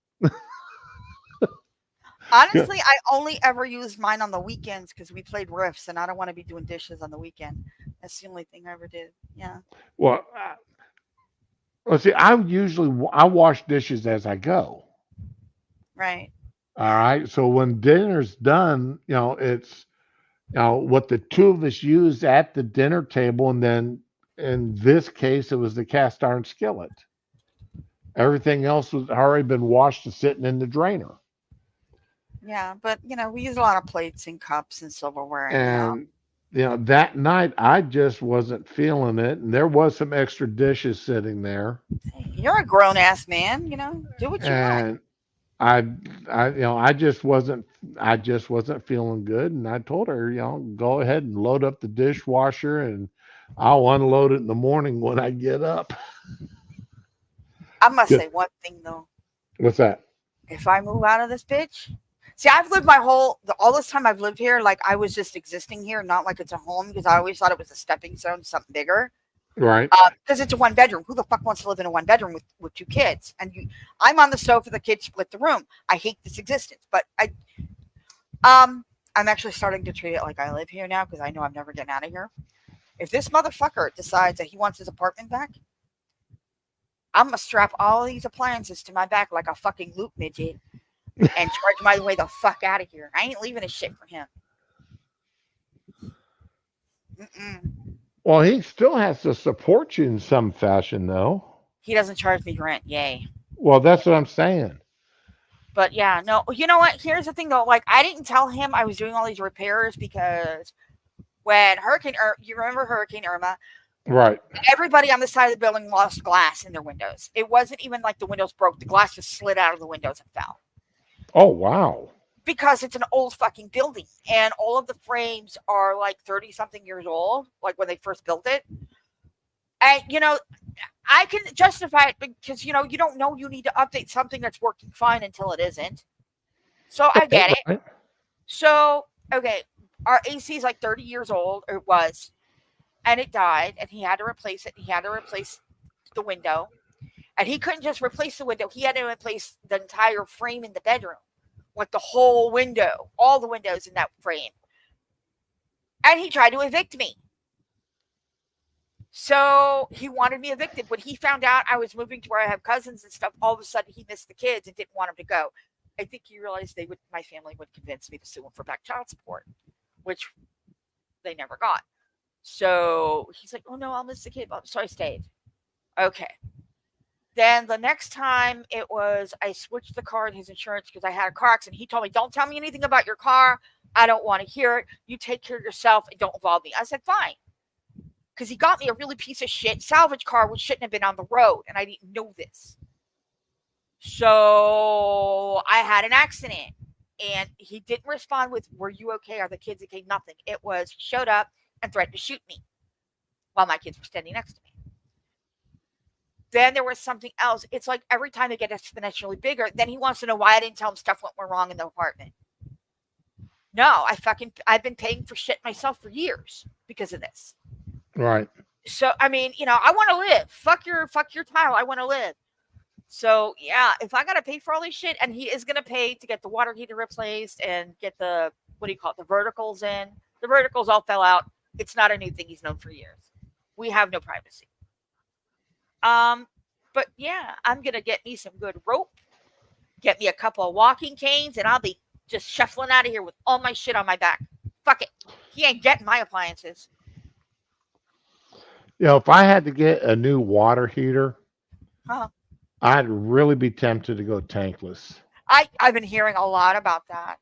Yeah. Honestly, I only ever used mine on the weekends because we played riffs, and I don't want to be doing dishes on the weekend. That's the only thing I ever did. Yeah. Well, let's see. I wash dishes as I go. Right. All right. So when dinner's done, it's what the two of us used at the dinner table, and then in this case, it was the cast iron skillet. Everything else was already been washed and sitting in the drainer. Yeah, but we use a lot of plates and cups and silverware, and And that night I just wasn't feeling it, and there was some extra dishes sitting there, hey, you're a grown ass man. Do what you want. and I, I just wasn't feeling good, and I told her, go ahead and load up the dishwasher, and I'll unload it in the morning when I get up. I must Yeah. say one thing though. What's that? If I move out of this bitch, see, I've lived all this time I've lived here, like I was just existing here, not like it's a home, because I always thought it was a stepping stone to something bigger. Right. Because it's a one bedroom. Who the fuck wants to live in a one bedroom with two kids? And I'm on the stove for the kids split the room. I hate this existence, but I'm actually starting to treat it like I live here now because I know I'm never getting out of here. If this motherfucker decides that he wants his apartment back, I'm gonna strap all these appliances to my back like a fucking loop midget and charge my way the fuck out of here. I ain't leaving a shit for him. Mm-mm. Well, he still has to support you in some fashion, though. He doesn't charge me rent. Yay. Well, that's what I'm saying. But yeah, no, you know what? Here's the thing though. Like, I didn't tell him I was doing all these repairs because when you remember Hurricane Irma, Right. everybody on the side of the building lost glass in their windows. It wasn't even like the windows broke. The glass just slid out of the windows and fell. Oh, wow. Because it's an old fucking building and all of the frames are like 30 something years old, like when they first built it. And, I can justify it because, you don't know you need to update something that's working fine until it isn't. So I get it. Right. So, okay, our AC is like 30 years old, or it was, and it died, and he had to replace it. He had to replace the window. And he couldn't just replace the window. He had to replace the entire frame in the bedroom. Like the whole window, all the windows in that frame. And he tried to evict me. So he wanted me evicted. When he found out I was moving to where I have cousins and stuff, all of a sudden he missed the kids and didn't want them to go. I think he realized my family would convince me to sue him for back child support, which they never got. So he's like, oh no, I'll miss the kid. So I stayed. Okay. Then the next time it was, I switched the car in his insurance because I had a car accident. He told me, "Don't tell me anything about your car. I don't want to hear it. You take care of yourself and don't involve me." I said, "Fine." Because he got me a really piece of shit salvage car which shouldn't have been on the road, and I didn't know this. So I had an accident, and he didn't respond with, "Were you okay? Are the kids okay?" Nothing. It was, he showed up and threatened to shoot me while my kids were standing next to me. Then there was something else. It's like every time they get exponentially bigger, then he wants to know why I didn't tell him stuff went wrong in the apartment. No, I've been paying for shit myself for years because of this. Right. So I mean, I want to live. Fuck your tile. I want to live. So yeah, if I gotta pay for all this shit, and he is gonna pay to get the water heater replaced and get the, what do you call it, the verticals in. The verticals all fell out. It's not a new thing. He's known for years. We have no privacy. But yeah, I'm gonna get me some good rope, get me a couple of walking canes, and I'll be just shuffling out of here with all my shit on my back. Fuck it. He ain't getting my appliances. If I had to get a new water heater, Huh. I'd really be tempted to go tankless. I've been hearing a lot about that.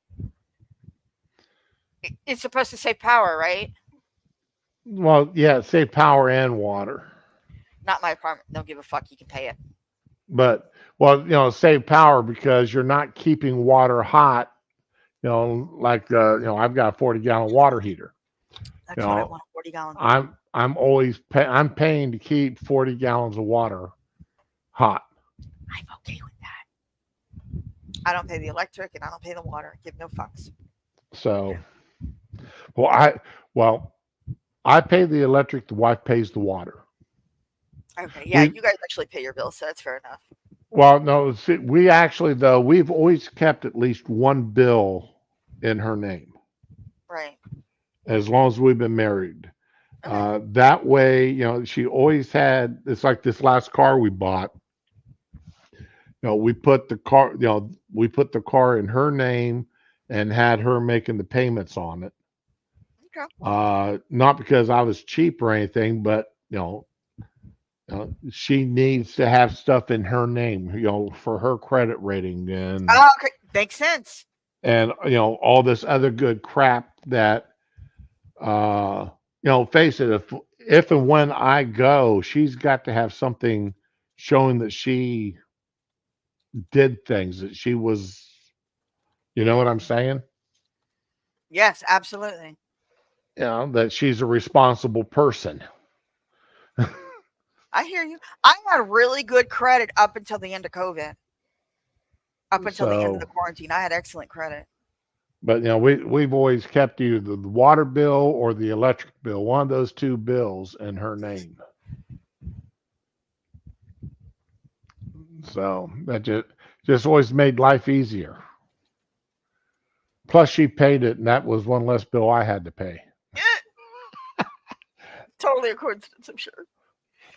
It's supposed to save power, right? Well, yeah, save power and water. Not my apartment. Don't give a fuck. You can pay it. But, well, save power because you're not keeping water hot. Like, I've got a 40-gallon water heater. That's what I want. 40-gallon. I'm paying to keep 40 gallons of water hot. I'm okay with that. I don't pay the electric and I don't pay the water. I give no fucks. So, I pay the electric. The wife pays the water. Okay, yeah, you guys actually pay your bills, so that's fair enough. Well, no, see, we actually, though, we've always kept at least one bill in her name. Right. As long as we've been married. Okay. That way, she always had, it's like this last car we bought. We put the car in her name and had her making the payments on it. Okay. Not because I was cheap or anything, but she needs to have stuff in her name, for her credit rating and okay, makes sense. And all this other good crap that face it, if and when I go, she's got to have something showing that she did things, that she was, you know what I'm saying? Yes, absolutely. That she's a responsible person. I hear you. I had really good credit up until the end of COVID. Up until the end of the quarantine, I had excellent credit. But we've always kept either the water bill or the electric bill, one of those two bills, in her name. So that just always made life easier. Plus, she paid it, and that was one less bill I had to pay. Totally a coincidence, I'm sure.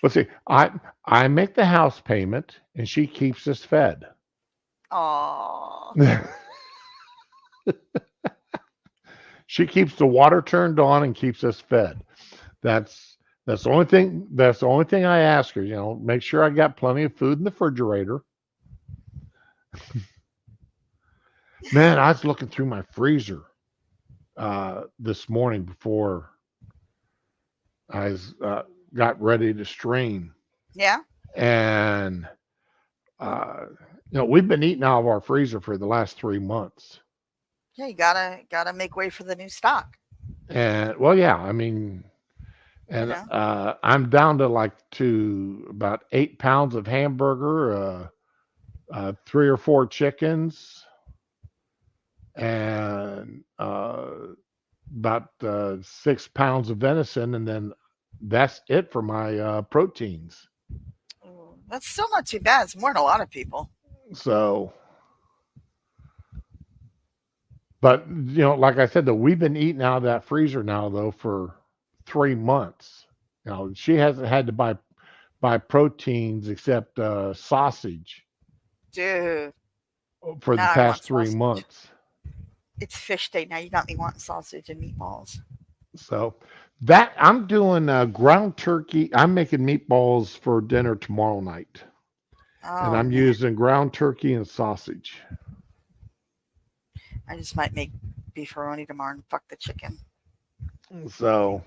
But see, I make the house payment, and she keeps us fed. Aww. She keeps the water turned on and keeps us fed. That's the only thing. That's the only thing I ask her. Make sure I got plenty of food in the refrigerator. Man, I was looking through my freezer this morning before I got ready to stream. Yeah. And we've been eating out of our freezer for the last 3 months. Yeah, you gotta make way for the new stock. And well, yeah, I mean, and I'm down to about 8 pounds of hamburger, 3 or 4 chickens, and about 6 pounds of venison, and then that's it for my proteins. That's still not too bad. It's more than a lot of people. So, but like I said, though, we've been eating out of that freezer now though for 3 months. She hasn't had to buy proteins except sausage. Dude. For the past 3 months. It's fish day now. You got me wanting sausage and meatballs. So that I'm doing ground turkey. I'm making meatballs for dinner tomorrow night. and Oh I'm man, using ground turkey and sausage. I just might make beefaroni tomorrow and fuck the chicken. So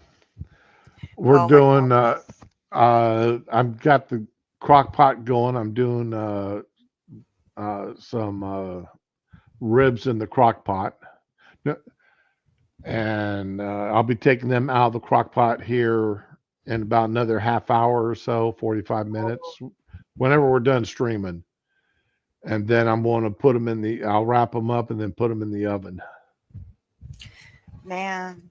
we're Oh my doing. I've got the crock pot going. I'm doing some ribs in the crock pot. No, and I'll be taking them out of the crock pot here in about another half hour or so, 45 minutes, whenever we're done streaming. And then I'm going to put them in the, I'll wrap them up and then put them in the oven. man.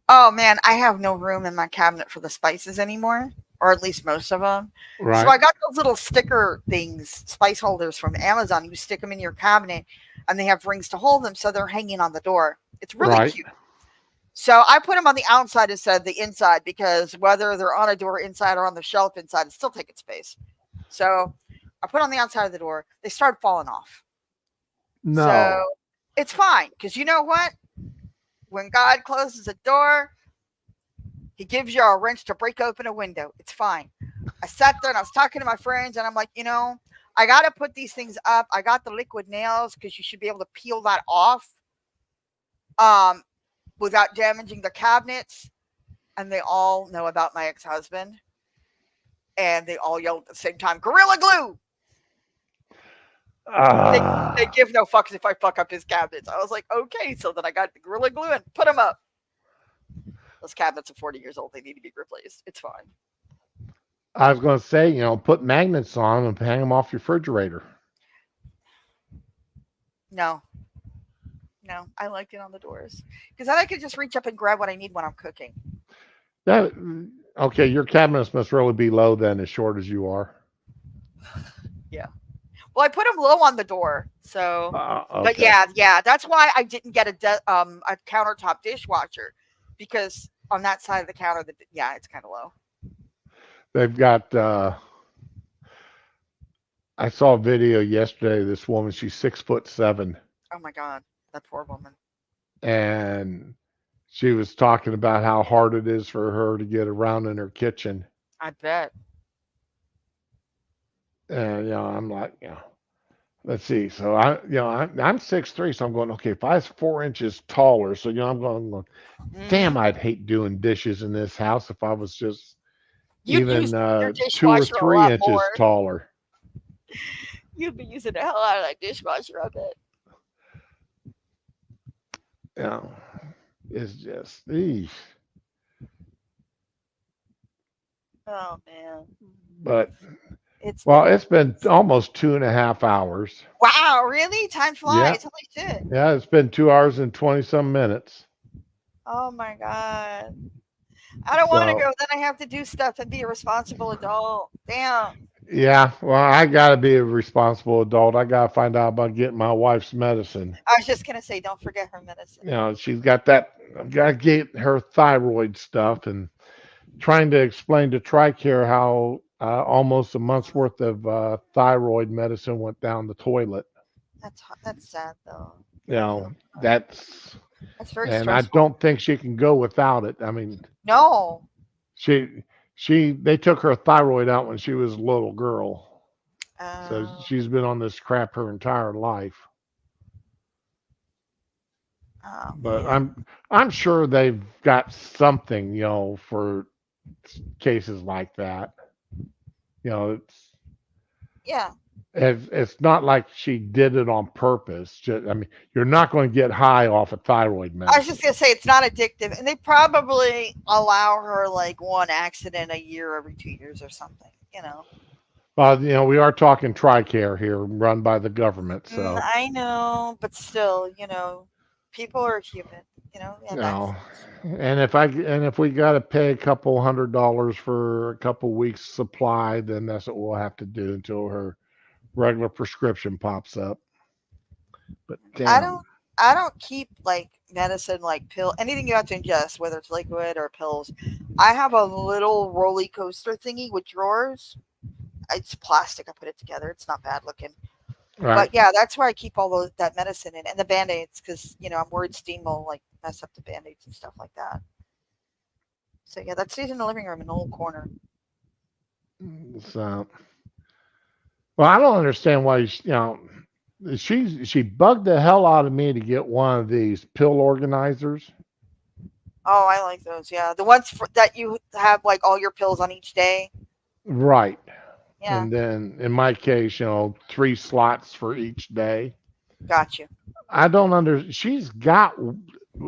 Oh man, I have no room in my cabinet for the spices anymore, or at least most of them. So Right, I got those little sticker things, spice holders from Amazon. You stick them in your cabinet, and they have rings to hold them, so they're hanging on the door. It's really right. cute. So I put them on the outside instead of the inside because whether they're on a door inside or on the shelf inside, it's still taking space. So I put on the outside of the door. They started falling off. So No. it's fine because you know what? When God closes a door, He gives you a wrench to break open a window. It's fine. I sat there and I was talking to my friends, and I'm like, I got to put these things up. I got the liquid nails because you should be able to peel that off um, without damaging the cabinets. And they all know about my ex husband. And they all yelled at the same time, Gorilla Glue! They Ah, give no fucks if I fuck up his cabinets. I was like, okay. So then I got the Gorilla Glue and put them up. Those cabinets are 40 years old. They need to be replaced. It's fine. I was going to say, put magnets on and hang them off your refrigerator. No, no. I like it on the doors. Because then I could just reach up and grab what I need when I'm cooking. That okay? Your cabinets must really be low then, as short as you are. Yeah. Well, I put them low on the door. So, but Okay. yeah. That's why I didn't get a countertop dishwasher. Because on that side of the counter, it's kind of low. They've got. I saw a video yesterday. This woman, she's 6'7", Oh my God. That poor woman. and she was talking about how hard it is for her to get around in her kitchen. I bet. And I'm like, let's see. So I'm 6'3", so I'm going, okay, if I was 4 inches taller, so I'm going, Hmm. damn, I'd hate doing dishes in this house if I was just You'd even use your 2 or dishwasher a three lot inches more. taller. You'd be using the hell out of that dishwasher, I bet. You know, it's just, eesh. Oh man, But it's well, been it's been almost 2.5 hours. wow. Really, time Yeah, flies. Holy shit. yeah, it's been 2 hours and 20 some minutes. Oh my god. I don't want to So go. Then I have to do stuff and be a responsible adult. Damn. yeah, well, I gotta be a responsible adult. I gotta find out about getting my wife's medicine. I was just gonna say, don't forget her medicine. She's got that. I've got to get her thyroid stuff, and trying to explain to TRICARE how almost a month's worth of thyroid medicine went down the toilet. That's sad though. You I feel know, that's, that's very and I stressful. don't think she can go without it. I mean, No. she, they took her thyroid out when she was a little girl. So Uh, she's been on this crap her entire life. oh But man. I'm sure they've got something, for cases like that. It's Yeah. it's not like she did it on purpose. I mean, you're not going to get high off of thyroid I was just medicine. gonna say it's not addictive, and they probably allow her like one accident a year every 2 years or something. We are talking TRICARE here, run by the government. So, I know, but still, people are human. you And know, and if we got to pay a couple $100 for a couple weeks supply, then that's what we'll have to do until her regular prescription pops up. But I damn, don't. I don't keep like medicine, like pill, anything you have to ingest, whether it's liquid or pills. I have a little roller coaster thingy with drawers. It's plastic. I put it together. It's not bad looking. But right? yeah, that's where I keep all that medicine in, and the band aids, because I'm worried steam will like mess up the band aids and stuff like that. So yeah, that stays in the living room in the little corner. So Well, I don't understand why, she bugged the hell out of me to get one of these pill organizers. Oh, I like those. Yeah, the ones that you have like all your pills on each day. Right. Yeah, And then in my case, 3 slots for each day. got you. I don't she's got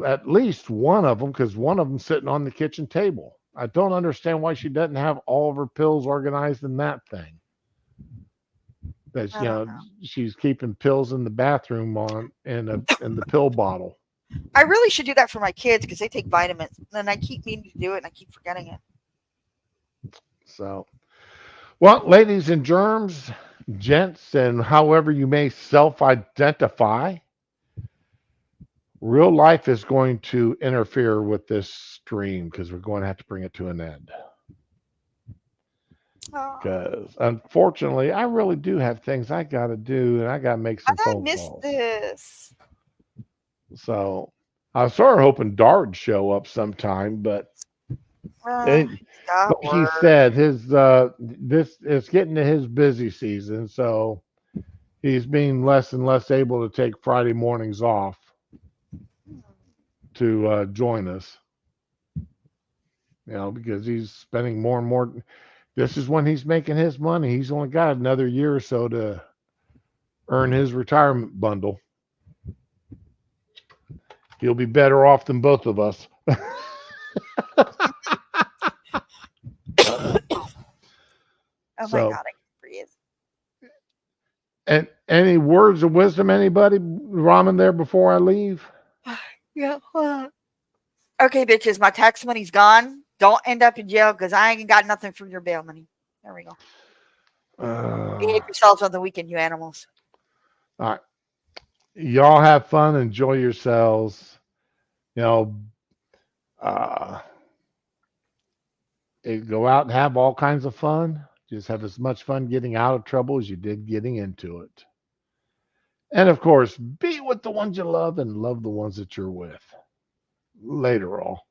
at least one of them because one of them sitting on the kitchen table. I don't understand why she doesn't have all of her pills organized in that thing. That I don't know. she's keeping pills in the bathroom on in the pill bottle. I really should do that for my kids because they take vitamins, and I keep meaning to do it, and I keep forgetting it. So, well, ladies and germs, gents, and however you may self-identify, real life is going to interfere with this stream because we're going to have to bring it to an end. Oh, Because unfortunately, I really do have things I got to do, and I got to make some I phone missed calls. this. So I was sort of hoping Dart would show up sometime, but Uh, it, got he work. said his this it's getting to his busy season, so he's being less and less able to take Friday mornings off to join us. Because he's spending more and more. This is when he's making his money. He's only got another year or so to earn his retirement bundle. He'll be better off than both of us. Oh my So, god, I can breathe. and any words of wisdom, anybody, Ramen, there before I leave? Yeah. Okay, bitches, my tax money's gone. Don't end up in jail because I ain't got nothing from your bail money. There we go. Behave Uh, yourselves on the weekend, you animals. all right. Y'all have fun. Enjoy yourselves. You know, uh, go out and have all kinds of fun. Just have as much fun getting out of trouble as you did getting into it. And of course, be with the ones you love and love the ones that you're with. Later, all.